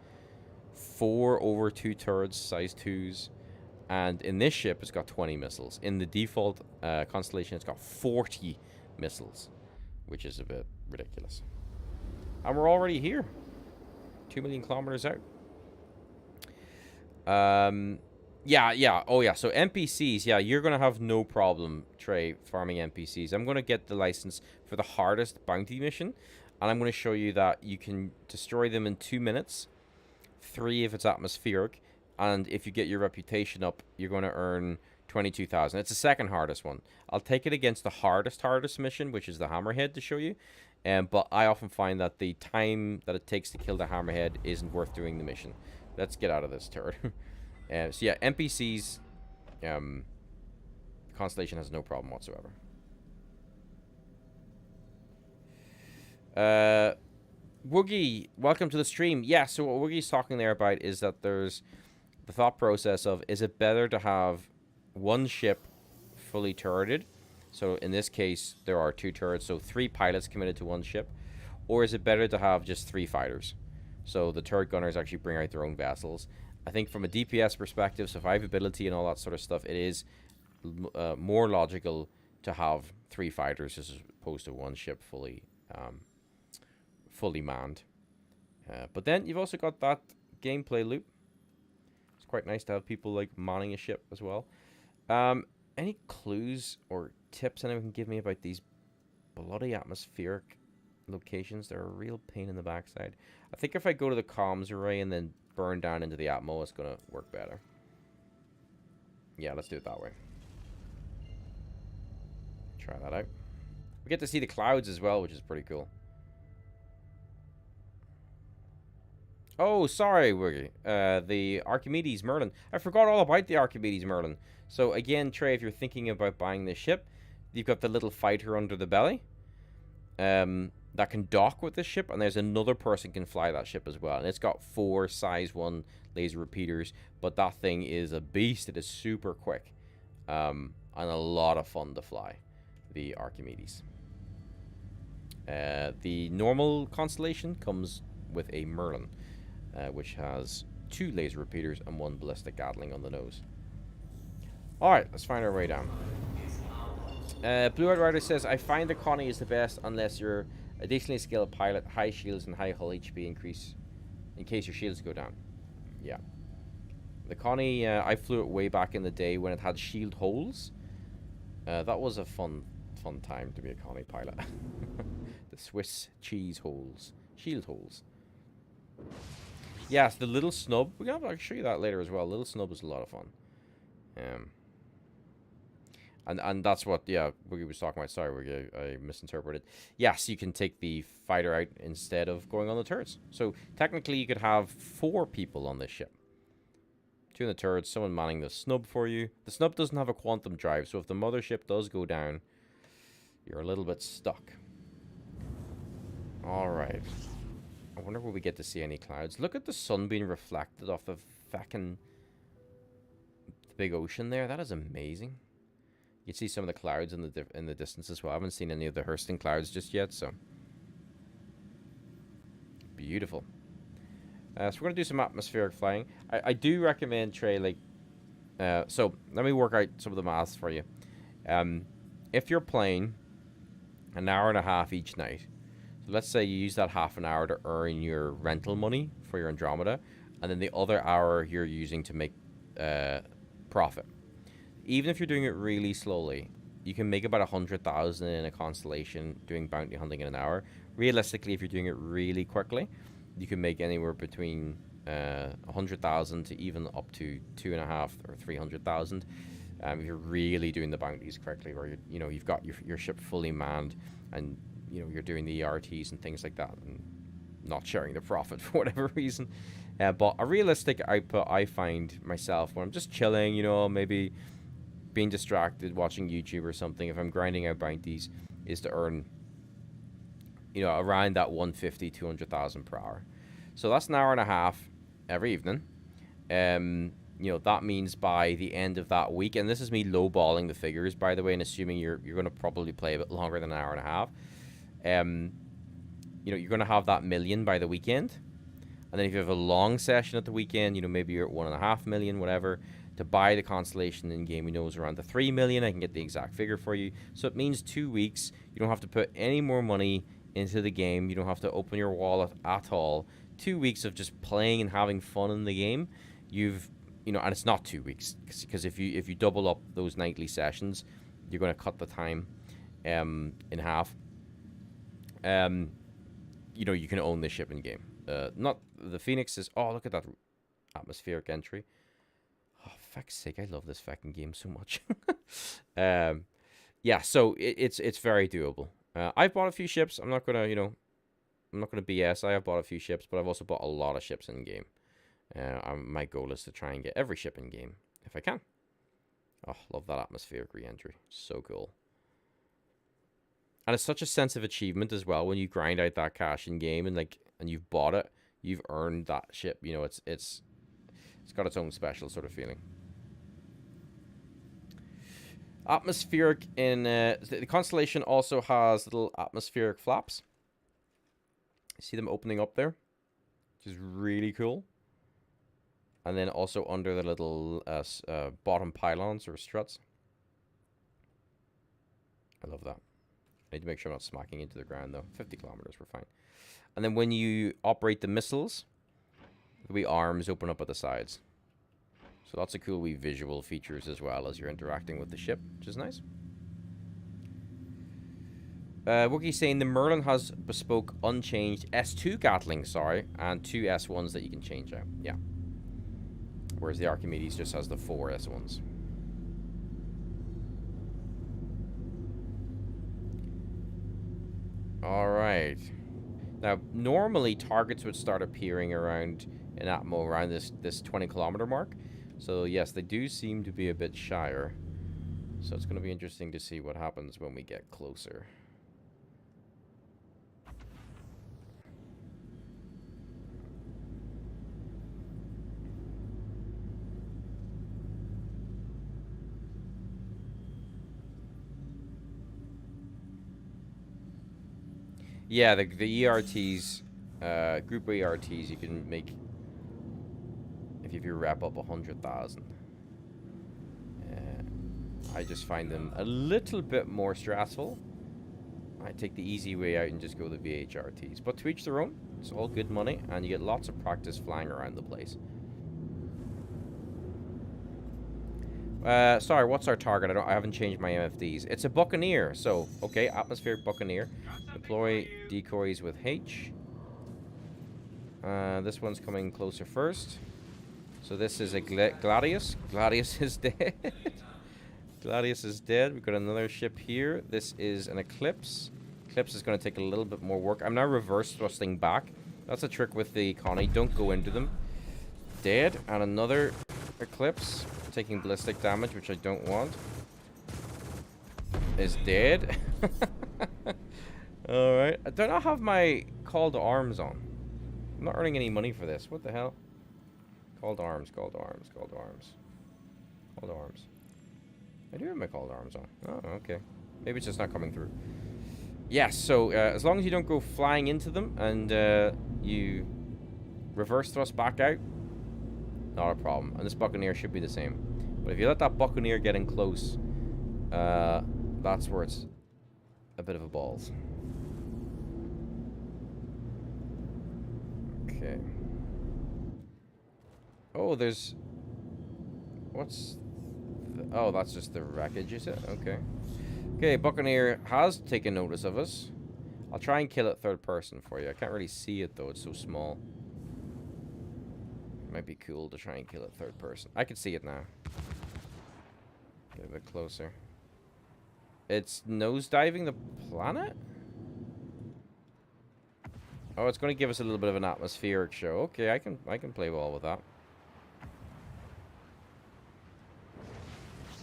4 over 2 turrets, size 2s. And in this ship, it's got 20 missiles. In the default constellation, it's got 40 missiles, which is a bit ridiculous. And we're already here. 2 million kilometers out. Yeah. Oh, yeah. So NPCs, yeah, you're going to have no problem, Trey, farming NPCs. I'm going to get the license for the hardest bounty mission. And I'm going to show you that you can destroy them in 2 minutes. 3 if it's atmospheric. And if you get your reputation up, you're going to earn 22,000. It's the second hardest one. I'll take it against the hardest mission, which is the Hammerhead, to show you. But I often find that the time that it takes to kill the Hammerhead isn't worth doing the mission. Let's get out of this turret. So yeah, NPCs, Constellation has no problem whatsoever. Woogie, welcome to the stream. Yeah, so what Woogie's talking there about is that there's the thought process of, is it better to have 1 ship fully turreted? So in this case, there are 2 turrets, so 3 pilots committed to 1 ship. Or is it better to have just 3 fighters? So the turret gunners actually bring out their own vessels. I think from a DPS perspective, survivability and all that sort of stuff, it is more logical to have 3 fighters as opposed to 1 ship fully manned. But then you've also got that gameplay loop. It's quite nice to have people like manning a ship as well. Any clues or tips anyone can give me about these bloody atmospheric locations? They're a real pain in the backside. I think if I go to the comms array and then burn down into the Atmo, it's going to work better. Yeah, let's do it that way. Try that out. We get to see the clouds as well, which is pretty cool. Oh, sorry, Woogie. The Archimedes Merlin. I forgot all about the Archimedes Merlin. So again, Trey, if you're thinking about buying this ship, you've got the little fighter under the belly. That can dock with this ship, and there's another person can fly that ship as well. And it's got 4 size 1 laser repeaters, but that thing is a beast. It is super quick, and a lot of fun to fly. The Archimedes. The normal constellation comes with a Merlin, which has 2 laser repeaters and 1 ballistic Gatling on the nose. Alright, let's find our way down. Blue Eyed Rider says, I find the Connie is the best unless you're a decently skilled pilot, high shields and high hull HP increase in case your shields go down. Yeah. The Connie, I flew it way back in the day when it had shield holes. That was a fun time to be a Connie pilot. The Swiss cheese holes. Shield holes. Yes, the little snub. I'll show you that later as well. Little snub is a lot of fun. And that's what, yeah, we was talking about. Sorry, I misinterpreted. Yes, you can take the fighter out instead of going on the turrets. So technically you could have 4 people on this ship. 2 in the turrets, someone manning the snub for you. The snub doesn't have a quantum drive, so if the mothership does go down, you're a little bit stuck. Alright. I wonder will we get to see any clouds. Look at the sun being reflected off the fucking big ocean there. That is amazing. You can see some of the clouds in the distance as well. I haven't seen any of the Hurston clouds just yet, so beautiful. So we're gonna do some atmospheric flying. I do recommend, Trey, like, so let me work out some of the maths for you. If you're playing an hour and a half each night, so let's say you use that half an hour to earn your rental money for your Andromeda, and then the other hour you're using to make profit. Even if you're doing it really slowly, you can make about 100,000 in a constellation doing bounty hunting in an hour. Realistically, if you're doing it really quickly, you can make anywhere between 100,000 to even up to 2.5 or 300,000. If you're really doing the bounties correctly, or you've got your ship fully manned, and you're doing the ERTs and things like that, and not sharing the profit for whatever reason. But a realistic output, I find myself when I'm just chilling, maybe being distracted watching YouTube or something, if I'm grinding out bounties, is to earn around that 150, 200,000 per hour. So that's an hour and a half every evening. That means by the end of that week, and this is me lowballing the figures, by the way, and assuming you're going to probably play a bit longer than an hour and a half. You're going to have that million by the weekend. And then if you have a long session at the weekend, maybe you're at 1.5 million, whatever. To buy the constellation in game, we know is around the 3 million. I can get the exact figure for you. So it means 2 weeks. You don't have to put any more money into the game. You don't have to open your wallet at all. 2 weeks of just playing and having fun in the game. And it's not 2 weeks, because if you double up those nightly sessions, you're going to cut the time in half. You can own this ship in game. Not the Phoenix is. Oh, look at that atmospheric entry. Oh, fuck's sake, I love this fucking game so much. Yeah, so it's very doable. I've bought a few ships. I'm not gonna BS. I have bought a few ships, but I've also bought a lot of ships in game. My goal is to try and get every ship in game if I can. Oh, love that atmospheric re-entry. So cool. And it's such a sense of achievement as well when you grind out that cash in game and you've bought it, you've earned that ship. It's got its own special sort of feeling. Atmospheric in the constellation also has little atmospheric flaps. You see them opening up there, which is really cool. And then also under the little bottom pylons or struts. I love that. I need to make sure I'm not smacking into the ground though. 50 kilometers, we're fine. And then when you operate the missiles, the wee arms open up at the sides. So lots of cool wee visual features as well as you're interacting with the ship, which is nice. Wookie's saying the Merlin has bespoke unchanged S2 Gatling, and 2 S1s that you can change out. Yeah. Whereas the Archimedes just has the 4 S1s. Alright. Now, normally targets would start appearing around in Atmo around this 20 kilometer mark. So yes, they do seem to be a bit shyer. So it's going to be interesting to see what happens when we get closer. Yeah, the ERTs, group ERTs, you can make if you wrap up 100,000. I just find them a little bit more stressful. I take the easy way out and just go the VHRTs. But to each their own. It's all good money, and you get lots of practice flying around the place. Sorry, what's our target? I haven't changed my MFDs. It's a Buccaneer. So, okay, atmospheric Buccaneer. Deploy decoys with H. This one's coming closer first. So this is a Gladius. Gladius is dead. Gladius is dead. We've got another ship here. This is an Eclipse. Eclipse is going to take a little bit more work. I'm now reverse thrusting back. That's a trick with the Connie. Don't go into them. Dead. And another Eclipse. Taking ballistic damage, which I don't want. Is dead. Alright. I do not have my call to arms on. I'm not earning any money for this. What the hell? Call to arms, call to arms, call to arms. Call to arms. I do have my call to arms on. Oh, okay. Maybe it's just not coming through. Yes, so as long as you don't go flying into them and you reverse thrust back out, not a problem. And this Buccaneer should be the same. But if you let that Buccaneer get in close, that's where it's a bit of a balls. Okay. Oh, there's... What's... Oh, that's just the wreckage, is it? Okay. Okay, Buccaneer has taken notice of us. I'll try and kill it third person for you. I can't really see it, though. It's so small. Might be cool to try and kill it third person. I can see it now. Get a bit closer. It's nosediving the planet? Oh, it's going to give us a little bit of an atmospheric show. Okay, I can play ball with that.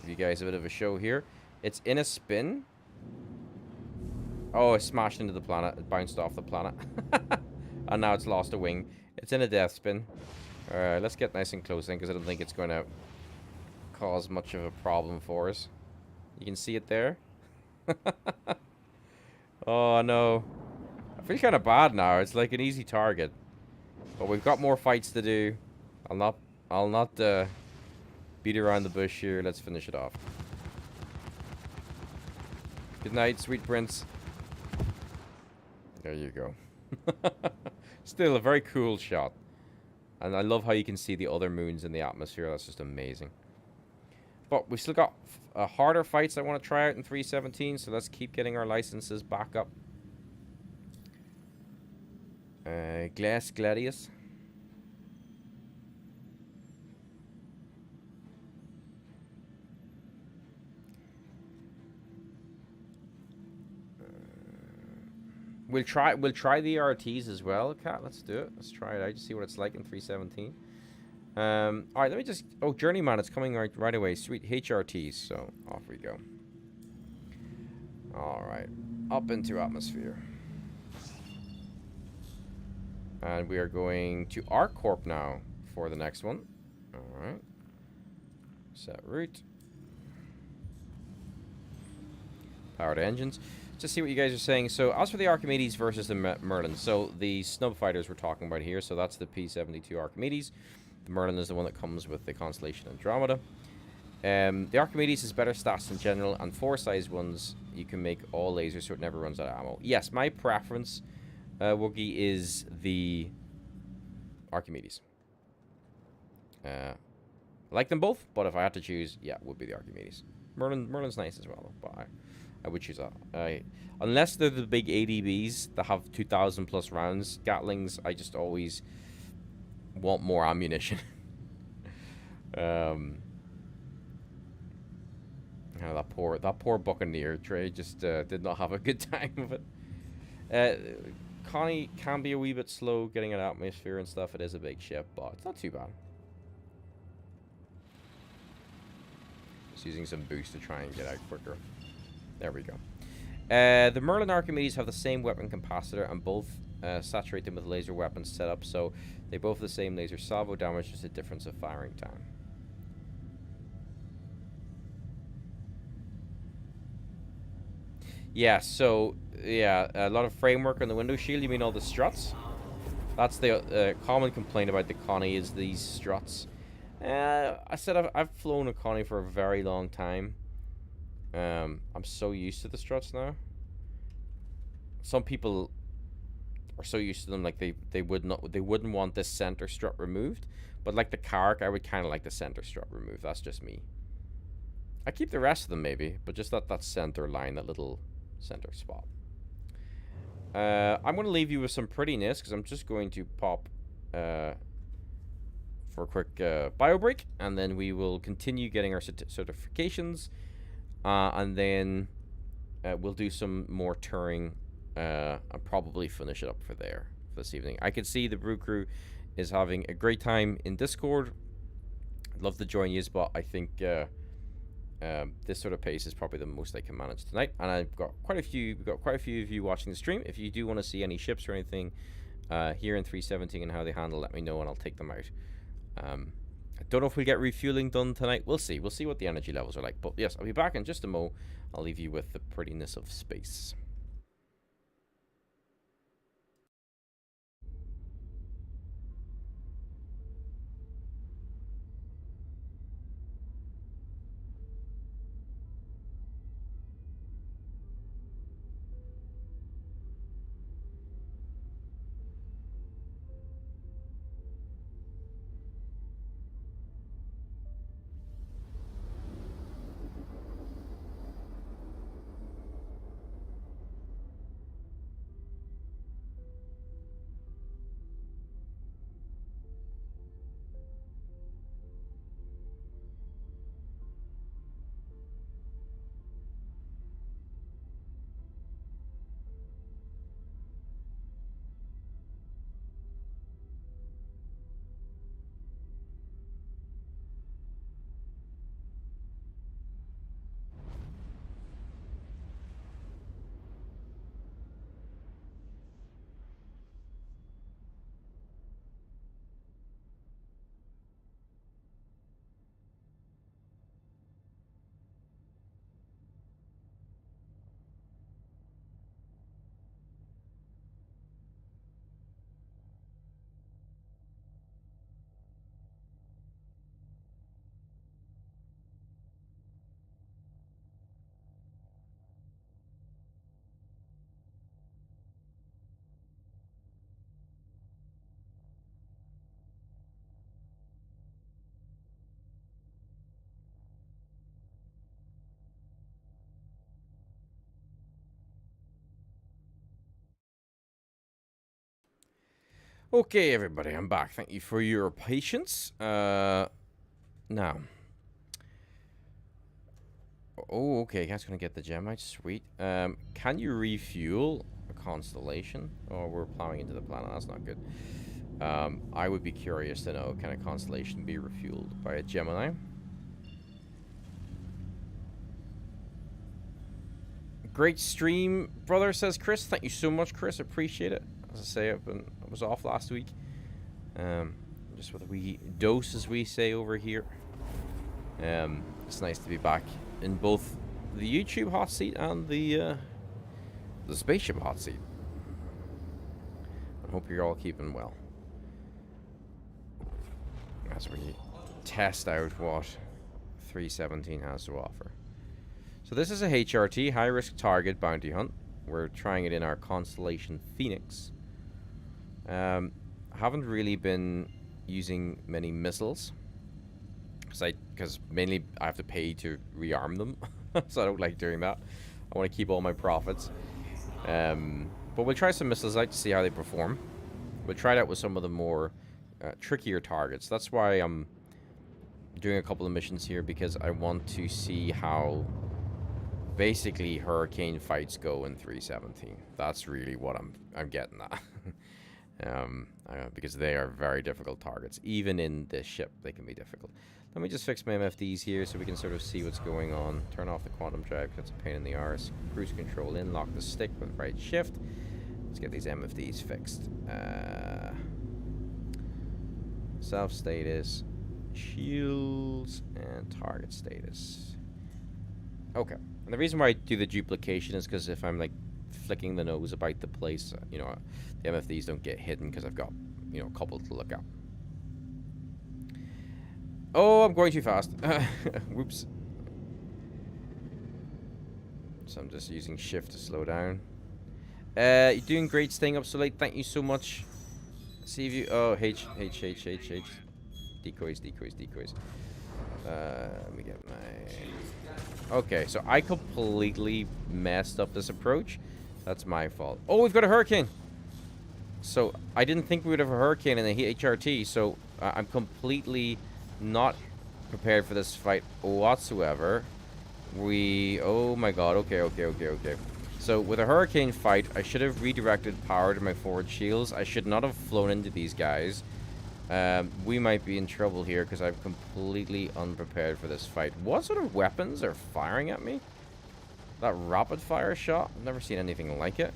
Give you guys a bit of a show here. It's in a spin. Oh, it smashed into the planet. It bounced off the planet. And now it's lost a wing. It's in a death spin. Alright, let's get nice and close in, because I don't think it's going to cause much of a problem for us. You can see it there. Oh, no. I feel kind of bad now. It's like an easy target. But we've got more fights to do. I'll not beat around the bush here. Let's finish it off. Good night, sweet prince. There you go. Still a very cool shot. And I love how you can see the other moons in the atmosphere. That's just amazing. But we've still got harder fights I want to try out in 317. So let's keep getting our licenses back up. Gladius. We'll try the RTs as well, Cat. Let's do it. Let's try it out. Just see what it's like in 317. Alright, let me just... Oh, Journeyman, it's coming right away. Sweet HRTs. So, off we go. Alright. Up into atmosphere. And we are going to ArcCorp now for the next one. Alright. Set route. Powered engines. Just see what you guys are saying. So, as for the Archimedes versus the Merlin, so the Snub fighters we're talking about here, so that's the P-72 Archimedes. The Merlin is the one that comes with the Constellation Andromeda. The Archimedes has better stats in general, and 4-size ones you can make all lasers so it never runs out of ammo. Yes, my preference, Woogie, is the Archimedes. I like them both, but if I had to choose, yeah, it would be the Archimedes. Merlin's nice as well, but I would choose that. Unless they're the big ADBs that have 2,000 plus rounds, Gatlings, I just always want more ammunition. Oh, that poor Buccaneer Trey just did not have a good time with it. Connie can be a wee bit slow getting an atmosphere and stuff. It is a big ship, but it's not too bad. Just using some boost to try and get out quicker. There we go. The Merlin Archimedes have the same weapon capacitor and both saturate them with laser weapons set up, so they both have the same laser salvo damage, just a difference of firing time. Yeah, so, yeah, a lot of framework on the window shield. You mean all the struts? That's the common complaint about the Connie is these struts. I said I've flown a Connie for a very long time. I'm so used to the struts now. Some people are so used to them, like they wouldn't want this center strut removed. But like the Carrack, I would kind of like the center strut removed. That's just me. I keep the rest of them maybe, but just that center line, that little center spot. I'm going to leave you with some prettiness because I'm just going to pop for a quick bio break, and then we will continue getting our certifications, and then we'll do some more touring and probably finish it up for this evening. I can see the Brew Crew is having a great time in Discord. I'd love to join you, but I think this sort of pace is probably the most I can manage tonight. And we've got quite a few of you watching the stream. If you do want to see any ships or anything here in 317 and how they handle, let me know and I'll take them out. I don't know if we'll get refueling done tonight. We'll see. We'll see what the energy levels are like. But yes, I'll be back in just a mo. I'll leave you with the prettiness of space. Okay, everybody, I'm back. Thank you for your patience. Now. Oh, okay, that's gonna get the Gemite. Sweet. Can you refuel a constellation? Oh, we're plowing into the planet. That's not good. I would be curious to know, can a constellation be refueled by a Gemini? Great stream, brother, says Chris. Thank you so much, Chris. Appreciate it. As I say, I was off last week. Just with a wee dose, as we say over here. It's nice to be back in both the YouTube hot seat and the spaceship hot seat. I hope you're all keeping well. As we test out what 317 has to offer. So this is a HRT, high risk target bounty hunt. We're trying it in our constellation Phoenix. Haven't really been using many missiles because mainly I have to pay to rearm them, so I don't like doing that. I want to keep all my profits. But we'll try some missiles out to see how they perform. We'll try it out with some of the more trickier targets. That's why I'm doing a couple of missions here, because I want to see how basically hurricane fights go in 317. That's really what I'm getting at. Because they are very difficult targets. Even in this ship, they can be difficult. Let me just fix my MFDs here so we can sort of see what's going on. Turn off the quantum drive, that's a pain in the arse. Cruise control in, lock the stick with right shift. Let's get these MFDs fixed. Self status, shields, and target status. Okay, And the reason why I do the duplication is because if I'm like flicking the nose about the place, you know, the MFDs don't get hidden because I've got, you know, a couple to look at. Oh, I'm going too fast. Whoops. So I'm just using shift to slow down. You're doing great staying up so late. Thank you so much. See if you. Oh, H. Decoys. Let me get my. Okay, so I completely messed up this approach. That's my fault. Oh, we've got a hurricane. So I didn't think we would have a hurricane in the HRT. So I'm completely not prepared for this fight whatsoever. Oh my god. Okay. So with a hurricane fight, I should have redirected power to my forward shields. I should not have flown into these guys. We might be in trouble here because I'm completely unprepared for this fight. What sort of weapons are firing at me? That rapid fire shot? I've never seen anything like it.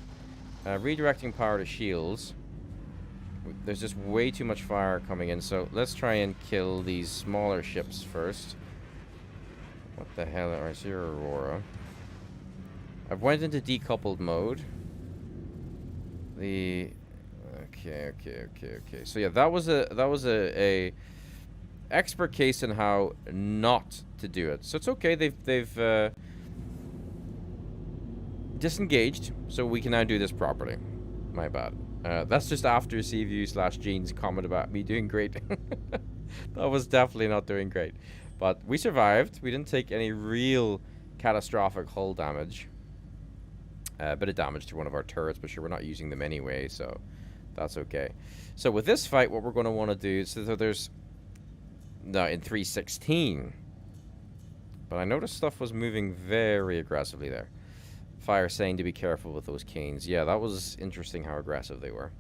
Redirecting power to shields. There's just way too much fire coming in, so let's try and kill these smaller ships first. What the hell? I see Aurora. I've went into decoupled mode. Okay. So yeah, that was a expert case in how not to do it. So it's okay. They've disengaged, so we can now do this properly. My bad. That's just after CView/Jean's comment about me doing great. That was definitely not doing great, but we survived. We didn't take any real catastrophic hull damage. A bit of damage to one of our turrets, but sure, we're not using them anyway, so that's okay. So with this fight, what we're going to want to do, so there's... No, in 316. But I noticed stuff was moving very aggressively there. Fire saying to be careful with those canes. Yeah, that was interesting how aggressive they were.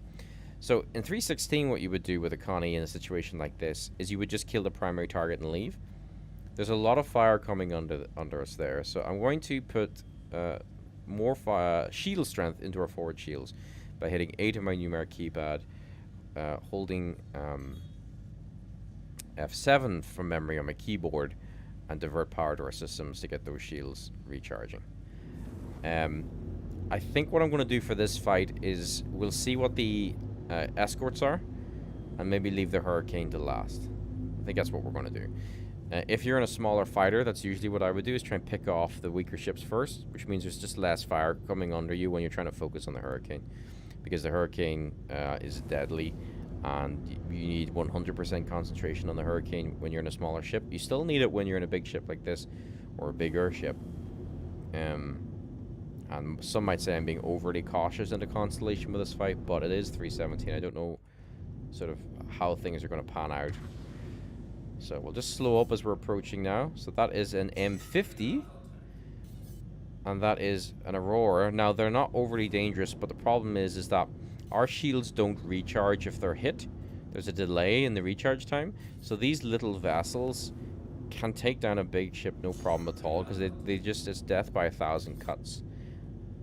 So in 316, what you would do with a Connie in a situation like this is you would just kill the primary target and leave. There's a lot of fire coming under us there, so I'm going to put... more shield strength into our forward shields by hitting 8 on my numeric keypad, holding F7 from memory on my keyboard, and divert power to our systems to get those shields recharging. I think what I'm going to do for this fight is we'll see what the escorts are, and maybe leave the Hurricane to last. I think that's what we're going to do. If you're in a smaller fighter, that's usually what I would do, is try and pick off the weaker ships first, which means there's just less fire coming under you when you're trying to focus on the Hurricane. Because the Hurricane is deadly, and you need 100% concentration on the Hurricane when you're in a smaller ship. You still need it when you're in a big ship like this, or a bigger ship. And some might say I'm being overly cautious in the Constellation with this fight, but it is 317. I don't know sort of how things are going to pan out. So we'll just slow up as we're approaching now. So that is an M50. And that is an Aurora. Now, they're not overly dangerous, but the problem is that our shields don't recharge if they're hit. There's a delay in the recharge time. So these little vessels can take down a big ship no problem at all, because they just, it's death by 1,000 cuts.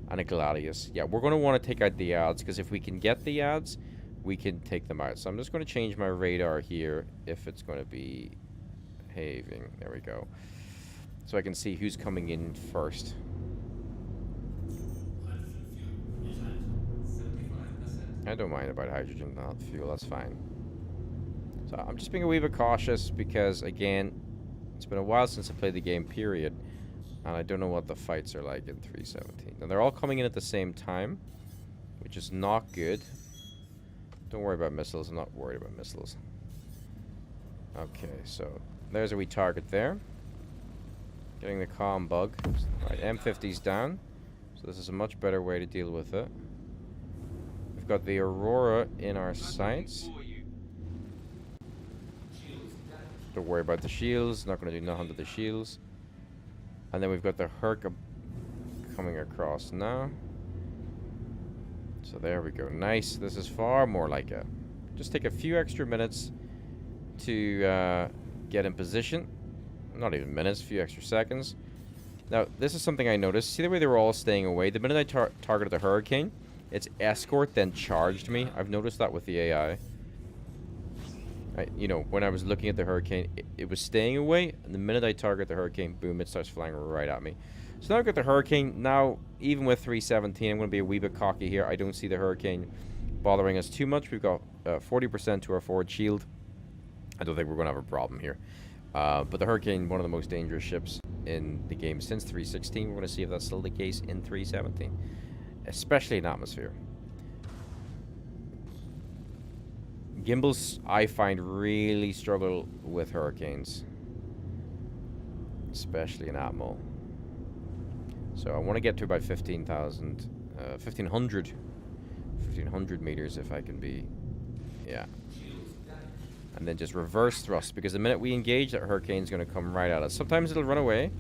And a Gladius. Yeah, we're going to want to take out the adds, because if we can get the adds, we can take them out. So I'm just going to change my radar here if it's going to be behaving. There we go. So I can see who's coming in first. I don't mind about hydrogen, not fuel, that's fine. So I'm just being a wee bit cautious because, again, it's been a while since I played the game, period. And I don't know what the fights are like in 317. And they're all coming in at the same time, which is not good. Don't worry about missiles. I'm not worried about missiles. Okay, so there's a wee target there. Getting the comm bug. Right, M50's down. So this is a much better way to deal with it. We've got the Aurora in our sights. Don't worry about the shields. Not going to do nothing to the shields. And then we've got the Herc coming across now. So there we go. Nice. This is far more like it. Just take a few extra minutes to get in position. Not even minutes, a few extra seconds. Now, this is something I noticed. See the way they were all staying away? The minute I targeted the Hurricane, its escort then charged me. I've noticed that with the AI. You know, when I was looking at the Hurricane, it was staying away. And the minute I target the Hurricane, boom, it starts flying right at me. So now we've got the Hurricane. Now, even with 317, I'm going to be a wee bit cocky here. I don't see the Hurricane bothering us too much. We've got 40% to our forward shield. I don't think we're going to have a problem here. But the Hurricane, one of the most dangerous ships in the game since 316. We're going to see if that's still the case in 317. Especially in atmosphere. Gimbals, I find, really struggle with Hurricanes. Especially in Atmo. So I want to get to about 15,000, 1,500 meters if I can be, yeah. And then just reverse thrust, because the minute we engage, that Hurricane's going to come right at us. Sometimes it'll run away.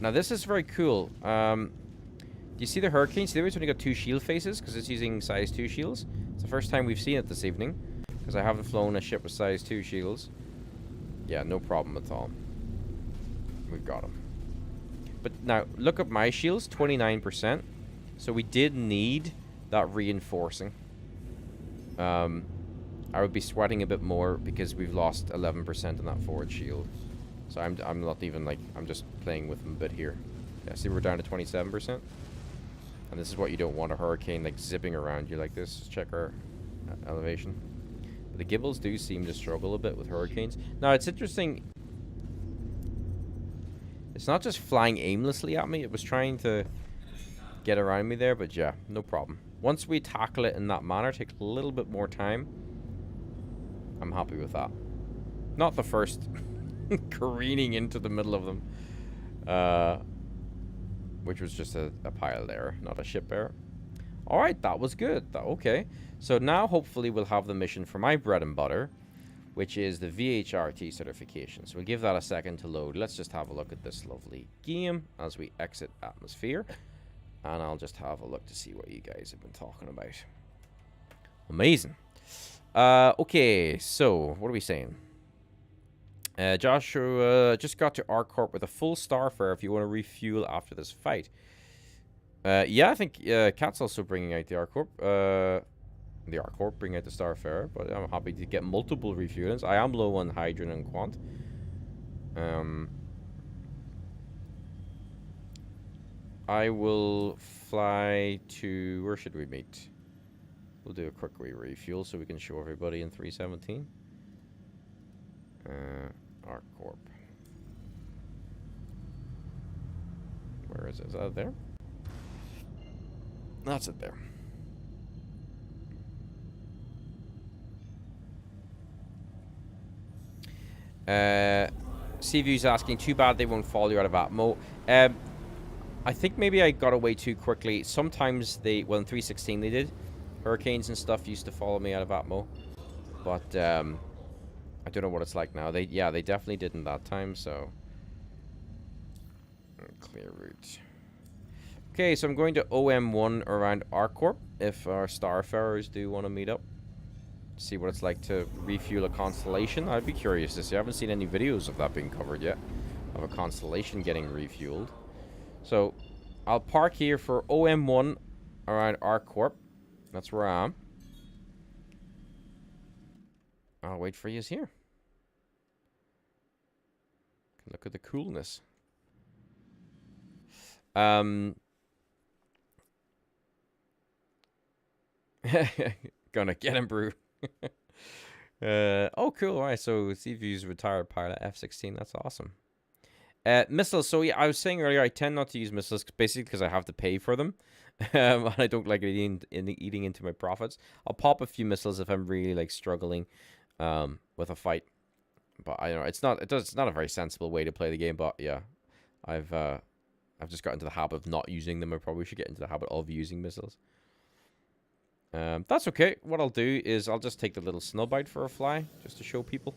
Now this is very cool. Do you see the Hurricane? See, it's only got 2 shield faces, because it's using size 2 shields. It's the first time we've seen it this evening, because I haven't flown a ship with size 2 shields. Yeah, no problem at all. We've got him. But now, look at my shields, 29%. So we did need that reinforcing. I would be sweating a bit more because we've lost 11% on that forward shield. So I'm not even like, I'm just playing with them a bit here. Yeah, see, we're down to 27%. And this is what you don't want, a Hurricane like zipping around you like this. Just check our elevation. But the Gimbals do seem to struggle a bit with Hurricanes. Now, it's interesting. It's not just flying aimlessly at me. It was trying to get around me there, but yeah, no problem. Once we tackle it in that manner, take a little bit more time, I'm happy with that. Not the first careening into the middle of them, which was just a pilot error, not a ship error. All right, that was good. Okay, so now hopefully we'll have the mission for my bread and butter, which is the VHRT certification. So we'll give that a second to load. Let's just have a look at this lovely game as we exit atmosphere. And I'll just have a look to see what you guys have been talking about. Amazing. Okay, so what are we saying? Joshua just got to ArcCorp with a full Starfare if you want to refuel after this fight. Yeah, I think Cat's also bringing out the ArcCorp. The ArcCorp bring out the Starfarer, but I'm happy to get multiple refuelings. I am low on Hydrogen and Quant. I will fly to... Where should we meet? We'll do a quick refuel so we can show everybody in 317. ArcCorp. Where is it? Is that there? That's it there. Seaview's asking, too bad they won't follow you out of Atmo. I think maybe I got away too quickly. Sometimes they, well, in 316 they did. Hurricanes and stuff used to follow me out of Atmo. But, I don't know what it's like now. They definitely didn't that time, so. Clear route. Okay, so I'm going to OM1 around ArcCorp if our Starfarers do want to meet up. See what it's like to refuel a Constellation. I'd be curious to see. I haven't seen any videos of that being covered yet, of a Constellation getting refueled. So I'll park here for OM1 around ArcCorp. That's where I am. I'll wait for you here. Look at the coolness. Gonna get him, brew. Oh, cool. All right, so Seaview's retired pilot F-16. That's awesome. Missiles. So yeah, I was saying earlier, I tend not to use missiles basically because I have to pay for them, and I don't like eating into my profits. I'll pop a few missiles if I'm really like struggling with a fight. But I don't know. It's not a very sensible way to play the game. But yeah, I've just got into the habit of not using them. I probably should get into the habit of using missiles. That's okay. What I'll do is I'll just take the little Snub out for a fly, just to show people.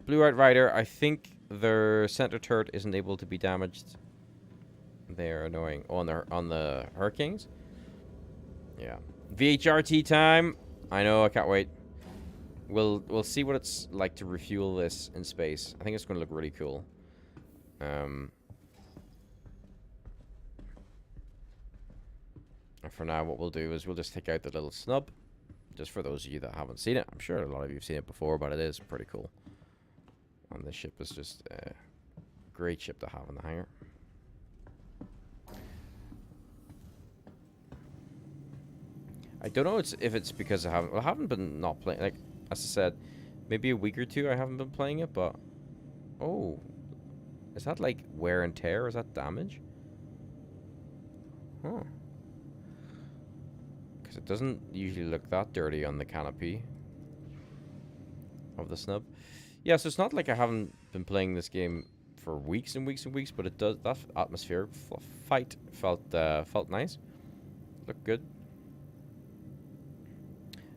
Blue Outrider, I think their center turret isn't able to be damaged. They're annoying on the Hurricanes. Yeah. VHRT time. I know, I can't wait. We'll see what it's like to refuel this in space. I think it's going to look really cool. And for now, what we'll do is we'll just take out the little Snub. Just for those of you that haven't seen it. I'm sure a lot of you have seen it before, but it is pretty cool. And this ship is just a great ship to have in the hangar. I don't know if it's because I haven't been not playing, like, as I said, maybe a week or two I haven't been playing it, but... Oh. Is that, like, wear and tear? Is that damage? Huh. Because it doesn't usually look that dirty on the canopy of the Snub. Yeah, so it's not like I haven't been playing this game for weeks and weeks and weeks, but it does, that atmospheric fight felt nice. Looked good.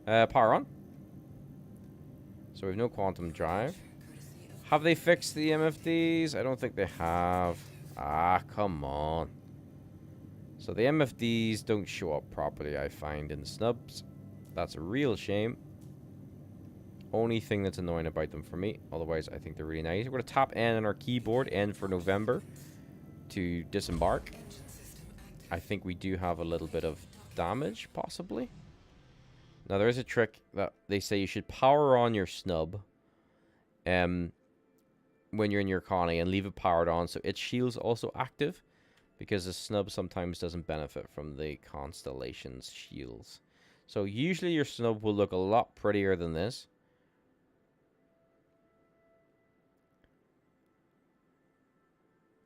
Power on. So we have no quantum drive. Have they fixed the MFDs? I don't think they have. Ah, come on. So the MFDs don't show up properly, I find, in the Snubs. That's a real shame. Only thing that's annoying about them for me. Otherwise, I think they're really nice. We're going to tap N on our keyboard, N for November, to disembark. I think we do have a little bit of damage, possibly. Now, there is a trick that they say you should power on your Snub when you're in your Connie and leave it powered on so its shield's also active, because the Snub sometimes doesn't benefit from the Constellation's shields. So usually your Snub will look a lot prettier than this.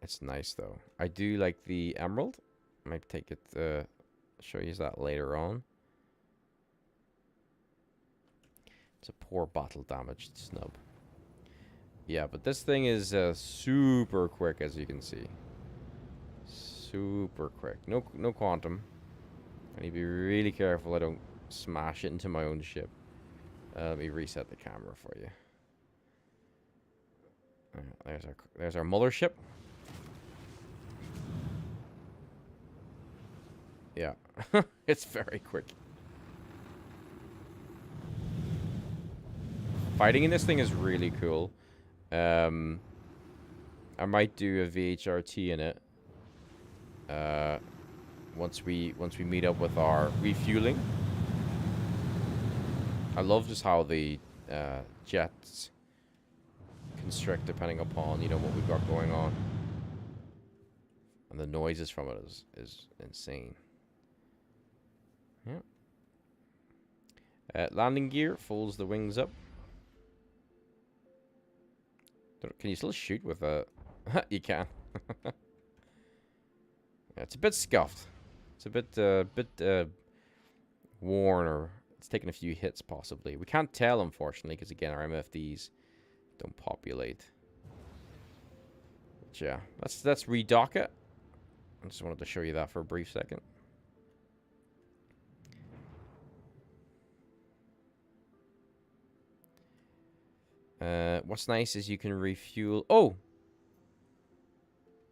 It's nice though. I do like the Emerald. I might take it, show you that later on. It's a poor battle damaged Snub. Yeah, but this thing is super quick, as you can see. Super quick. No quantum. I need to be really careful I don't smash it into my own ship. Let me reset the camera for you. There's our mothership. Yeah, it's very quick. Fighting in this thing is really cool. I might do a VHRT in it. Once we meet up with our refueling. I love just how the jets constrict depending upon, you know, what we've got going on. And the noises from it is insane. Yeah. Landing gear folds the wings up. Can you still shoot with a... You can. Yeah, it's a bit scuffed. It's a bit worn, or it's taken a few hits possibly. We can't tell, unfortunately, because again, our MFDs don't populate. But yeah, let's redock it. I just wanted to show you that for a brief second. What's nice is you can refuel. Oh!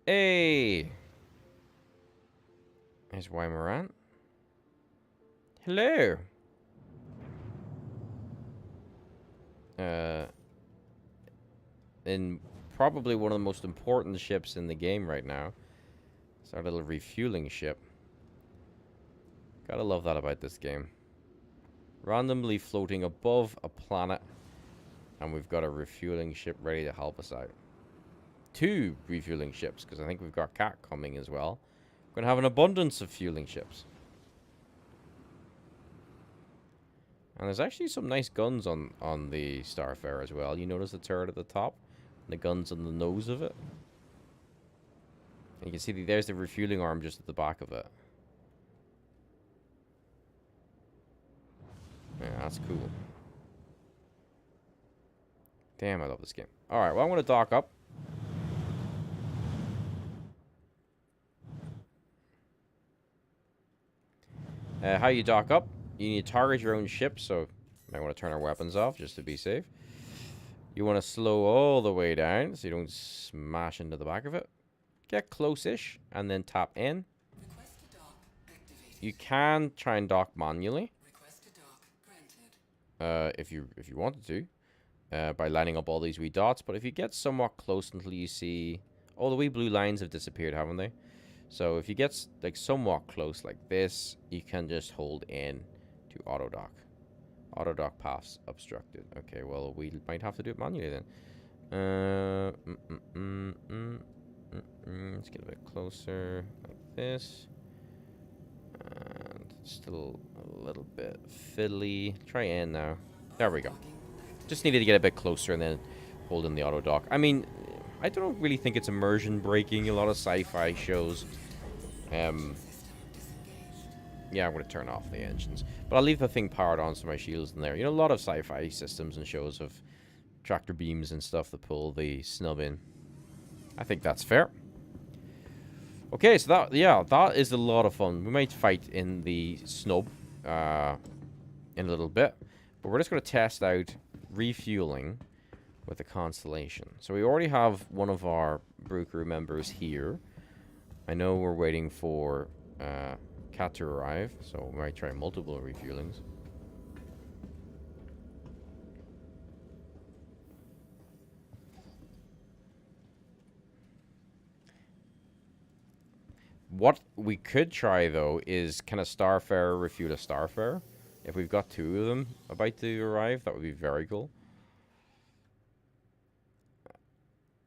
Hey! There's Weimararan. Hello! In probably one of the most important ships in the game right now. It's our little refueling ship. Gotta love that about this game. Randomly floating above a planet. And we've got a refueling ship ready to help us out. 2 refueling ships, because I think we've got Cat coming as well. We're going to have an abundance of fueling ships. And there's actually some nice guns on the Starfarer as well. You notice the turret at the top? The guns on the nose of it. And you can see there's the refueling arm just at the back of it. Yeah, that's cool. Damn, I love this game. Alright, well, I'm going to dock up. How you dock up? You need to target your own ship, so you might want to turn our weapons off just to be safe. You want to slow all the way down so you don't smash into the back of it. Get close-ish, and then tap in. You can try and dock manually. If you wanted to. By lining up all these wee dots, but if you get somewhat close until you see... Oh, the wee blue lines have disappeared, haven't they? So if you get like somewhat close like this, you can just hold in to auto dock. Auto dock paths obstructed. Okay, well, we might have to do it manually then. Let's get a bit closer, like this. And still a little bit fiddly. Try in now. There we go. Just needed to get a bit closer and then hold in the auto dock. I mean, I don't really think it's immersion breaking. A lot of sci-fi shows. Yeah, I'm going to turn off the engines. But I'll leave the thing powered on so my shield's in there. You know, a lot of sci-fi systems and shows have tractor beams and stuff that pull the snub in. I think that's fair. Okay, so that is a lot of fun. We might fight in the snub in a little bit. But we're just going to test out refueling with the Constellation. So we already have one of our brew crew members here. I know we're waiting for Cat to arrive, so we might try multiple refuelings. What we could try, though, is kind of Starfarer refuel a Starfarer. If we've got two of them about to arrive, that would be very cool.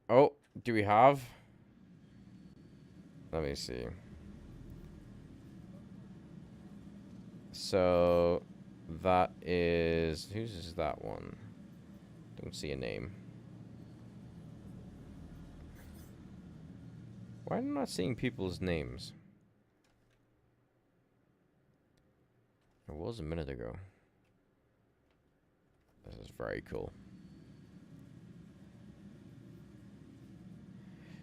Oh, do we have? Let me see. So, that is... Whose is that one? Don't see a name. Why am I not seeing people's names? It was a minute ago. This is very cool.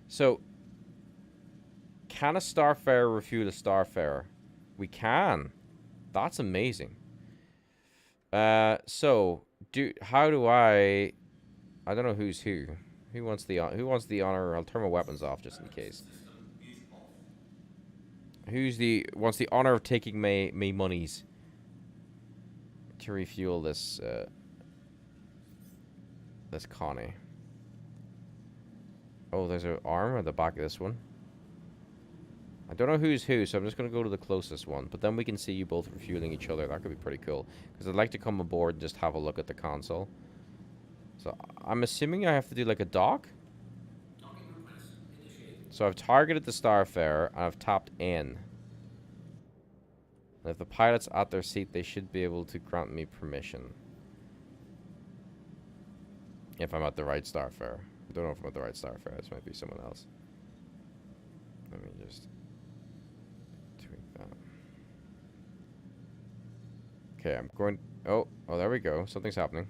So, can a Starfarer refuel a Starfarer? We can. That's amazing. How do I don't know who's who. Who wants the honor? I'll turn my weapons off just in case. Wants the honor of taking me monies to refuel this this Connie? Oh, there's an arm at the back of this one. I don't know who's who, so I'm just going to go to the closest one. But then we can see you both refueling each other. That could be pretty cool. Because I'd like to come aboard and just have a look at the console. So I'm assuming I have to do like a dock. So I've targeted the Starfarer and I've tapped in. And if the pilot's at their seat, they should be able to grant me permission. If I'm at the right Starfarer. I don't know if I'm at the right Starfarer. This might be someone else. Let me just tweak that. Okay, I'm going... Oh, there we go. Something's happening.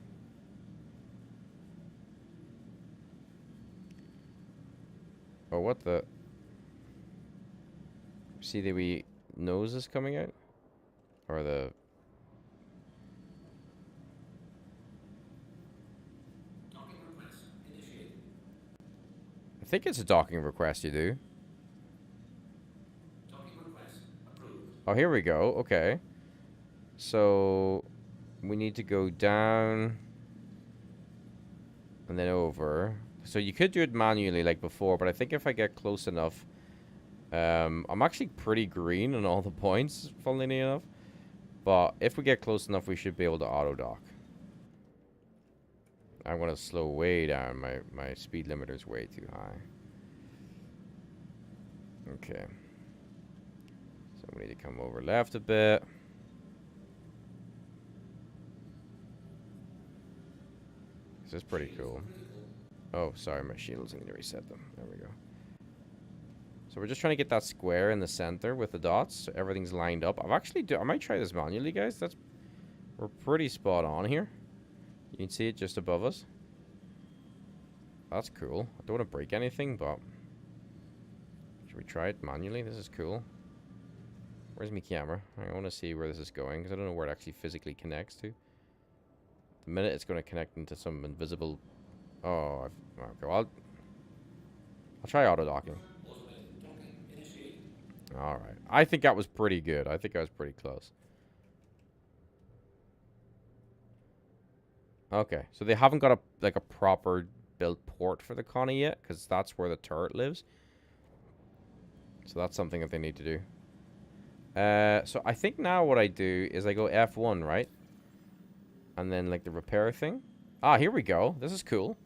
Oh, what the... See the wee nose is coming out? Or the... Docking request initiated. I think it's a docking request you do. Docking request approved. Oh, here we go. Okay. So... we need to go down... and then over. So you could do it manually like before, but I think if I get close enough... I'm actually pretty green on all the points, funnily enough. But if we get close enough, we should be able to auto-dock. I'm going to slow way down. My speed limiter is way too high. Okay. So we need to come over left a bit. This is pretty cool. Oh, sorry, my shields. I need to reset them. There we go. So we're just trying to get that square in the center with the dots, so everything's lined up. I might try this manually, guys. We're pretty spot on here. You can see it just above us. That's cool. I don't want to break anything, but should we try it manually? This is cool. Where's my camera? I want to see where this is going because I don't know where it actually physically connects to. The minute it's going to connect into some invisible. Oh, okay. Well, I'll try auto docking. Alright. I think that was pretty good. I think I was pretty close. Okay. So they haven't got a proper built port for the Connie yet, because that's where the turret lives. So that's something that they need to do. So I think now what I do is I go F1, right? And then like the repair thing. Ah, here we go. This is cool.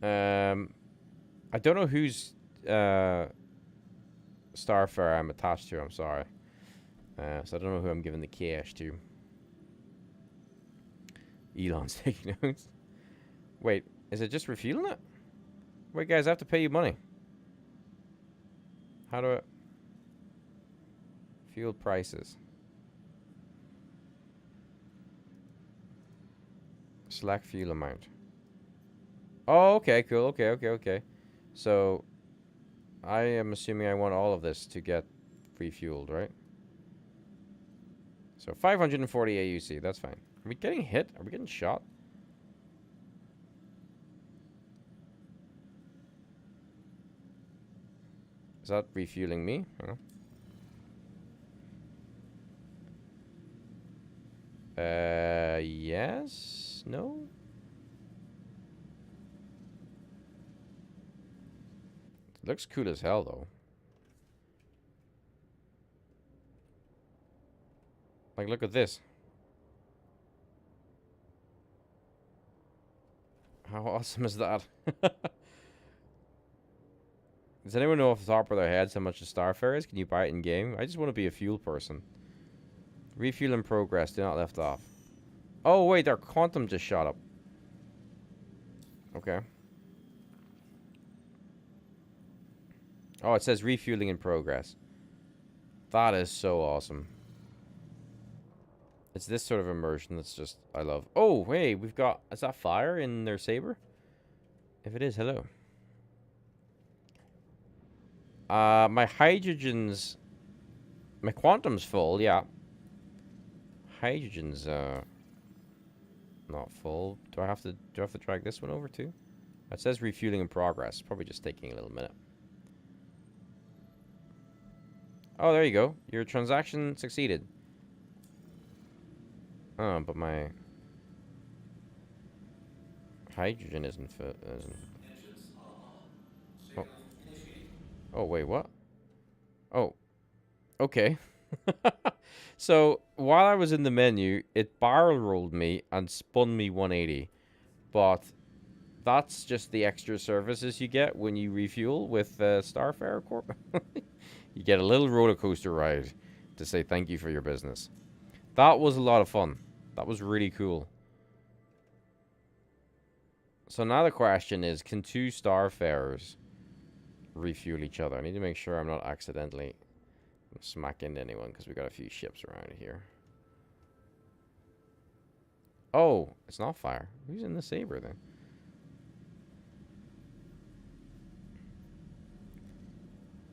I don't know whose Starfare I'm attached to. I'm sorry. So I don't know who I'm giving the cash to. Elon's taking notes. Wait, is it just refueling it? Wait, guys, I have to pay you money. How do I... Fuel prices. Select fuel amount. Oh, okay, cool. Okay. So, I am assuming I want all of this to get refueled, right? So, 540 AUC. That's fine. Are we getting hit? Are we getting shot? Is that refueling me? Hang on. Yes? No? It looks cool as hell, though. Like, look at this. How awesome is that? Does anyone know off the top of their heads how much a Starfare is? Can you buy it in game? I just want to be a fuel person. Refuel in progress. Do not left off. Oh, wait. Our quantum just shot up. Okay. Oh, it says refueling in progress. That is so awesome. It's this sort of immersion that's just... I love. Oh, hey. We've got... Is that fire in their saber? If it is, hello. My hydrogen's... My quantum's full, yeah. Hydrogen's, not full. Do I have to drag this one over too? It says refueling in progress. Probably just taking a little minute. Oh, there you go. Your transaction succeeded. Oh, but my hydrogen isn't fit. Oh. Oh, wait, what? Oh, okay. So, while I was in the menu, it barrel rolled me and spun me 180. But that's just the extra services you get when you refuel with Starfare Corp. You get a little roller coaster ride to say thank you for your business. That was a lot of fun. That was really cool. So now the question is, can two Starfarers refuel each other? I need to make sure I'm not accidentally smacking anyone because we got a few ships around here. Oh, it's not fire. Who's in the saber then?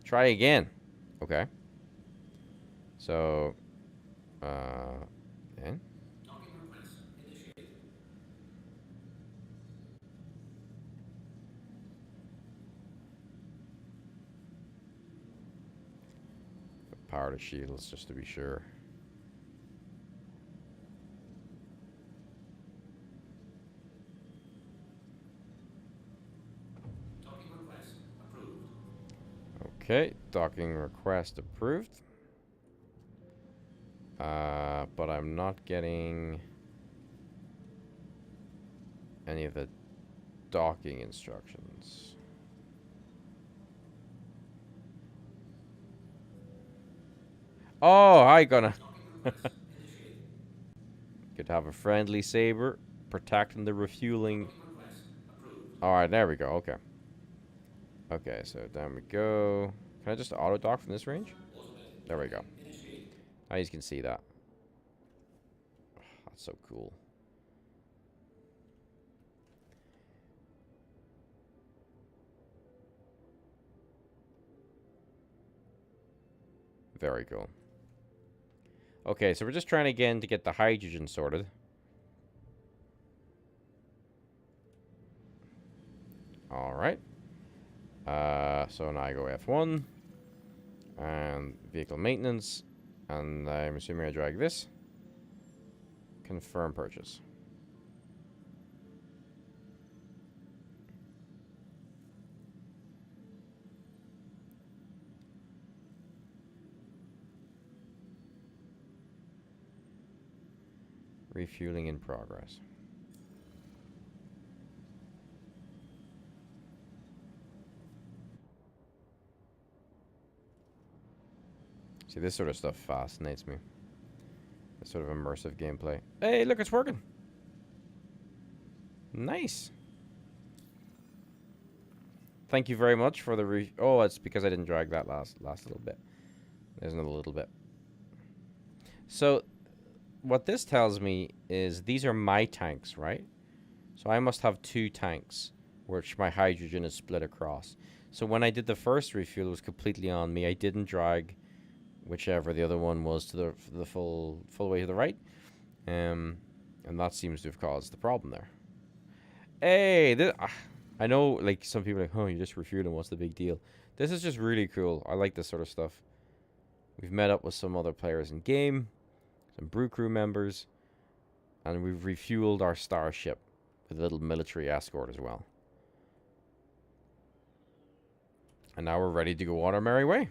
Try again. Okay. So, and power to shields just to be sure. Okay, docking request approved. But I'm not getting any of the docking instructions. Oh, hi, gonna. Could have a friendly saber protecting the refueling. Alright, there we go. Okay. Okay, so down we go. Can I just auto dock from this range? There we go. Now you can see that. That's so cool. Very cool. Okay, so we're just trying again to get the hydrogen sorted. Alright. So now I go F1. And vehicle maintenance. And I'm assuming I drag this. Confirm purchase. Refueling in progress. See, this sort of stuff fascinates me. This sort of immersive gameplay. Hey, look, it's working. Nice. Thank you very much for the oh, it's because I didn't drag that last little bit. There's another little bit. So, what this tells me is these are my tanks, right? So I must have 2 tanks, which my hydrogen is split across. So when I did the first refuel, it was completely on me. I didn't drag whichever the other one was to the full way to the right. And that seems to have caused the problem there. Hey, I know, like, some people are like, oh, you're just refueling, what's the big deal? This is just really cool. I like this sort of stuff. We've met up with some other players in game, some brew crew members, and we've refueled our starship with a little military escort as well. And now we're ready to go on our merry way.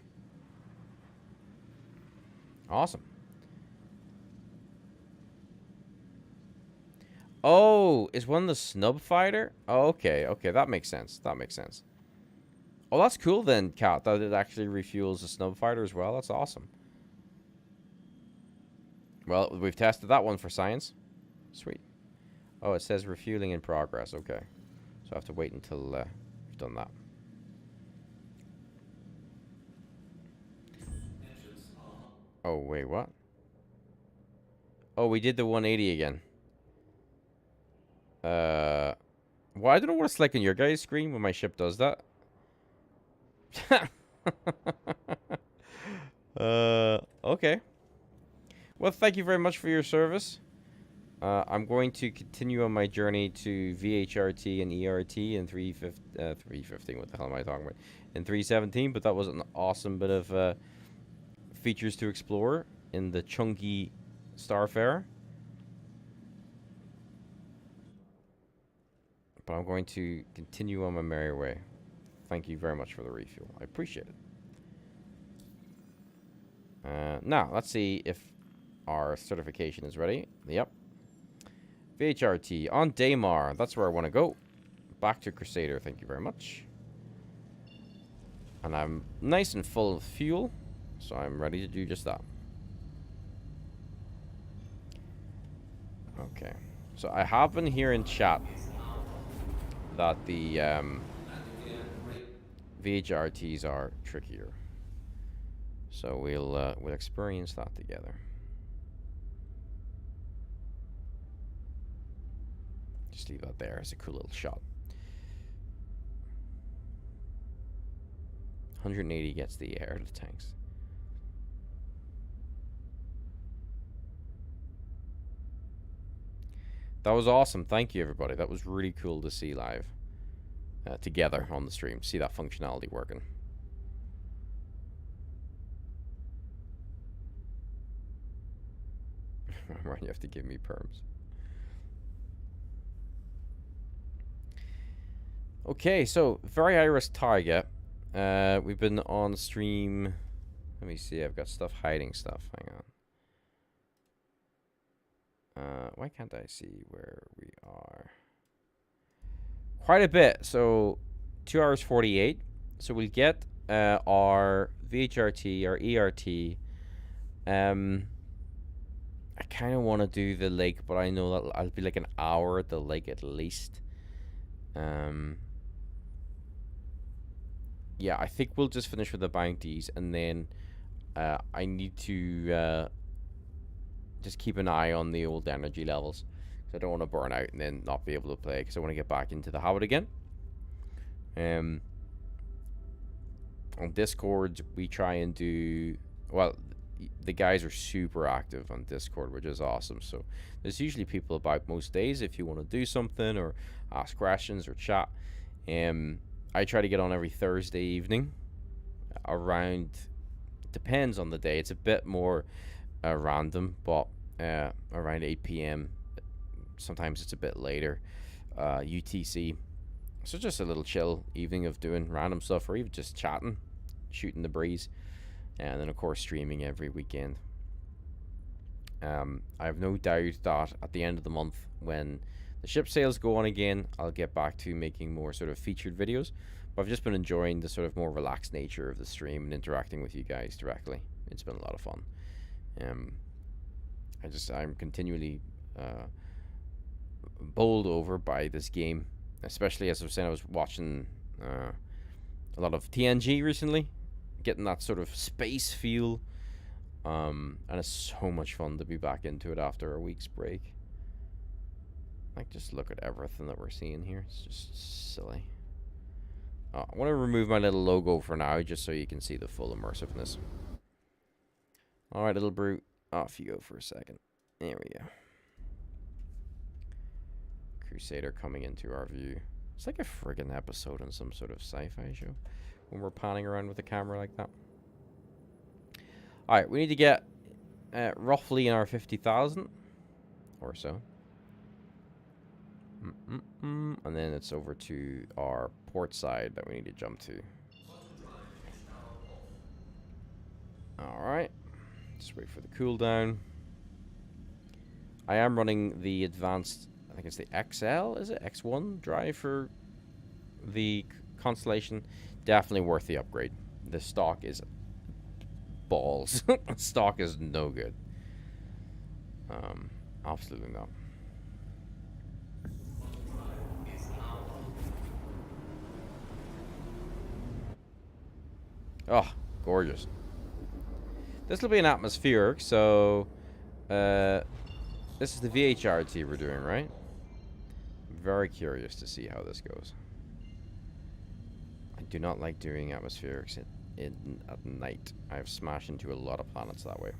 Awesome. Oh, is one the Snub fighter? Oh, okay, okay, that makes sense. That makes sense. Oh, that's cool then, Kat, that it actually refuels the Snub fighter as well. That's awesome. Well, we've tested that one for science. Sweet. Oh, it says refueling in progress. Okay. So I have to wait until we've done that. Oh, wait, what? Oh, we did the 180 again. Well, I don't know what it's like on your guys' screen when my ship does that. Okay. Well, thank you very much for your service. I'm going to continue on my journey to VHRT and ERT in 315. What the hell am I talking about? In 317, but that was an awesome bit of features to explore in the chunky Starfarer. But I'm going to continue on my merry way. Thank you very much for the refuel. I appreciate it. Now, let's see if our certification is ready. Yep. VHRT on Daymar. That's where I want to go. Back to Crusader. Thank you very much. And I'm nice and full of fuel, so I'm ready to do just that. Okay. So I have been here in chat that the VHRTs are trickier. So we'll experience that together. Just leave that there as a cool little shot. 180 gets the air to the tanks. That was awesome. Thank you, everybody. That was really cool to see live together on the stream. See that functionality working. You have to give me perms. Okay, so very high risk target. We've been on stream. Let me see. I've got stuff hiding stuff. Hang on. Why can't I see where we are? Quite a bit. So 2 hours 48. So we'll get our VHRT, our ERT. I kind of want to do the lake, but I know that I'll be like an hour at the lake at least. Yeah, I think we'll just finish with the bounties, and then I need to just keep an eye on the old energy levels. So I don't want to burn out and then not be able to play, because I want to get back into the habit again. On Discord, we try and do... Well, the guys are super active on Discord, which is awesome. So there's usually people about most days if you want to do something or ask questions or chat. I try to get on every Thursday evening around... Depends on the day. It's a bit more random, but around 8 p.m. Sometimes it's a bit later. UTC. So just a little chill evening of doing random stuff, or even just chatting, shooting the breeze. And then, of course, streaming every weekend. I have no doubt that at the end of the month, when the ship sales go on again, I'll get back to making more sort of featured videos. But I've just been enjoying the sort of more relaxed nature of the stream and interacting with you guys directly. It's been a lot of fun. I'm continually bowled over by this game, especially as I was saying, I was watching a lot of TNG recently, getting that sort of space feel, and it's so much fun to be back into it after a week's break. Like, just look at everything that we're seeing here. It's just silly. I want to remove my little logo for now, just so you can see the full immersiveness. Alright, little brute. Off you go for a second. There we go. Crusader coming into our view. It's like a friggin' episode in some sort of sci-fi show when we're panning around with the camera like that. Alright, we need to get roughly in our 50,000 or so. And then it's over to our port side that we need to jump to. Alright. Just wait for the cooldown. I am running the advanced, I think it's the XL, is it? X1 drive for the Constellation. Definitely worth the upgrade. The stock is balls. Stock is no good. Absolutely not. Oh, gorgeous. This will be an atmospheric, so this is the VHRT we're doing, right? I'm very curious to see how this goes. I do not like doing atmospherics at night. I've smashed into a lot of planets that way.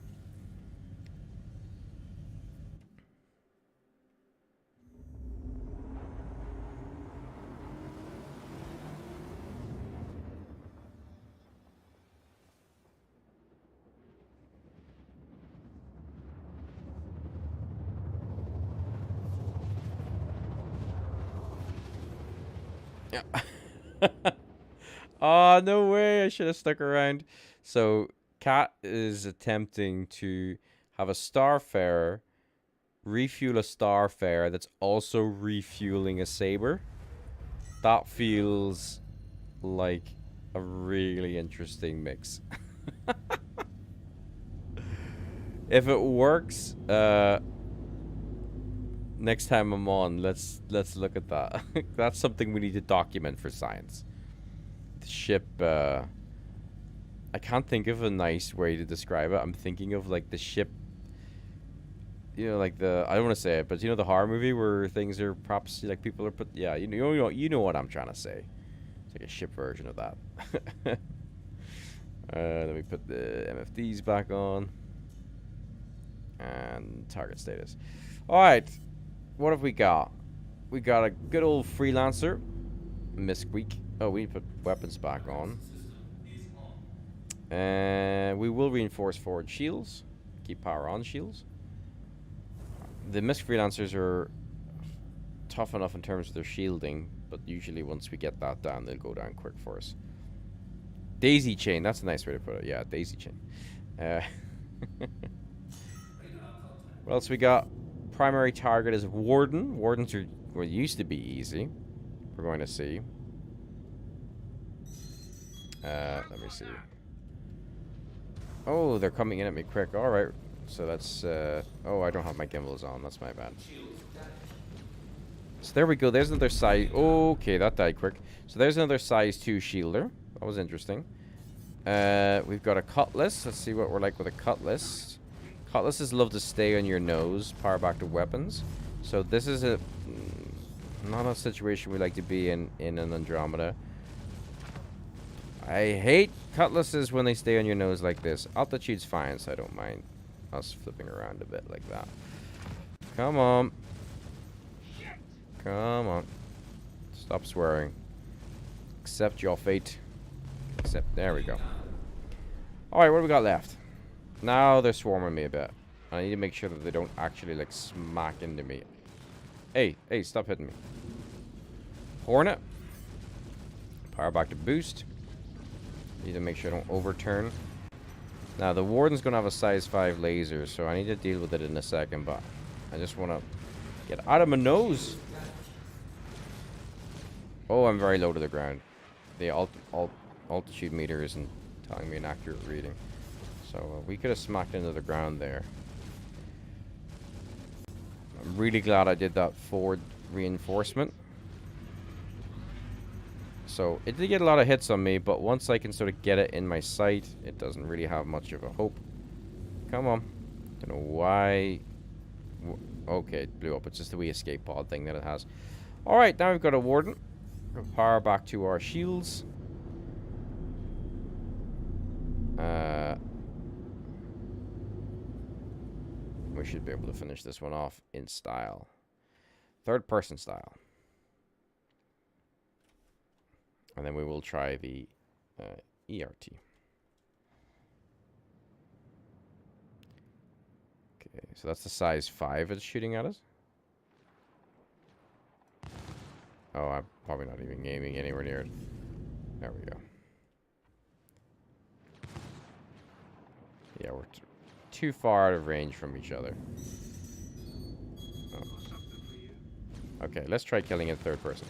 Yeah. Oh, no way. I should have stuck around. So, Cat is attempting to have a Starfarer refuel a Starfarer that's also refueling a Saber. That feels like a really interesting mix. If it works, next time I'm on, let's look at that. That's something we need to document for science. The ship, I can't think of a nice way to describe it. I'm thinking of like the ship, you know, like the, I don't want to say it, but you know the horror movie where things are props, like people are put, yeah, you know what I'm trying to say. It's like a ship version of that. Let me put the MFDs back on. And target status. Alright. What have we got? We got a good old freelancer. Misqueak. Oh, we need to put weapons back on. And we will reinforce forward shields. Keep power on shields. The Misk freelancers are tough enough in terms of their shielding, but usually once we get that down, they'll go down quick for us. Daisy chain. That's a nice way to put it. Yeah, daisy chain. What else we got? Primary target is Warden. Wardens are, well, used to be easy. We're going to see. Let me see. Oh, they're coming in at me quick. Alright. So that's, oh, I don't have my gimbals on. That's my bad. So there we go. There's another size. Okay, that died quick. So there's another size 2 shielder. That was interesting. We've got a cutlass. Let's see what we're like with a cutlass. Cutlasses love to stay on your nose. Power back to weapons. So this is a not a situation we like to be in an Andromeda. I hate cutlasses when they stay on your nose like this. Altitude's fine, so I don't mind us flipping around a bit like that. Come on. Come on. Stop swearing. Accept your fate. Accept. There we go. Alright, what do we got left? Now they're swarming me a bit. I need to make sure that they don't actually, like, smack into me. Hey, hey, stop hitting me. Hornet. Power back to boost. Need to make sure I don't overturn. Now, the Warden's going to have a size 5 laser, so I need to deal with it in a second, but I just want to get out of my nose. Oh, I'm very low to the ground. The altitude meter isn't telling me an accurate reading. So we could have smacked into the ground there. I'm really glad I did that forward reinforcement. So it did get a lot of hits on me, but once I can sort of get it in my sight, it doesn't really have much of a hope. Come on. Don't know why. Okay, it blew up. It's just the wee escape pod thing that it has. Alright, now we've got a warden. We'll power back to our shields. We should be able to finish this one off in style. Third person style. And then we will try the ERT. Okay, so that's the size 5 it's shooting at us. Oh, I'm probably not even aiming anywhere near it. There we go. Yeah, we're too far out of range from each other. Oh. Okay, let's try killing it third person.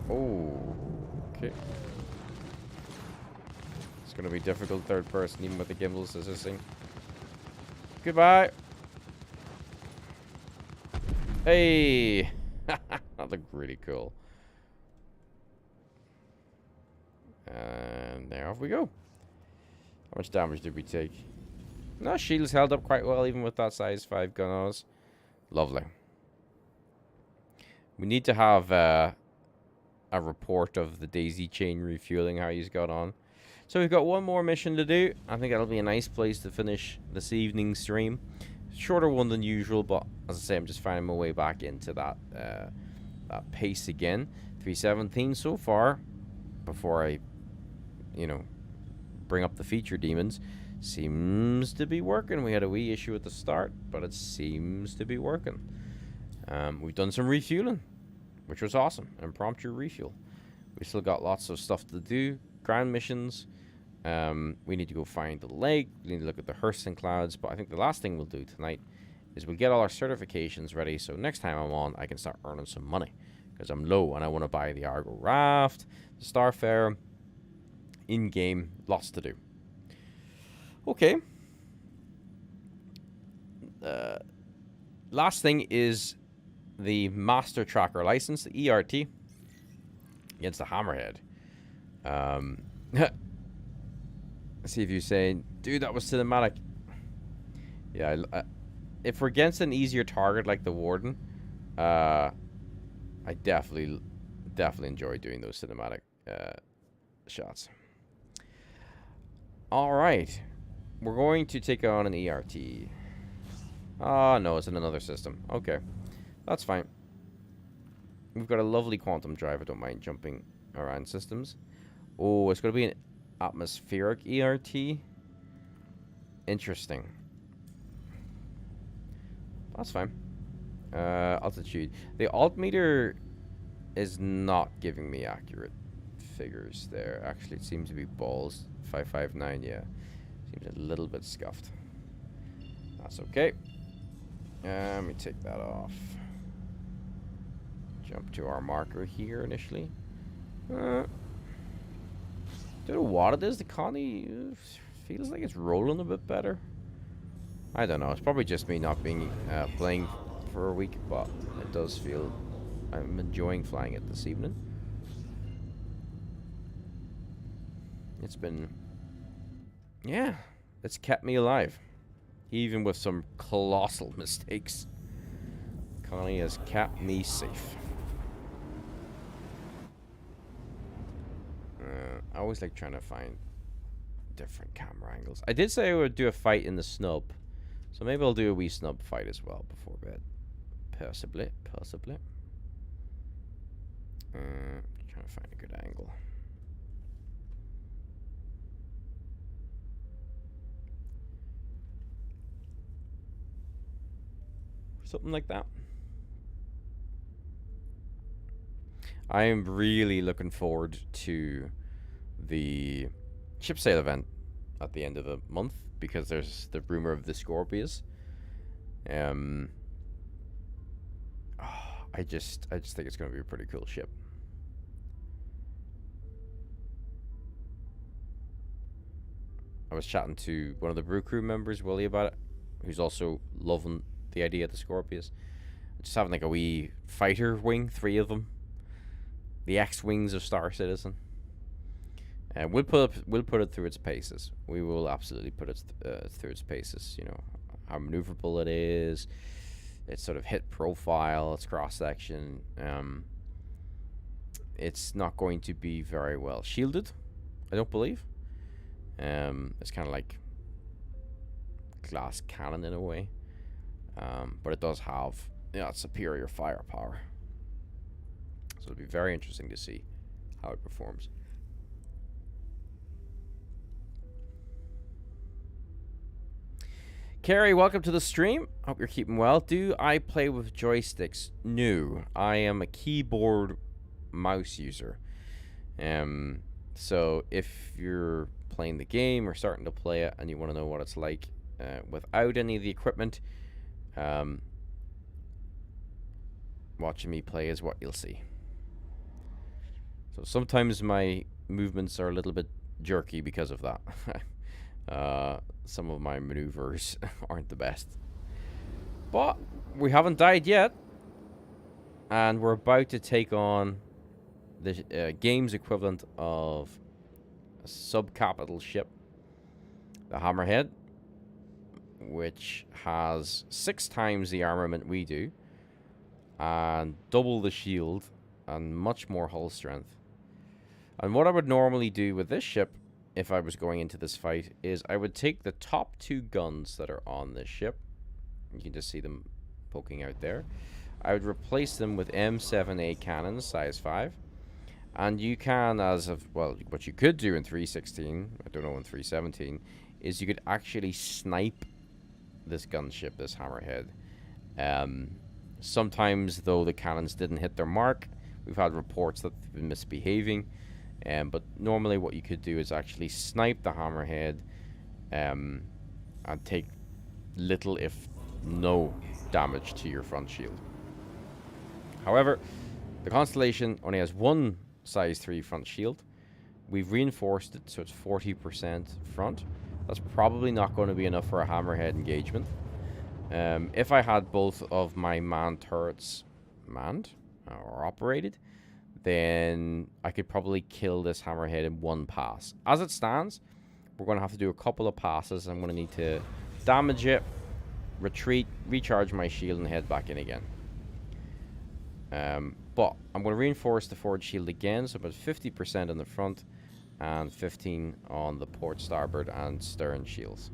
Oh, okay. It's gonna be difficult third person, even with the gimbals assisting. Goodbye. Hey, that looked really cool. And there off we go. How much damage did we take? No, shields held up quite well, even with that size 5 gun on us. Lovely. We need to have a report of the daisy chain refueling, how he's got on. So we've got one more mission to do. I think that'll be a nice place to finish this evening's stream. Shorter one than usual, but as I say, I'm just finding my way back into that that pace again. 317 so far, before I, you know, bring up the feature demons. Seems to be working. We had a wee issue at the start, but it seems to be working. We've done some refueling, which was awesome. Impromptu refuel. We still got lots of stuff to do. Ground missions. We need to go find the lake. We need to look at the Hurston clouds. But I think the last thing we'll do tonight is we'll get all our certifications ready. So next time I'm on, I can start earning some money. Because I'm low and I want to buy the Argo Raft, the Starfare. In-game, lots to do. Okay. Last thing is the Master Tracker license, the ERT, against the Hammerhead. See if you're saying, dude, that was cinematic. Yeah, if we're against an easier target like the Warden, I definitely enjoy doing those cinematic shots. All right, we're going to take on an ERT. Oh, no, it's in another system. Okay, that's fine. We've got a lovely quantum drive. I don't mind jumping around systems. Oh, it's going to be an atmospheric ERT. Interesting. That's fine. Altitude. The altimeter is not giving me accurate figures there. Actually, it seems to be balls. 559, yeah. Seems a little bit scuffed. That's okay. Let me take that off. Jump to our marker here initially. Don't know what it is. The Connie feels like it's rolling a bit better. I don't know. It's probably just me not being playing for a week, but it does feel I'm enjoying flying it this evening. It's been, yeah, it's kept me alive, even with some colossal mistakes. Connie has kept me safe. I always like trying to find different camera angles. I did say I would do a fight in the Snub, so maybe I'll do a wee Snub fight as well before bed. Possibly. Trying to find a good angle. Something like that. I am really looking forward to the ship sale event at the end of the month because there's the rumor of the Scorpius. I just think it's going to be a pretty cool ship. I was chatting to one of the brew crew members, Willie, about it, who's also loving the idea of the Scorpius. Just having like a wee fighter wing, 3 of them. The X-wings of Star Citizen. And we'll put it through its paces. We will absolutely put it through its paces. You know, how maneuverable it is, its sort of hit profile, its cross section. It's not going to be very well shielded, I don't believe. It's kind of like glass cannon in a way, but it does have superior firepower. So it'll be very interesting to see how it performs. Carrie, welcome to the stream. Hope you're keeping well. Do I play with joysticks? No, I am a keyboard mouse user. So if you're playing the game or starting to play it and you want to know what it's like without any of the equipment, watching me play is what you'll see. So sometimes my movements are a little bit jerky because of that. Some of my maneuvers aren't the best. But we haven't died yet. And we're about to take on the game's equivalent of a sub-capital ship. The Hammerhead, which has 6 times the armament we do. And double the shield. And much more hull strength. And what I would normally do with this ship, if I was going into this fight, is I would take the top 2 guns that are on this ship. You can just see them poking out there. I would replace them with M7A cannons, size 5. And you can, what you could do in 316, I don't know in 317, is you could actually snipe this gunship, this Hammerhead. Sometimes, though, the cannons didn't hit their mark. We've had reports that they've been misbehaving. But normally what you could do is actually snipe the Hammerhead and take little, if no, damage to your front shield. However, the Constellation only has 1 size 3 front shield. We've reinforced it so it's 40% front. That's probably not going to be enough for a Hammerhead engagement. If I had both of my manned turrets manned or operated, then I could probably kill this Hammerhead in 1 pass. As it stands, we're going to have to do a couple of passes. I'm going to need to damage it, retreat, recharge my shield, and head back in again. But I'm going to reinforce the forward shield again, so about 50% on the front and 15 on the port, starboard, and stern shields.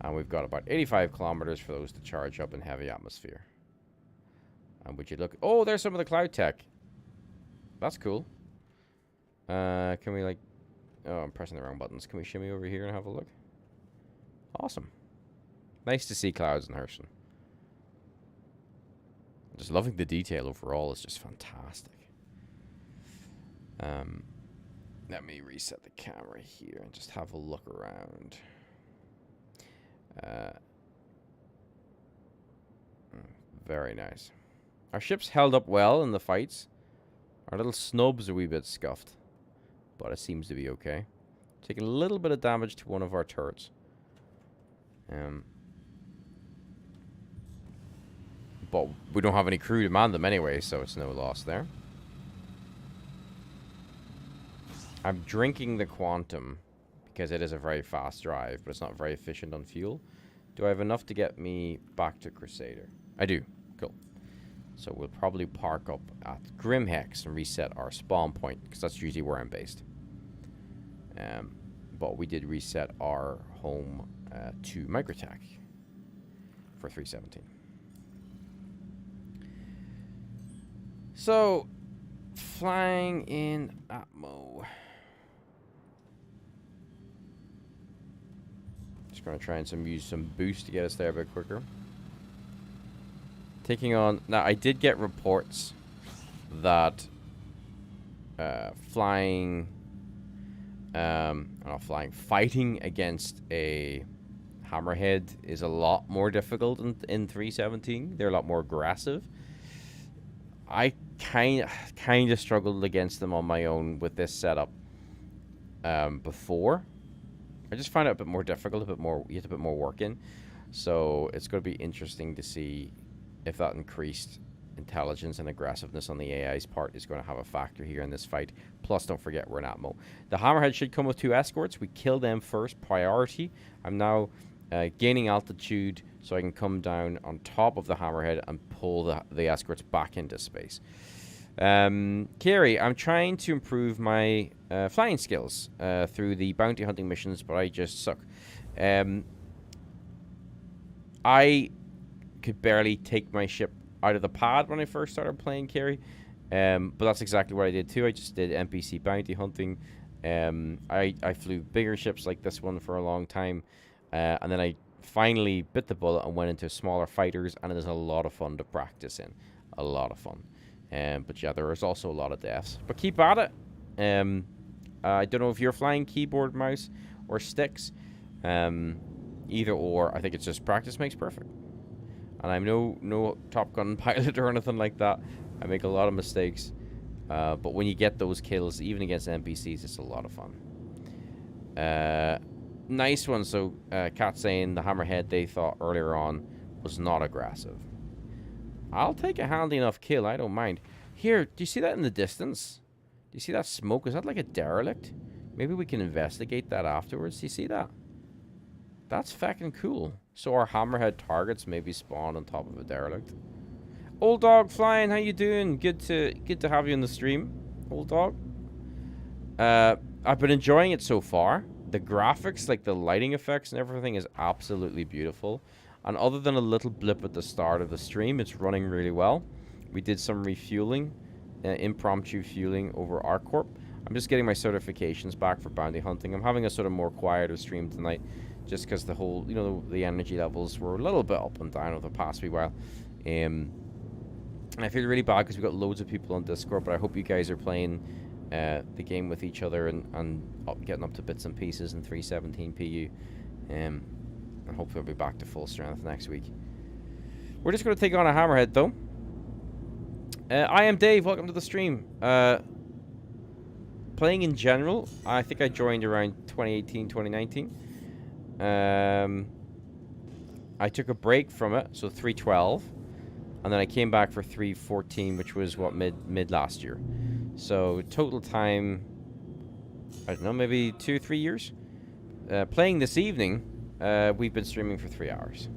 And we've got about 85 kilometers for those to charge up in heavy atmosphere. And would you look... Oh, there's some of the cloud tech. That's cool. Can we, like... Oh, I'm pressing the wrong buttons. Can we shimmy over here and have a look? Awesome. Nice to see clouds in Herschel. Just loving the detail overall. Is just fantastic. Let me reset the camera here and just have a look around. Very nice. Our ship's held up well in the fights. Our little snub's a wee bit scuffed, but it seems to be okay. Taking a little bit of damage to one of our turrets. But we don't have any crew to man them anyway, so it's no loss there. I'm drinking the Quantum because it is a very fast drive, but it's not very efficient on fuel. Do I have enough to get me back to Crusader? I do. Cool. So we'll probably park up at Grimhex and reset our spawn point, because that's usually where I'm based. But we did reset our home to Microtech for 317. So, flying in Atmo. Just going to try and use some boost to get us there a bit quicker. Taking on... Now, I did get reports that fighting against a Hammerhead is a lot more difficult in 317. They're a lot more aggressive. I kind of struggled against them on my own with this setup before. I just find it a bit more difficult, a bit more, you have to put more work in. So it's going to be interesting to see if that increased intelligence and aggressiveness on the AI's part is going to have a factor here in this fight. Plus, don't forget, we're in Atmo. The Hammerhead should come with 2 escorts. We kill them first, priority. I'm now gaining altitude so I can come down on top of the Hammerhead and pull the escorts back into space. Kerry, I'm trying to improve my flying skills through the bounty hunting missions, but I just suck. I could barely take my ship out of the pad when I first started playing Kerry, but that's exactly what I did too. I just did NPC bounty hunting. I flew bigger ships like this one for a long time, and then I finally bit the bullet and went into smaller fighters, and it is a lot of fun to practice in. A lot of fun. But yeah, there is also a lot of deaths. But keep at it. I don't know if you're flying keyboard, mouse, or sticks. Either or. I think it's just practice makes perfect. And I'm no Top Gun pilot or anything like that. I make a lot of mistakes. But when you get those kills, even against NPCs, it's a lot of fun. Nice one. So, Kat saying the Hammerhead they thought earlier on was not aggressive. I'll take a handy enough kill. I don't mind. Here, do you see that in the distance? Do you see that smoke? Is that like a derelict? Maybe we can investigate that afterwards. Do you see that? That's fucking cool. So our Hammerhead targets maybe spawn on top of a derelict. Old dog flying, how you doing? Good to have you in the stream, old dog. I've been enjoying it so far. The graphics, like the lighting effects and everything, is absolutely beautiful. And other than a little blip at the start of the stream, it's running really well. We did some refueling, impromptu fueling over ArcCorp. I'm just getting my certifications back for bounty hunting. I'm having a sort of more quieter stream tonight, just because the whole, you know, the energy levels were a little bit up and down over the past wee while. And I feel really bad because we've got loads of people on Discord, but I hope you guys are playing the game with each other and getting up to bits and pieces in 317 PU. And hopefully we'll be back to full strength next week. We're just going to take on a Hammerhead, though. I am Dave. Welcome to the stream. Playing in general, I think I joined around 2018, 2019. I took a break from it, so 312. And then I came back for 314, which was, what, mid last year. So, total time, I don't know, maybe 2 or 3 years. Playing this evening, we've been streaming for 3 hours.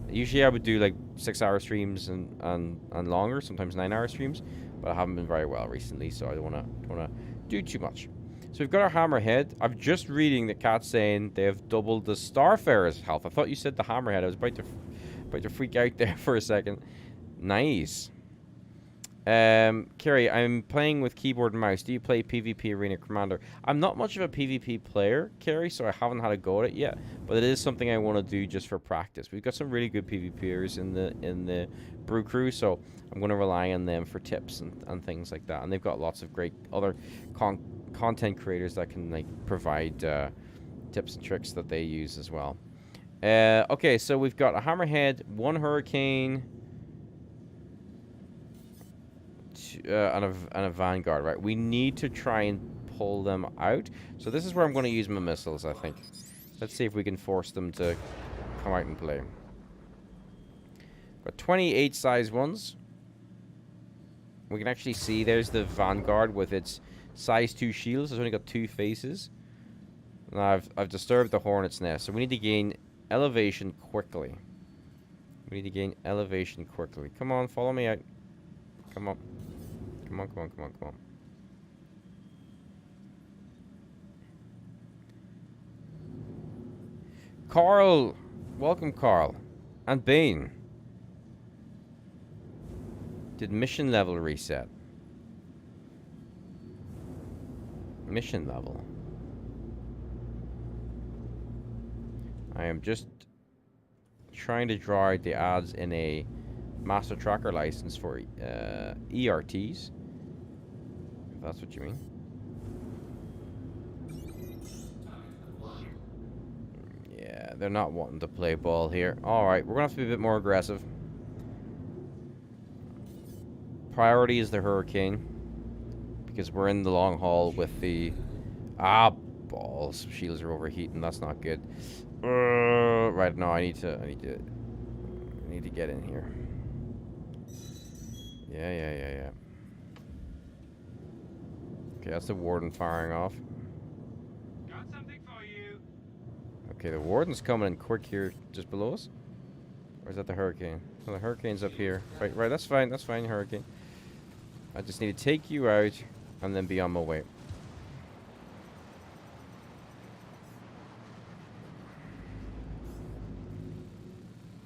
Usually I would do like 6-hour streams and longer, sometimes 9-hour streams, but I haven't been very well recently, so I don't wanna do too much. So we've got our Hammerhead. I'm just reading the cat saying they have doubled the Starfarer's health. I thought you said the Hammerhead. I was about to freak out there for a second. Nice. Kerry, I'm playing with keyboard and mouse. Do you play PvP Arena Commander? I'm not much of a PvP player, Kerry, so I haven't had a go at it yet. But it is something I want to do just for practice. We've got some really good PvPers in the Brew Crew, so I'm going to rely on them for tips and things like that. And they've got lots of great other content creators that can like provide tips and tricks that they use as well. Okay, so we've got a Hammerhead, 1 Hurricane, and a Vanguard, right? We need to try and pull them out. So this is where I'm going to use my missiles, I think. Let's see if we can force them to come out and play. Got 28 size ones. We can actually see there's the Vanguard with its size 2 shields. It's only got 2 faces. Now I've disturbed the Hornet's nest, so we need to gain elevation quickly. We need to gain elevation quickly. Come on, follow me out. Come on. Come on, come on, come on, come on. Carl. Welcome, Carl. And Bane. Did mission level reset? Mission level. I am just trying to draw out the ads in a master tracker license for ERTs. If that's what you mean. Yeah, they're not wanting to play ball here. Alright, we're gonna have to be a bit more aggressive. Priority is the Hurricane, because we're in the long haul with the... Ah, balls. Shields are overheating. That's not good. Right, no, I need to get in here. Yeah. Okay, that's the warden firing off. Got something for you. Okay, the warden's coming in quick here, just below us. Or is that the hurricane? Oh, the hurricane's up here. Right, that's fine, hurricane. I just need to take you out and then be on my way.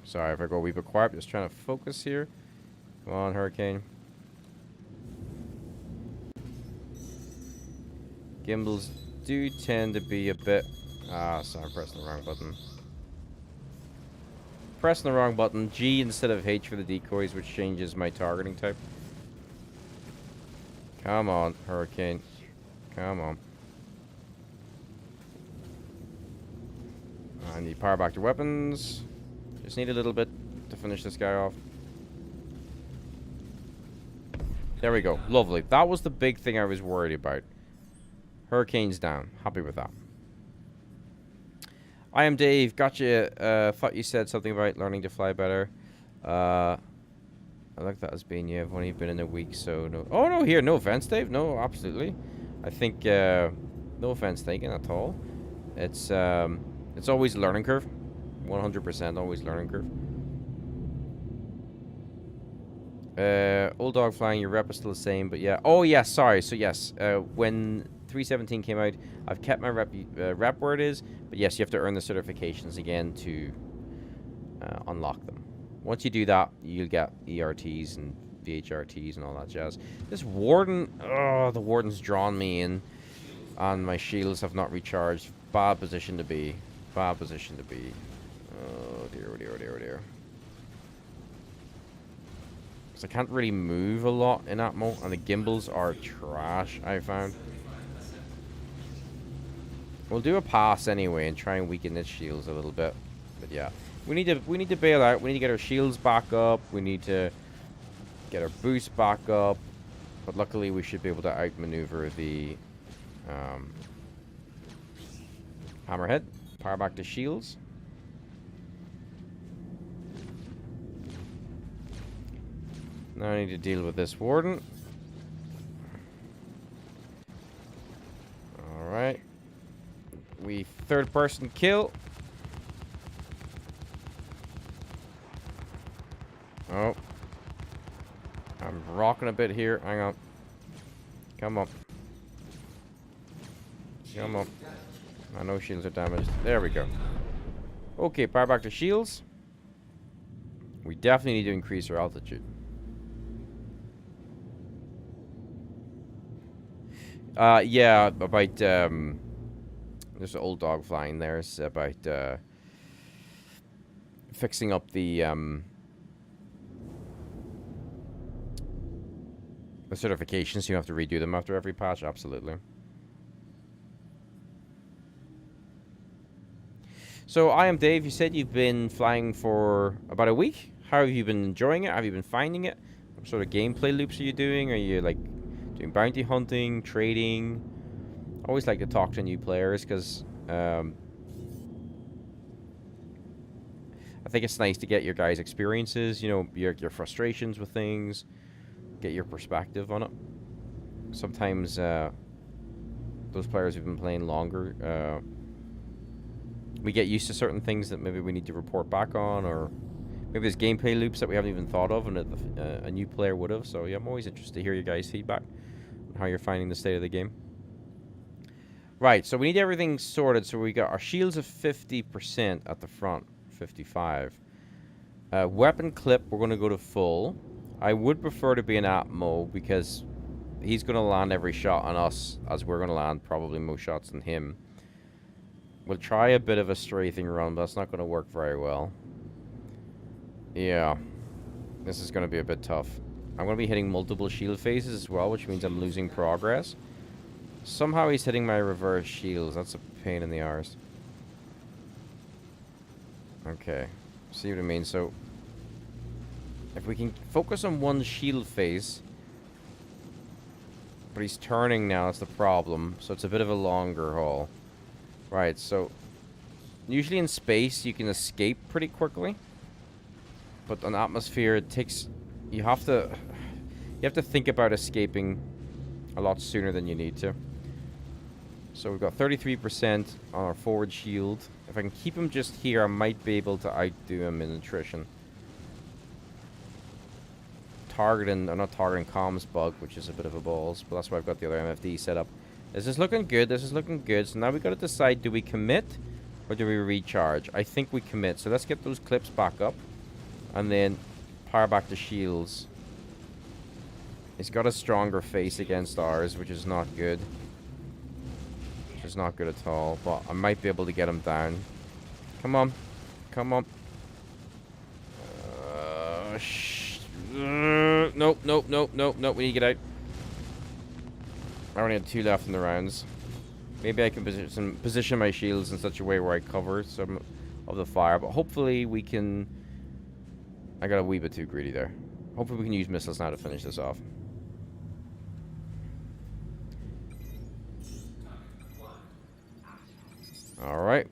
Sorry if I go a wee bit quiet, just trying to focus here. Come on, hurricane. Gimbals do tend to be a bit... Ah, sorry, I'm pressing the wrong button. Pressing the wrong button. G instead of H for the decoys, which changes my targeting type. Come on, hurricane. Come on. I need power back to weapons. Just need a little bit to finish this guy off. There we go. Lovely. That was the big thing I was worried about. Hurricane's down. Happy with that. I am Dave. Gotcha. Thought you said something about learning to fly better. I like that as being you. I've only been in a week, so no. Oh, no, here. No offense, Dave. No, absolutely. I think, no offense taken at all. It's always a learning curve. 100% always learning curve. Old dog flying, your rep is still the same, but yeah. Oh, yeah, sorry. So, yes, when 317 came out, I've kept my rep where it is, but yes, you have to earn the certifications again to unlock them. Once you do that, you'll get ERTs and VHRTs and all that jazz. This warden, oh, the warden's drawn me in, and my shields have not recharged. Bad position to be. Bad position to be. Oh, dear, oh, dear, oh, dear, oh, dear. Because I can't really move a lot in Atmo, and the gimbals are trash, I found. We'll do a pass anyway and try and weaken its shields a little bit. But yeah, we need to bail out. We need to get our shields back up. We need to get our boost back up. But luckily, we should be able to outmaneuver the hammerhead. Power back to shields. Now I need to deal with this warden. Alright. We third person kill. Oh. I'm rocking a bit here. Hang on. Come on. Come on. I know shields are damaged. There we go. Okay, power back to shields. We definitely need to increase our altitude. Yeah, about, there's an old dog flying there. It's about, fixing up the certifications. You have to redo them after every patch, absolutely. So, I am Dave. You said you've been flying for about a week. How have you been enjoying it? Have you been finding it? What sort of gameplay loops are you doing? Are you, like, doing bounty hunting, trading? I always like to talk to new players because I think it's nice to get your guys' experiences, you know, your frustrations with things, get your perspective on it. Sometimes those players who've been playing longer, we get used to certain things that maybe we need to report back on, or maybe there's gameplay loops that we haven't even thought of and that a new player would have. So yeah, I'm always interested to hear your guys' feedback on how you're finding the state of the game. Right, so we need everything sorted. So we got our shields of 50% at the front, 55. Weapon clip, we're going to go to full. I would prefer to be an Atmo because he's going to land every shot on us, as we're going to land probably more shots than him. We'll try a bit of a strafing run, but that's not going to work very well. Yeah, this is going to be a bit tough. I'm going to be hitting multiple shield phases as well, which means I'm losing progress. Somehow he's hitting my reverse shields. That's a pain in the arse. Okay, see what I mean? So, if we can focus on one shield phase, but he's turning now, that's the problem. So it's a bit of a longer haul. Right, so usually in space you can escape pretty quickly. But on atmosphere it takes you have to think about escaping a lot sooner than you need to. So we've got 33% on our forward shield. If I can keep him just here, I might be able to outdo him in attrition. Targeting, or not targeting comms bug, which is a bit of a balls, but that's why I've got the other MFD set up. This is looking good, this is looking good. So now we've got to decide, do we commit or do we recharge? I think we commit, so let's get those clips back up. And then power back the shields. He's got a stronger face against ours, which is not good. Which is not good at all, but I might be able to get him down. Come on. Come on. Nope, nope, nope, nope, nope. We need to get out. I only had 2 left in the rounds. Maybe I can position my shields in such a way where I cover some of the fire, but hopefully we can... I got a wee bit too greedy there. Hopefully we can use missiles now to finish this off. Alright.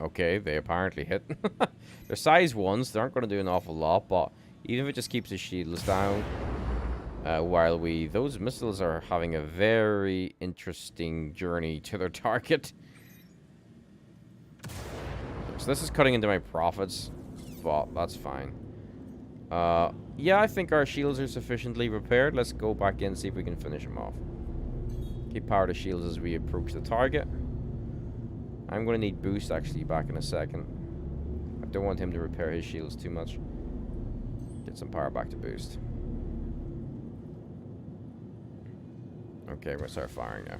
Okay, they apparently hit. They're size 1s, they aren't going to do an awful lot, but even if it just keeps the shields down, while those missiles are having a very interesting journey to their target. So this is cutting into my profits, but that's fine. Yeah, I think our shields are sufficiently repaired. Let's go back in and see if we can finish them off. Keep power to shields as we approach the target. I'm going to need boost actually back in a second. I don't want him to repair his shields too much. Get some power back to boost. Okay, we're going to start firing now.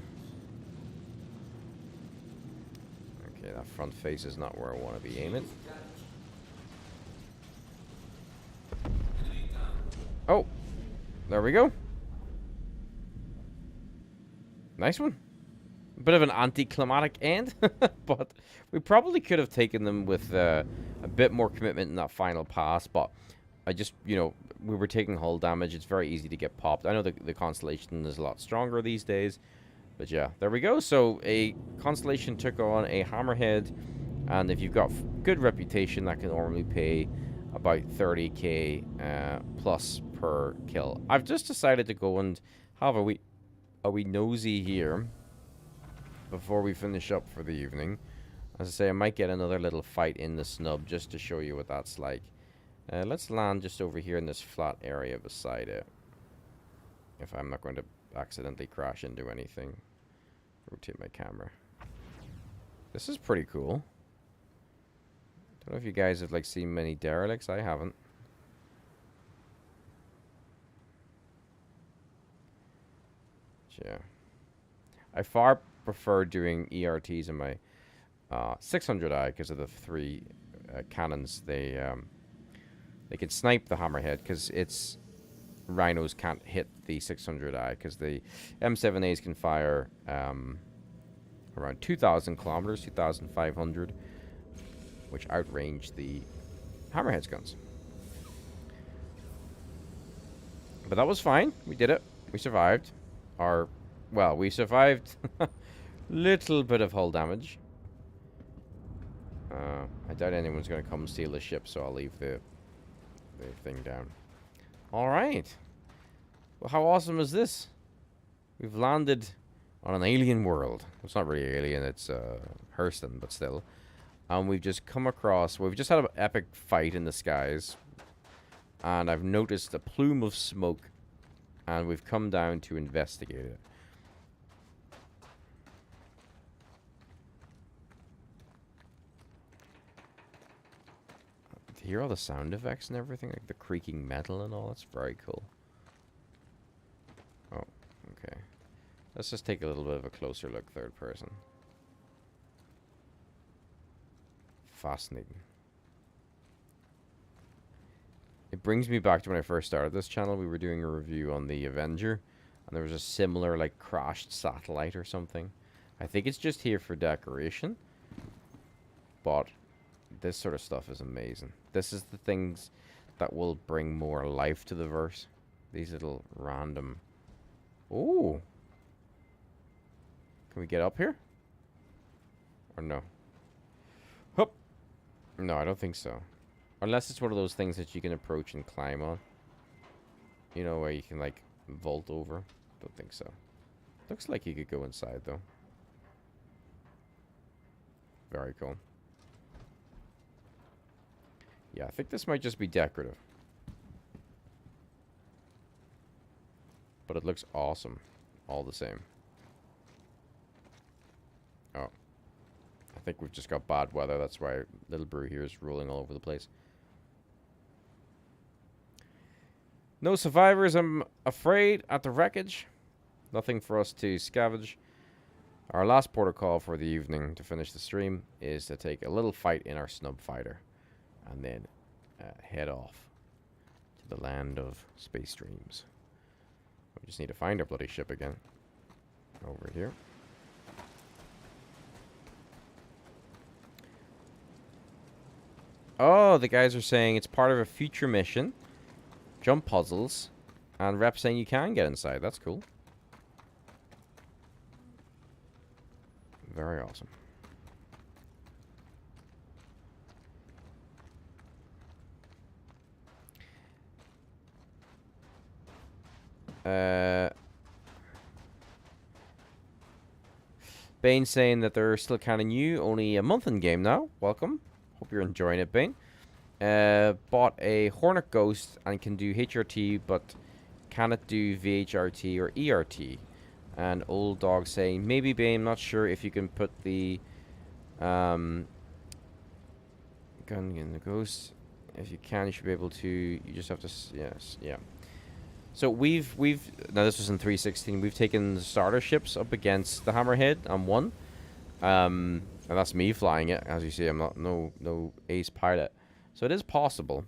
Okay, that front face is not where I want to be aiming. Oh, there we go. Nice one. A bit of an anticlimactic end, but we probably could have taken them with a bit more commitment in that final pass, but I just, you know, we were taking hull damage. It's very easy to get popped. I know the Constellation is a lot stronger these days, but yeah, there we go. So a Constellation took on a Hammerhead, and if you've got good reputation, that can normally pay about 30k plus per kill. I've just decided to go and have a wee nosy here before we finish up for the evening. As I say, I might get another little fight in the Snub just to show you what that's like. Let's land just over here in this flat area beside it, if I'm not going to accidentally crash into anything. Rotate my camera. This is pretty cool. Don't know if you guys have like seen many derelicts. I haven't. Yeah. I far prefer doing ERTs in my 600i because of the 3 cannons. They can snipe the Hammerhead because its rhinos can't hit the 600i because the M7As can fire around 2,000 kilometers, 2,500, which outrange the Hammerhead's guns. But that was fine. We did it. We survived. Well, we survived little bit of hull damage. I doubt anyone's going to come steal the ship, so I'll leave the thing down. Alright. Well, how awesome is this? We've landed on an alien world. It's not really alien, it's Hurston, but still. And we've just come across... Well, we've just had an epic fight in the skies. And I've noticed a plume of smoke. And we've come down to investigate it. Do you hear all the sound effects and everything? Like the creaking metal and all? That's very cool. Oh, okay. Let's just take a little bit of a closer look, third person. Fascinating. It brings me back to when I first started this channel. We were doing a review on the Avenger, and there was a similar, like, crashed satellite or something. I think it's just here for decoration, but this sort of stuff is amazing. This is the things that will bring more life to the verse. These little random Ooh. Can we get up here? Or no? Hup. No, I don't think so. Unless it's one of those things that you can approach and climb on. You know, where you can, like, vault over. Don't think so. Looks like you could go inside, though. Very cool. Yeah, I think this might just be decorative. But it looks awesome. All the same. Oh. I think we've just got bad weather. That's why Little Brew here is rolling all over the place. No survivors, I'm afraid, at the wreckage. Nothing for us to scavenge. Our last protocol for the evening to finish the stream is to take a little fight in our Snub fighter. And then head off to the land of space dreams. We just need to find our bloody ship again. Over here. Oh, the guys are saying it's part of a future mission. Jump puzzles. And Rep saying you can get inside. That's cool. Very awesome. Bane saying that they're still kind of new. Only a month in game now. Welcome. Hope you're enjoying it, Bane. Bought a Hornet Ghost and can do HRT, but cannot do VHRT or ERT. And Old Dog saying, maybe Bane, not sure if you can put the gun in the Ghost. If you can, you should be able to. You just have to. Yes, yeah. So we've now this was in 3.16. We've taken the starter ships up against the Hammerhead and won. And that's me flying it. As you see, I'm not no ace pilot. So it is possible.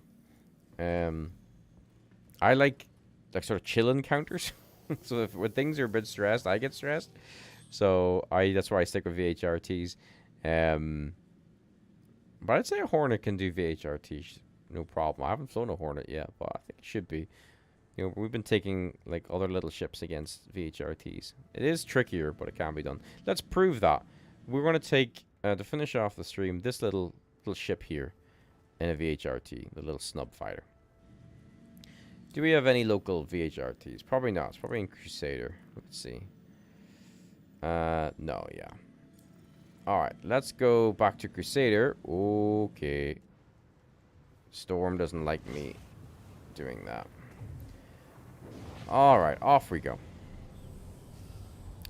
I like sort of chill encounters. So if when things are a bit stressed, I get stressed. So that's why I stick with VHRTs. But I'd say a Hornet can do VHRT, no problem. I haven't flown a Hornet yet, but I think it should be. You know, we've been taking like other little ships against VHRTs. It is trickier, but it can be done. Let's prove that. We're going to take to finish off the stream this little ship here in a VHRT, the little Snub fighter. Do we have any local VHRTs? Probably not. It's probably in Crusader. Let's see. No, yeah. Alright, let's go back to Crusader. Okay. Storm doesn't like me doing that. Alright, off we go.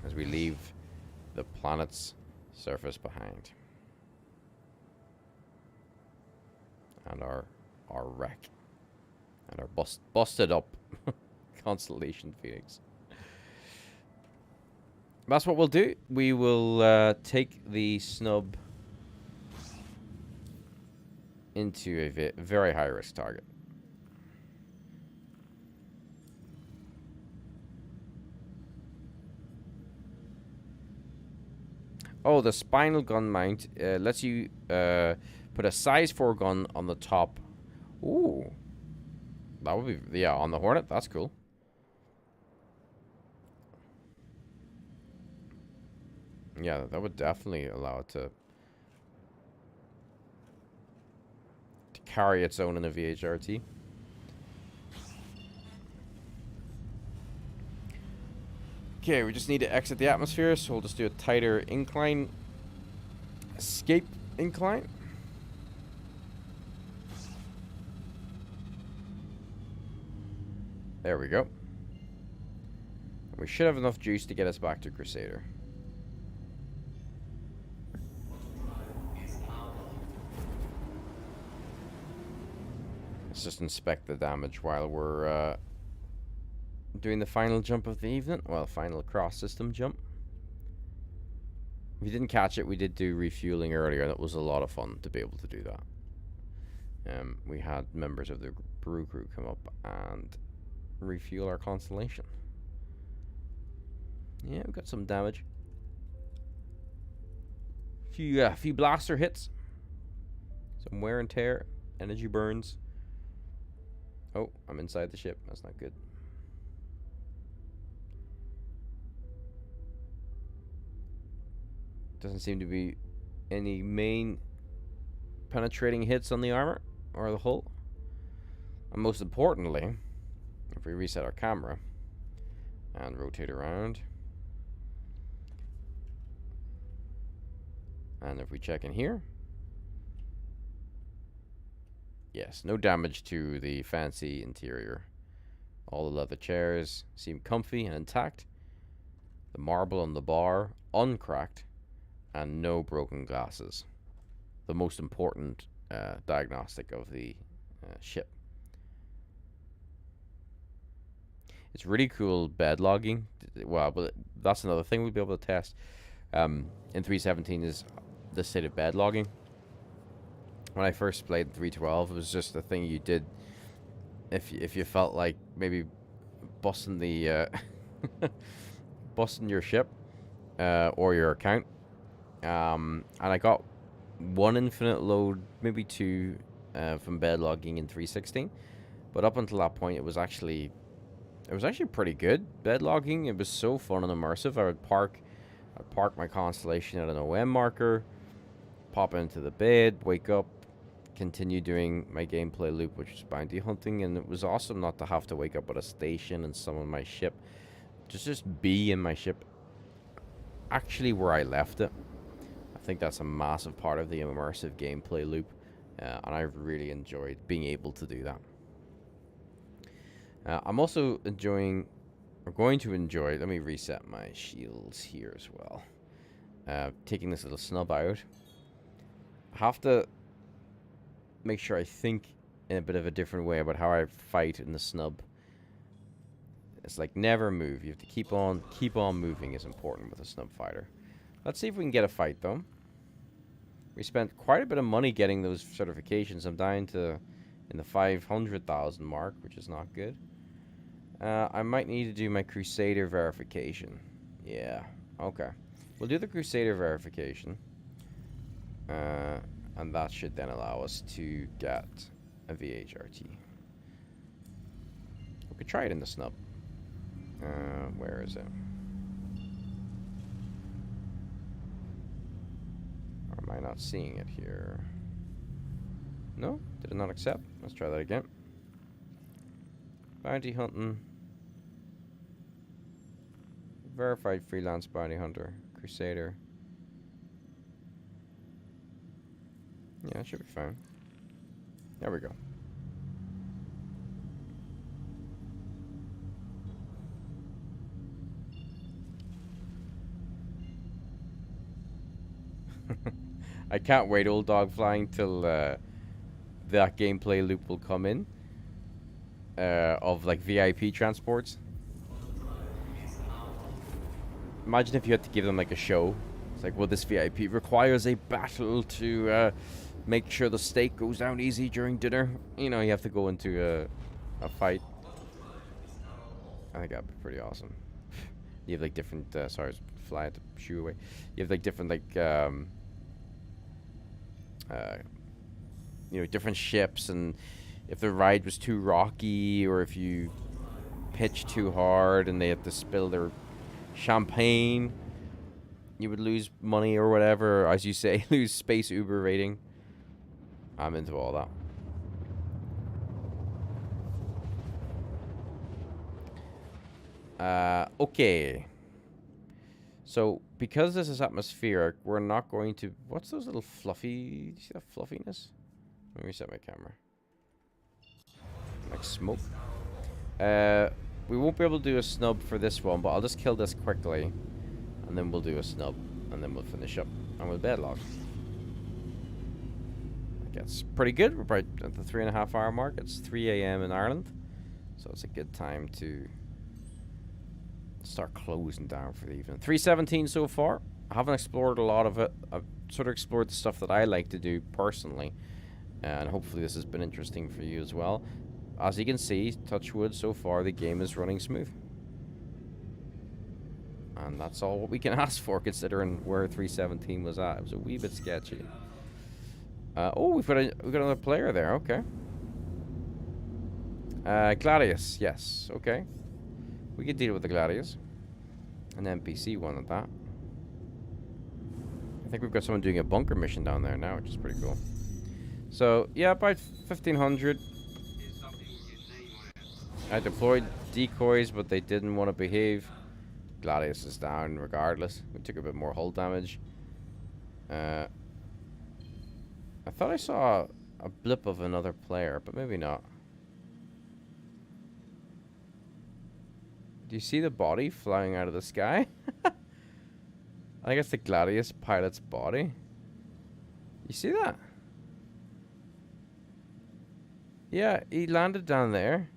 As we leave the planet's surface behind. And our wreck. And our busted up Constellation Phoenix. That's what we'll do. We will take the Snub into a very high risk target. Oh, the spinal gun mount lets you put a size 4 gun on the top. Ooh. That would be, yeah, on the Hornet. That's cool. Yeah, that would definitely allow it to carry its own in a VHRT. Okay, we just need to exit the atmosphere, so we'll just do a tighter incline. Escape incline. There we go. We should have enough juice to get us back to Crusader. Let's just inspect the damage while we're doing the final jump of the evening. Well, final cross system jump. If you didn't catch it, we did do refueling earlier. That was a lot of fun to be able to do that. We had members of the brew crew come up and refuel our Constellation. Yeah, we got some damage. Few blaster hits. Some wear and tear. Energy burns. Oh, I'm inside the ship. That's not good. Doesn't seem to be any main penetrating hits on the armor or the hull. And most importantly, if we reset our camera and rotate around, and if we check in here, yes, no damage to the fancy interior. All the leather chairs seem comfy and intact. The marble on the bar uncracked, and no broken glasses. The most important diagnostic of the ship. It's really cool bed logging. Well, but that's another thing we'll be able to test in 3.17 is the state of bed logging. When I first played 3.12, it was just a thing you did if you felt like maybe busting the busting your ship or your account. And I got one infinite load, maybe two, from bed logging in 3.16. But up until that point, it was actually pretty good bed logging. It was so fun and immersive. I'd park my constellation at an OM marker, pop into the bed, wake up, continue doing my gameplay loop, which was bounty hunting, and it was awesome not to have to wake up at a station and summon my ship. Just be in my ship, actually where I left it. I think that's a massive part of the immersive gameplay loop, and I really enjoyed being able to do that. I'm also going to enjoy, let me reset my shields here as well. Taking this little snub out. I have to make sure I think in a bit of a different way about how I fight in the snub. It's like never move. You have to keep on moving is important with a snub fighter. Let's see if we can get a fight though. We spent quite a bit of money getting those certifications. I'm down to in the 500,000 mark, which is not good. I might need to do my Crusader verification. Yeah, okay. We'll do the Crusader verification. And that should then allow us to get a VHRT. We could try it in the snub. Where is it? Or am I not seeing it here? No? Did it not accept? Let's try that again. Bounty hunting. Verified freelance bounty hunter. Crusader. Yeah, it should be fine. There we go. I can't wait, old dog flying, till that gameplay loop will come in. Of like VIP transports. Imagine if you had to give them like a show. It's like, well, this VIP requires a battle to make sure the steak goes down easy during dinner. You know, you have to go into a fight. I think that'd be pretty awesome. You have like different, sorry, fly had to shoo away. You have like different like, you know, different ships, and if the ride was too rocky or if you pitched too hard and they had to spill their champagne, you would lose money or whatever, as you say, lose space Uber rating. I'm into all that. Okay. So, because this is atmospheric, we're not going to... What's those little fluffy... Do you see that fluffiness? Let me reset my camera. Like smoke. We won't be able to do a snub for this one, but I'll just kill this quickly. And then we'll do a snub. And then we'll finish up. And we'll bedlog. That's pretty good. We're about at the 3.5 hour mark. It's 3 a.m. in Ireland. So it's a good time to start closing down for the evening. 3.17 so far. I haven't explored a lot of it. I've sort of explored the stuff that I like to do personally. And hopefully this has been interesting for you as well. As you can see, touch wood, so far the game is running smooth. And that's all what we can ask for, considering where 3.17 was at. It was a wee bit sketchy. Oh, we've got another player there. Okay. Gladius, yes. Okay. We could deal with the Gladius. An NPC one at that. I think we've got someone doing a bunker mission down there now, which is pretty cool. So, yeah, about 1500. Here's something with your name on it. I deployed decoys, but they didn't want to behave. Gladius is down regardless. We took a bit more hull damage. I thought I saw a blip of another player, but maybe not. Do you see the body flying out of the sky? I think it's the Gladius pilot's body. You see that? Yeah, he landed down there.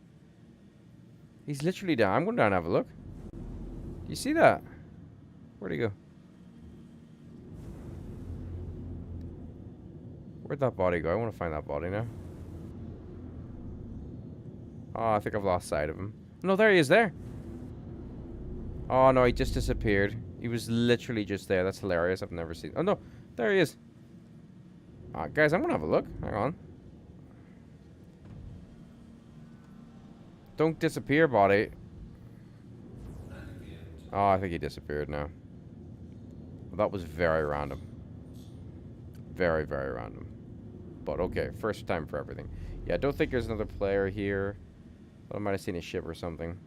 He's literally down. I'm going down and have a look. Do you see that? Where'd he go? Where'd that body go? I want to find that body now. Oh, I think I've lost sight of him. No, there he is there. Oh, no, he just disappeared. He was literally just there. That's hilarious. I've never seen... Oh, no. There he is. Guys, I'm going to have a look. Hang on. Don't disappear, body. Oh, I think he disappeared now. Well, that was very random. Very, very random. But okay, first time for everything. Yeah, I don't think there's another player here. But I might have seen a ship or something.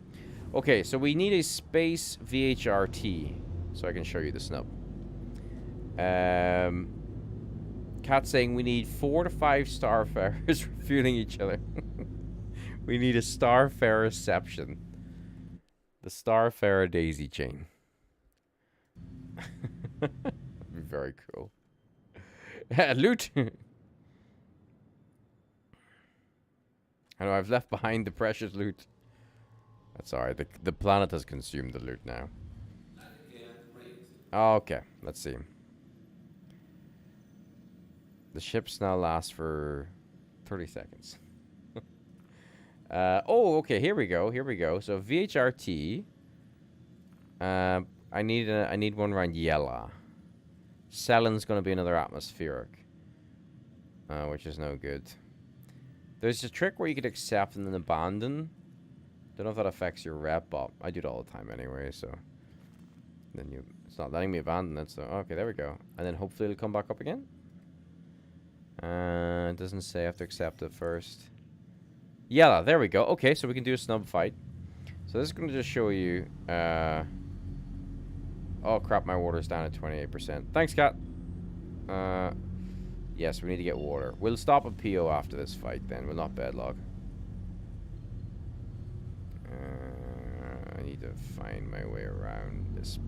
Okay, so we need a space VHRT. So I can show you the snub. Cat's saying we need 4 to 5 starfarers refueling each other. We need a starfarer reception. The starfarer daisy chain. Very cool. Loot! I know, I've left behind the precious loot. That's alright, the planet has consumed the loot now. Okay, let's see. The ships now last for 30 seconds. Oh, okay, here we go, here we go. So VHRT. I need one around Yella. Selen's gonna be another atmospheric. Which is no good. There's a trick where you could accept and then abandon. Don't know if that affects your rep, but I do it all the time anyway, so. Then it's not letting me abandon it, so okay, there we go. And then hopefully it'll come back up again. It doesn't say I have to accept it first. Yeah, there we go. Okay, so we can do a snub fight. So this is going to just show you... oh, crap, my water's down at 28%. Thanks, cat. Yes, we need to get water. We'll stop at PO after this fight, then. We'll not bedlog. I need to find my way around this.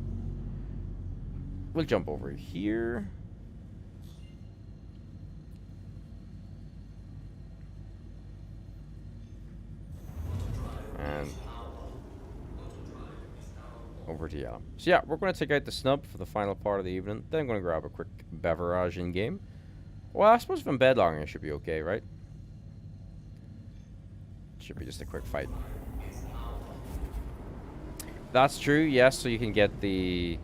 We'll jump over here. And over to Yellow. So yeah, we're going to take out the snub for the final part of the evening. Then I'm going to grab a quick beverage in game. Well, I suppose if I'm bedlogging, it should be okay, right? Should be just a quick fight. That's true, yes. So you can get the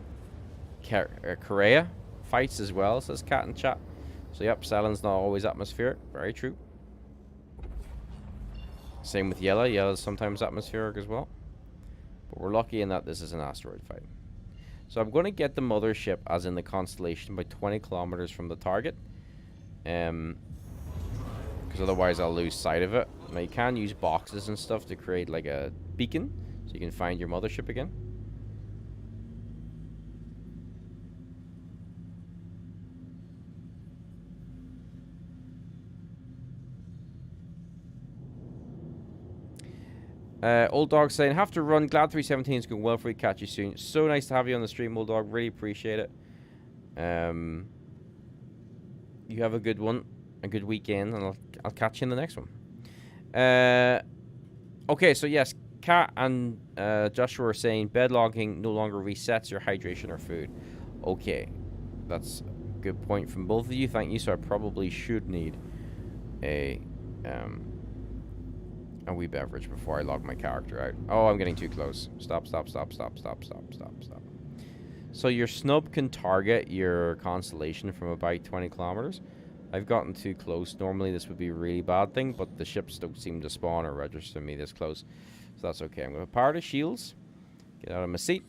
Korea fights as well, says Cat in chat. So yep, Selen's not always atmospheric. Very true. Same with Yella. Yella's sometimes atmospheric as well. But we're lucky in that this is an asteroid fight. So I'm going to get the mothership, as in the constellation, by 20 kilometers from the target. Because otherwise I'll lose sight of it. Now you can use boxes and stuff to create like a beacon, so you can find your mothership again. Old Dog saying, have to run. Glad 317 is going well for you. Catch you soon. So nice to have you on the stream, Old Dog. Really appreciate it. You have a good one. A good weekend. And I'll catch you in the next one. Okay, so yes. Kat and Joshua are saying, bedlogging no longer resets your hydration or food. Okay. That's a good point from both of you. Thank you. So I probably should need a wee beverage before I log my character out. Oh, I'm getting too close. Stop. So your snub can target your constellation from about 20 kilometers. I've gotten too close. Normally this would be a really bad thing, but the ships don't seem to spawn or register me this close. So that's okay. I'm going to power the shields. Get out of my seat.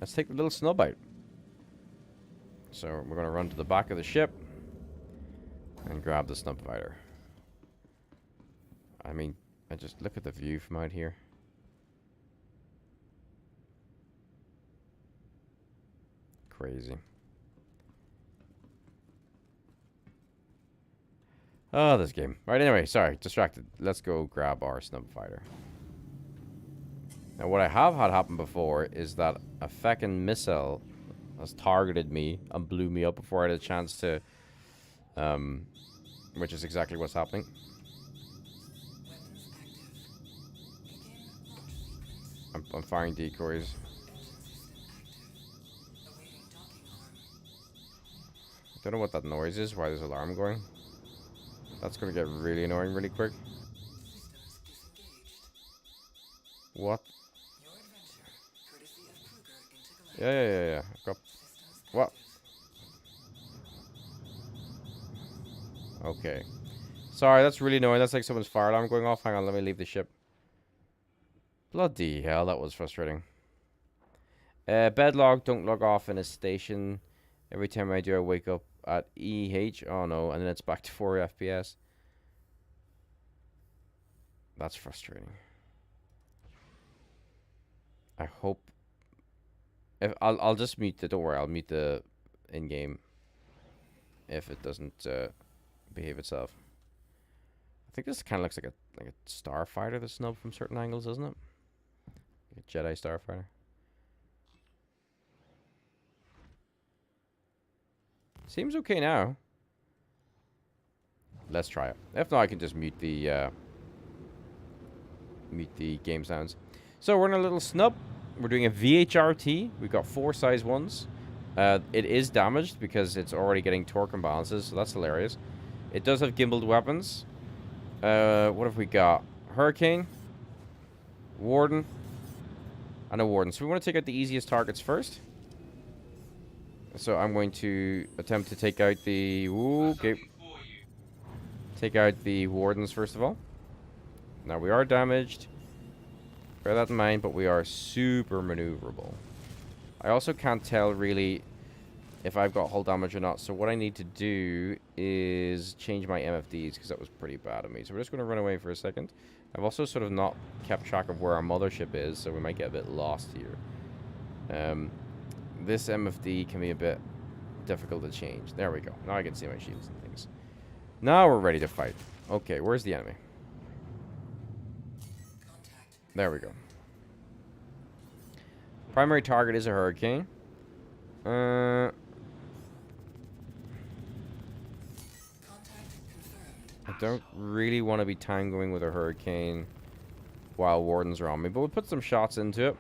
Let's take the little snub out. So we're going to run to the back of the ship and grab the snub fighter. I mean, I just look at the view from out here. Crazy. Oh, this game. Right, anyway, sorry, distracted. Let's go grab our snub fighter. Now, what I have had happen before is that a feckin' missile has targeted me and blew me up before I had a chance to, which is exactly what's happening. I'm firing decoys. I don't know what that noise is, why there's an alarm going. That's going to get really annoying really quick. What? Yeah. Got... What? Okay. Sorry, that's really annoying. That's like someone's fire alarm going off. Hang on, let me leave the ship. Bloody hell, that was frustrating. Bed log, don't log off in a station. Every time I do, I wake up at EH. Oh no, and then it's back to 4 FPS. That's frustrating. I hope... If I'll just mute the... Don't worry, I'll mute the in-game if it doesn't behave itself. I think this kind of looks like a starfighter, the snub, from certain angles, doesn't it? Like a Jedi starfighter. Seems okay now. Let's try it. If not, I can just mute the game sounds. So we're in a little snub. We're doing a VHRT. We've got 4 size 1s. It is damaged because it's already getting torque imbalances, so that's hilarious. It does have gimbaled weapons. What have we got? Hurricane, Warden, and a Warden. So we want to take out the easiest targets first. So I'm going to attempt to take out the... Ooh, okay. Take out the Wardens first of all. Now we are damaged. Bear that in mind, but we are super maneuverable. I also can't tell really if I've got hull damage or not. So what I need to do is change my MFDs because that was pretty bad of me. So we're just going to run away for a second. I've also sort of not kept track of where our mothership is, so we might get a bit lost here. This MFD can be a bit difficult to change. There we go. Now I can see my shields and things. Now we're ready to fight. Okay, where's the enemy? There we go. Primary target is a Hurricane. I don't really want to be tangoing with a Hurricane while Wardens are on me, but we'll put some shots into it.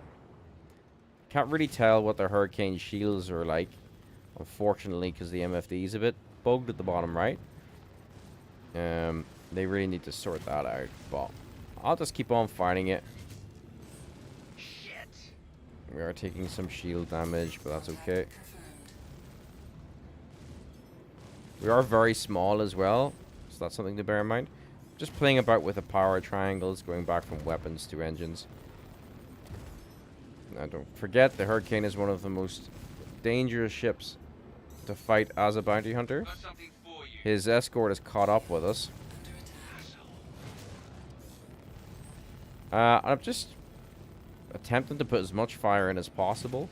Can't really tell what the Hurricane shields are like, unfortunately, because the MFD is a bit bugged at the bottom right. They really need to sort that out, but I'll just keep on fighting it. We are taking some shield damage, but that's okay. We are very small as well, so that's something to bear in mind. Just playing about with the power triangles, going back from weapons to engines. Now don't forget, the Hurricane is one of the most dangerous ships to fight as a bounty hunter. His escort is caught up with us. I'm just attempting to put as much fire in as possible.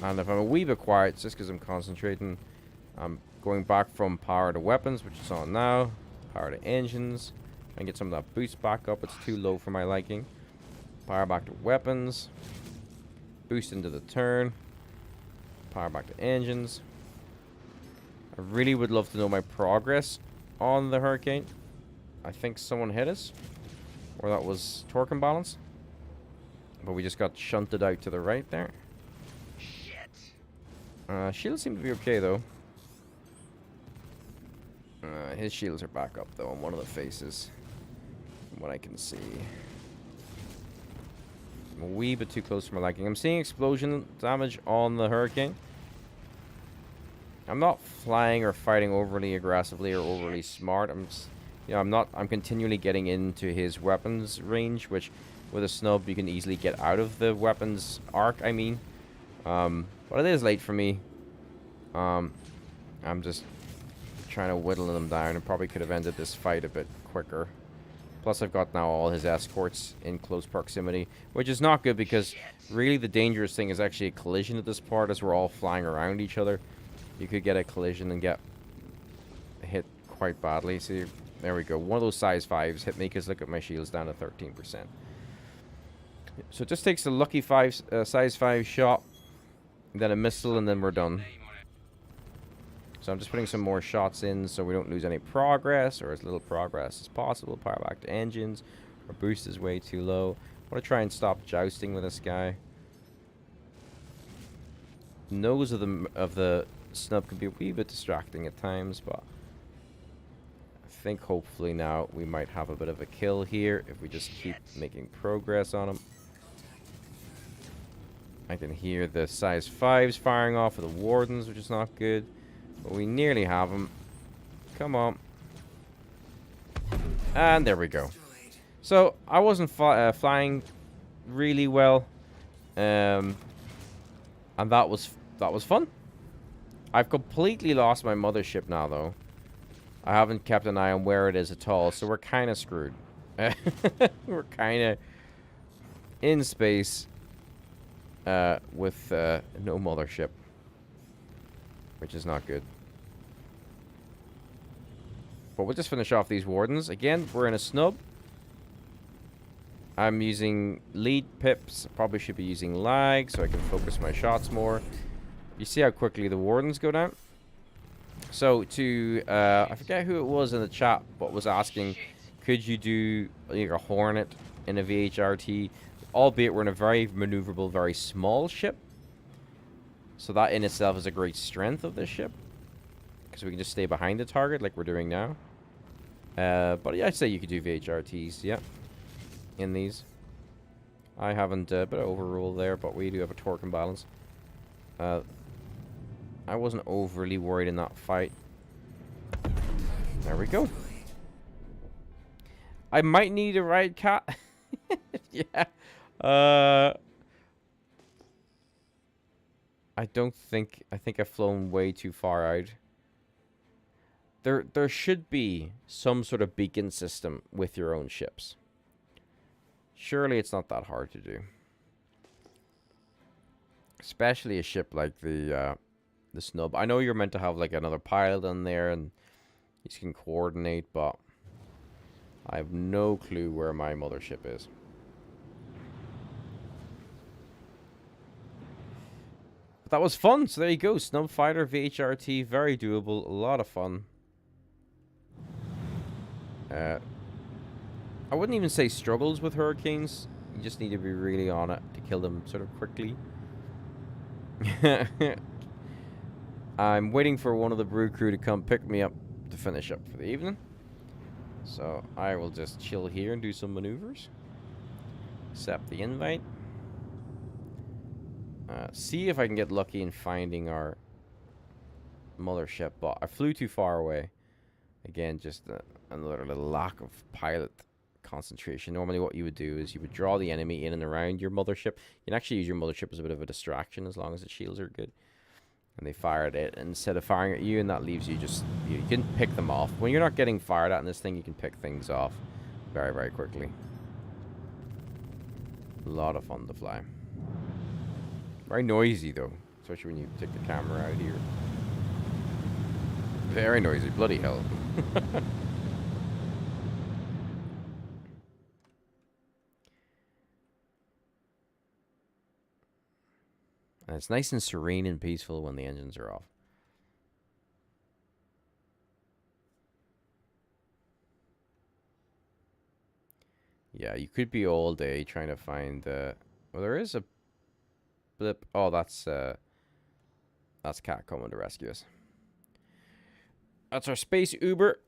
And if I'm a wee bit quiet, it's just because I'm concentrating. I'm going back from power to weapons, which is on now. Power to engines. And get some of that boost back up. It's too low for my liking. Power back to weapons. Boost into the turn. Power back to engines. I really would love to know my progress on the Hurricane. I think someone hit us. Or that was torque imbalance. But we just got shunted out to the right there. Shields seem to be okay, though. His shields are back up, though, on one of the faces. From what I can see. I'm a wee bit too close for my liking. I'm seeing explosion damage on the Hurricane. I'm not flying or fighting overly aggressively or overly smart. I'm just Yeah, I'm continually getting into his weapons range, which with a snub you can easily get out of the weapons arc, I mean. But it is late for me. I'm just trying to whittle them down and probably could have ended this fight a bit quicker. Plus I've got now all his escorts in close proximity, which is not good because really the dangerous thing is actually a collision at this part as we're all flying around each other. You could get a collision and get hit quite badly. See, there we go. One of those size 5s hit me because look at my shield's down to 13%. So it just takes a lucky size 5 shot, then a missile, and then we're done. So I'm just putting some more shots in so we don't lose any progress, or as little progress as possible. Power back to engines. Our boost is way too low. I want to try and stop jousting with this guy. The nose of the snub can be a wee bit distracting at times, but I think hopefully now we might have a bit of a kill here if we just keep making progress on him. I can hear the size 5s firing off of the wardens, which is not good. But we nearly have him. Come on. And there we go. So, I wasn't flying really well. And that was fun. I've completely lost my mothership now, though. I haven't kept an eye on where it is at all, so we're kind of screwed. We're kind of in space with no mothership, which is not good. But we'll just finish off these wardens. Again, we're in a snub. I'm using lead pips. Probably should be using lag so I can focus my shots more. You see how quickly the wardens go down? So to, I forget who it was in the chat, but was asking, could you do like a Hornet in a VHRT? Albeit we're in a very maneuverable, very small ship. So that in itself is a great strength of this ship. Because we can just stay behind the target like we're doing now. But yeah, I'd say you could do VHRTs, yeah. In these. I haven't, a bit of overrule there, but we do have a torque imbalance. I wasn't overly worried in that fight. There we go. I might need a ride cat. Yeah. I think I've flown way too far out. There should be some sort of beacon system with your own ships. Surely it's not that hard to do. Especially a ship like the Snub. I know you're meant to have like another pilot on there and you can coordinate, but I have no clue where my mothership is. But that was fun. So there you go. Snub Fighter VHRT. Very doable. A lot of fun. I wouldn't even say struggles with hurricanes. You just need to be really on it to kill them sort of quickly. I'm waiting for one of the brew crew to come pick me up to finish up for the evening. So I will just chill here and do some maneuvers. Accept the invite. See if I can get lucky in finding our mothership, but I flew too far away. Again, just another little lack of pilot concentration. Normally what you would do is you would draw the enemy in and around your mothership. You can actually use your mothership as a bit of a distraction as long as the shields are good. And they fire at it instead of firing at you, and that leaves you just... You can pick them off. When you're not getting fired at in this thing, you can pick things off very, very quickly. A lot of fun to fly. Very noisy, though. Especially when you take the camera out here. Very noisy. Bloody hell. And it's nice and serene and peaceful when the engines are off. Yeah, you could be all day trying to find... well, there is a blip. Oh, that's Cat coming to rescue us. That's our space Uber.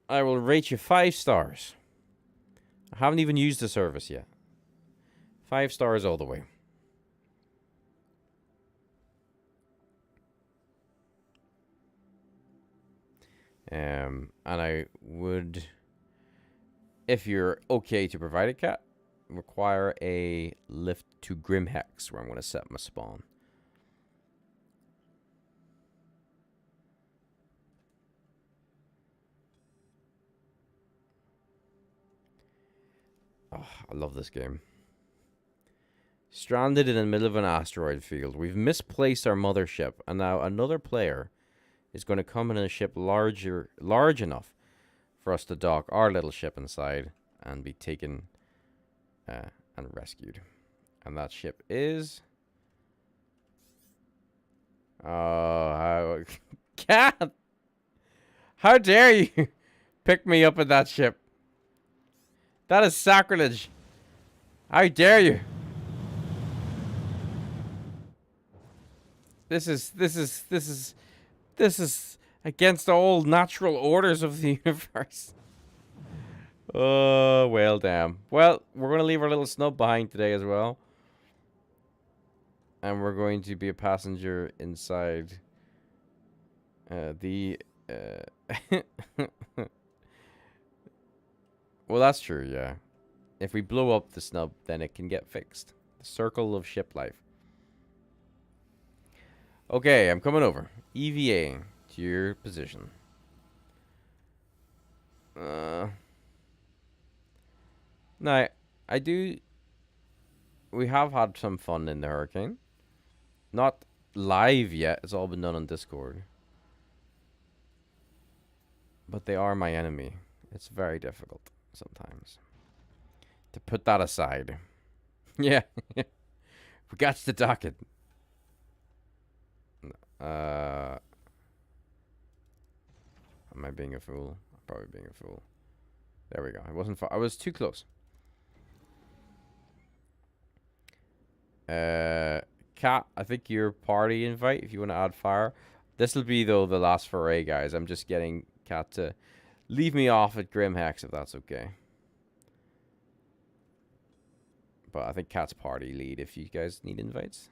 I will rate you 5 stars. I haven't even used the service yet. 5 stars all the way. And I would If you're okay to provide it, Cat, require a lift to Grim Hex, where I'm going to set my spawn. Oh, I love this game. Stranded in the middle of an asteroid field. We've misplaced our mothership, and now another player is going to come in a ship large enough for us to dock our little ship inside and be taken and rescued. And that ship is... Oh, Cat! How dare you pick me up in that ship? That is sacrilege. How dare you? This is against all natural orders of the universe. Oh, well, damn. Well, we're going to leave our little snub behind today as well. And we're going to be a passenger inside the... Well, that's true, yeah. If we blow up the snub, then it can get fixed. The circle of ship life. Okay, I'm coming over. EVA to your position. Now, I do... We have had some fun in the Hurricane. Not live yet. It's all been done on Discord. But they are my enemy. It's very difficult sometimes to put that aside. Yeah. We got to dock it. Am I being a fool? I'm probably being a fool. There we go. I wasn't far. I was too close. Cat, I think your party invite, if you want to add fire. This will be, though, the last foray, guys. I'm just getting Cat to leave me off at Grim Hex, if that's okay. But I think Cat's party lead if you guys need invites.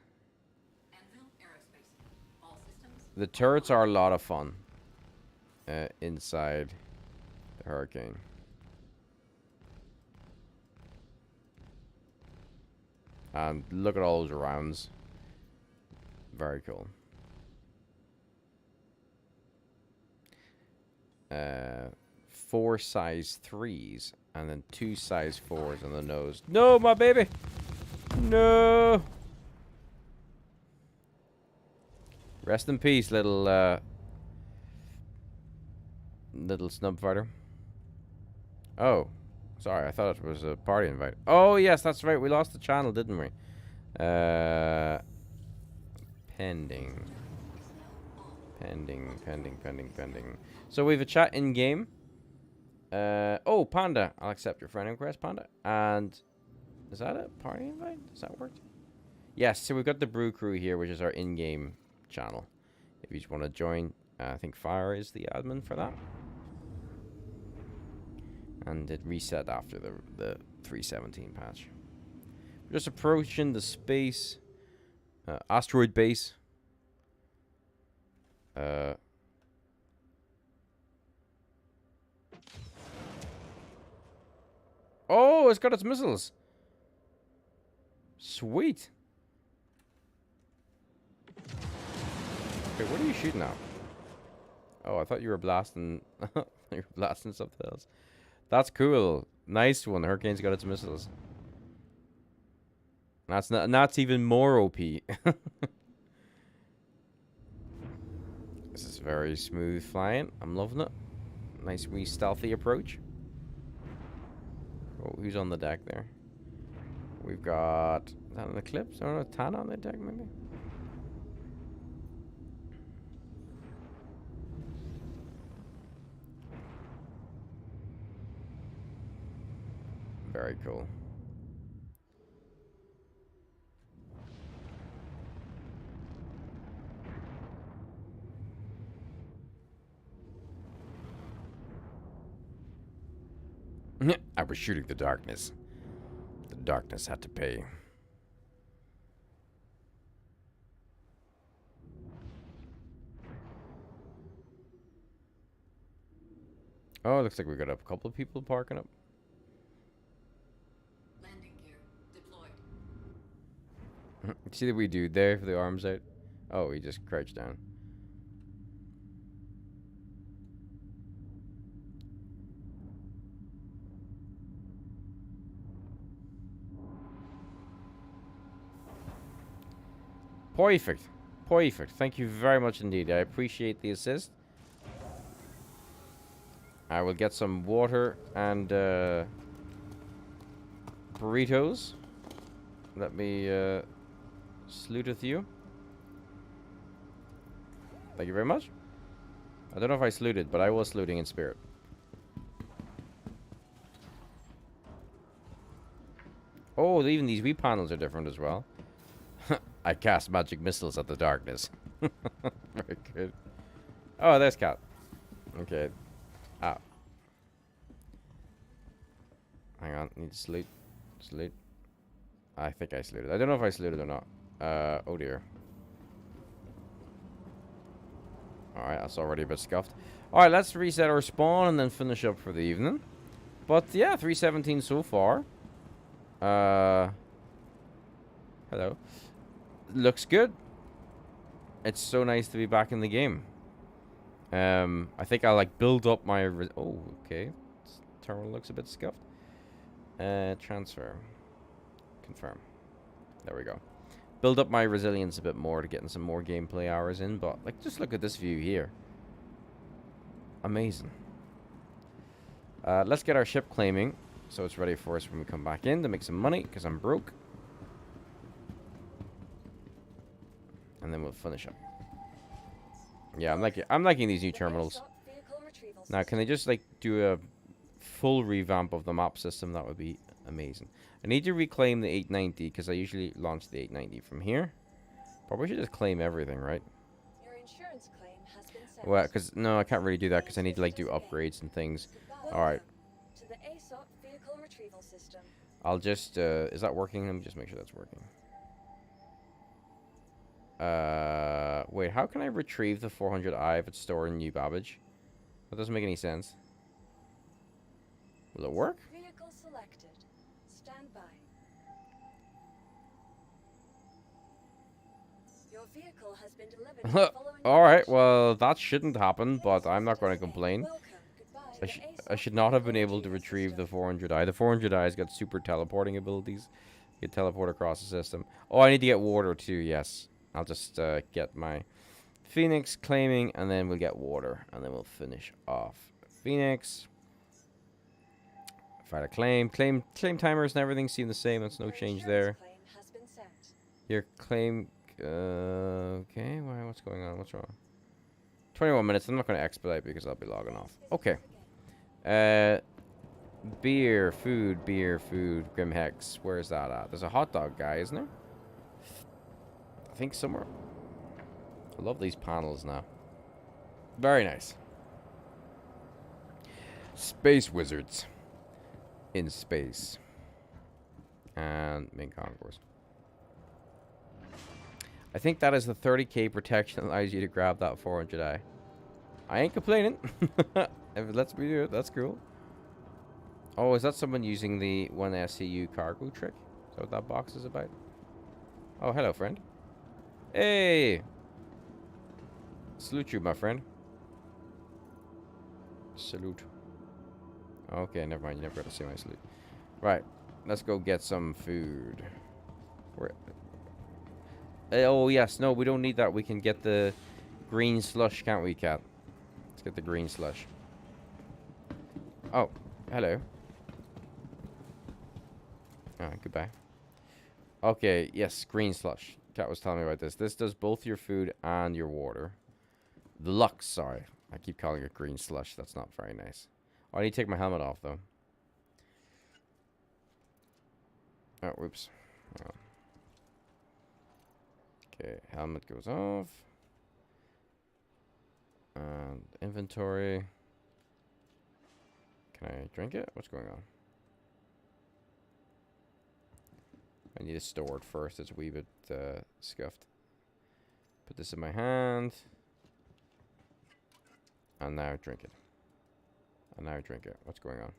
The turrets are a lot of fun inside the Hurricane. And look at all those rounds. Very cool. 4 size 3s and then 2 size 4s on the nose. No, my baby! No! Rest in peace, little snub fighter. Oh. Sorry, I thought it was a party invite. Oh, yes, that's right. We lost the channel, didn't we? Pending. Pending. So we have a chat in-game. Oh, Panda. I'll accept your friend request, Panda. And is that a party invite? Does that work? Yes, so we've got the Brew Crew here, which is our in-game channel. If you just want to join, I think Fire is the admin for that. And it reset after the 3.17 patch. We're just approaching the space asteroid base. Oh, it's got its missiles. Sweet. Okay, what are you shooting at? Oh, I thought you were blasting. You were blasting something else. That's cool. Nice one. The Hurricane's got its missiles. That's even more OP. This is very smooth flying. I'm loving it. Nice wee stealthy approach. Oh, who's on the deck there? We've got... Is that an Eclipse? Or a Tana on the deck, maybe? Very cool. I was shooting the darkness. The darkness had to pay. Oh, it looks like we got a couple of people parking up. See the wee dude there with the arms out? Oh, he just crouched down. Perfect. Perfect. Thank you very much indeed. I appreciate the assist. I will get some water and burritos. Let me salute with you. Thank you very much. I don't know if I saluted, but I was saluting in spirit. Oh, even these wee panels are different as well. I cast magic missiles at the darkness. Very good. Oh, there's cat. Okay. Ah. Hang on. Need to salute. Salute. I think I saluted. I don't know if I saluted or not. Oh dear. Alright, that's already a bit scuffed. Alright, let's reset our spawn and then finish up for the evening. But yeah, 317 so far. Hello. Looks good. It's so nice to be back in the game. I think I'll like build up my... Oh, okay. Terminal looks a bit scuffed. Transfer. Confirm. There we go. Build up my resilience a bit more to getting some more gameplay hours in, but like just look at this view here. Amazing. Let's get our ship claiming so it's ready for us when we come back in to make some money because I'm broke. And then we'll finish up. Yeah, I'm liking these new terminals. Now, can they just like do a full revamp of the map system? That would be amazing. I need to reclaim the 890 because I usually launch the 890 from here. Probably should just claim everything, right? Your insurance claim has been sent. Well, because no, I can't really do that because I need to like do upgrades and things. All right. To the ASOP vehicle retrieval system. I'll just is that working? Let me just make sure that's working. Wait, how can I retrieve the 400i if it's stored in new Babbage? That doesn't make any sense. Will it work? Vehicle selected. Stand by. Your vehicle has been delivered. Alright, well, that shouldn't happen, but I'm not going to complain. Welcome. Goodbye to the I ASOP should not have been vehicle able to retrieval retrieve the system. 400i. The 400i's got super teleporting abilities. You can teleport across the system. Oh, I need to get water too, yes. I'll just get my Phoenix claiming, and then we'll get water, and then we'll finish off. Phoenix. File a claim. Claim timers and everything seem the same. That's no Your change insurance there. claim has been sent. Your claim... okay, what's going on? What's wrong? 21 minutes. I'm not going to expedite because I'll be logging off. Okay. Beer, food, Grim Hex. Where is that at? There's a hot dog guy, isn't there? I think somewhere. I love these panels now. Very nice. Space wizards. In space. And main concourse. I think that is the 30k protection that allows you to grab that 400i. I ain't complaining. If it lets me do it, that's cool. Oh, is that someone using the 1SCU cargo trick? Is that what that box is about? Oh, hello, friend. Hey! Salute you, my friend. Salute. Okay, never mind. You never got to say my salute. Right. Let's go get some food. Where? Oh, yes. No, we don't need that. We can get the green slush, can't we, cat? Let's get the green slush. Oh, hello. Oh, goodbye. Okay, yes, green slush. Cat was telling me about this. This does both your food and your water. The Lux, sorry. I keep calling it green slush. That's not very nice. Oh, I need to take my helmet off, though. Oh, whoops. Oh. Okay, helmet goes off. And inventory. Can I drink it? What's going on? I need to store it first. It's a wee bit scuffed. Put this in my hand. And now drink it. And now drink it. What's going on?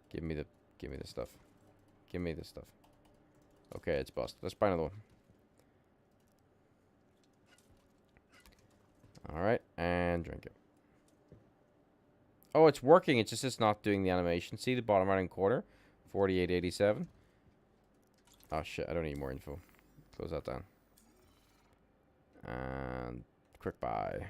Give me the stuff. Give me the stuff. Okay, it's bust. Let's buy another one. Alright, and drink it. Oh, it's working. It's just it's not doing the animation. See the bottom right hand corner? 4887. Oh, shit. I don't need more info. Close that down. And quick buy.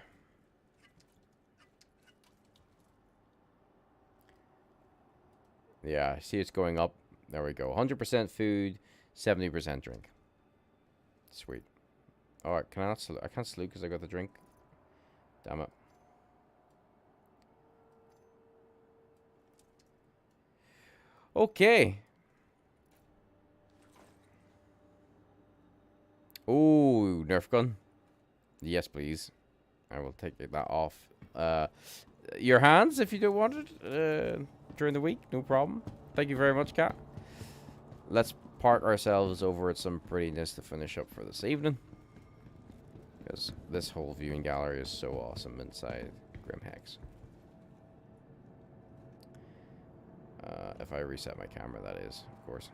Yeah, see it's going up. There we go. 100% food, 70% drink. Sweet. Alright, can I not salute? I can't salute because I got the drink. Damn it. Okay. Ooh, Nerf gun. Yes, please. I will take that off. Your hands, if you don't want it, during the week. No problem. Thank you very much, Kat. Let's park ourselves over at some prettiness to finish up for this evening. Because this whole viewing gallery is so awesome inside Grim Hex. If I reset my camera, that is, of course.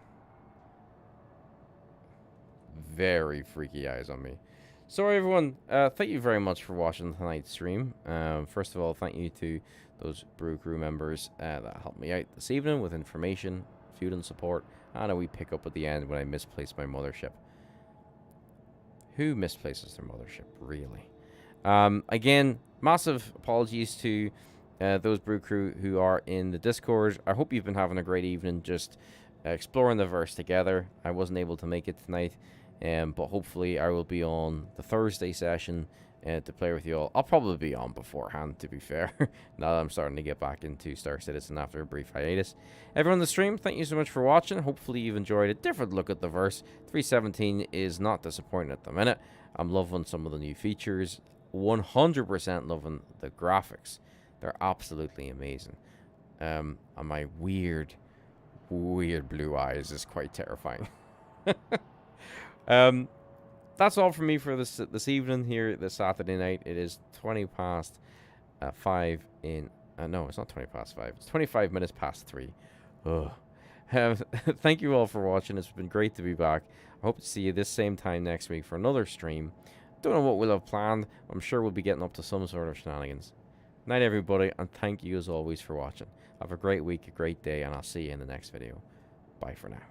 Very freaky eyes on me. Sorry, everyone. Thank you very much for watching tonight's stream. First of all, thank you to those Brew Crew members that helped me out this evening with information, food, and support. And a wee pick up at the end when I misplaced my mothership. Who misplaces their mothership, really? Again, massive apologies to those Brew Crew who are in the Discord. I hope you've been having a great evening just exploring the verse together. I wasn't able to make it tonight, but hopefully I will be on the Thursday session to play with you all. I'll probably be on beforehand, to be fair, now that I'm starting to get back into Star Citizen after a brief hiatus. Everyone on the stream, thank you so much for watching. Hopefully you've enjoyed a different look at the verse. 317 is not disappointing at the minute. I'm loving some of the new features. 100% loving the graphics. They're absolutely amazing. And my weird blue eyes is quite terrifying. That's all from me for this evening here, this Saturday night. It is 20 past 5 in... no, it's not 20 past 5. It's 25 minutes past 3. Ugh. Thank you all for watching. It's been great to be back. I hope to see you this same time next week for another stream. Don't know what we'll have planned. I'm sure we'll be getting up to some sort of shenanigans. Night, everybody, and thank you as always for watching. Have a great week, a great day, and I'll see you in the next video. Bye for now.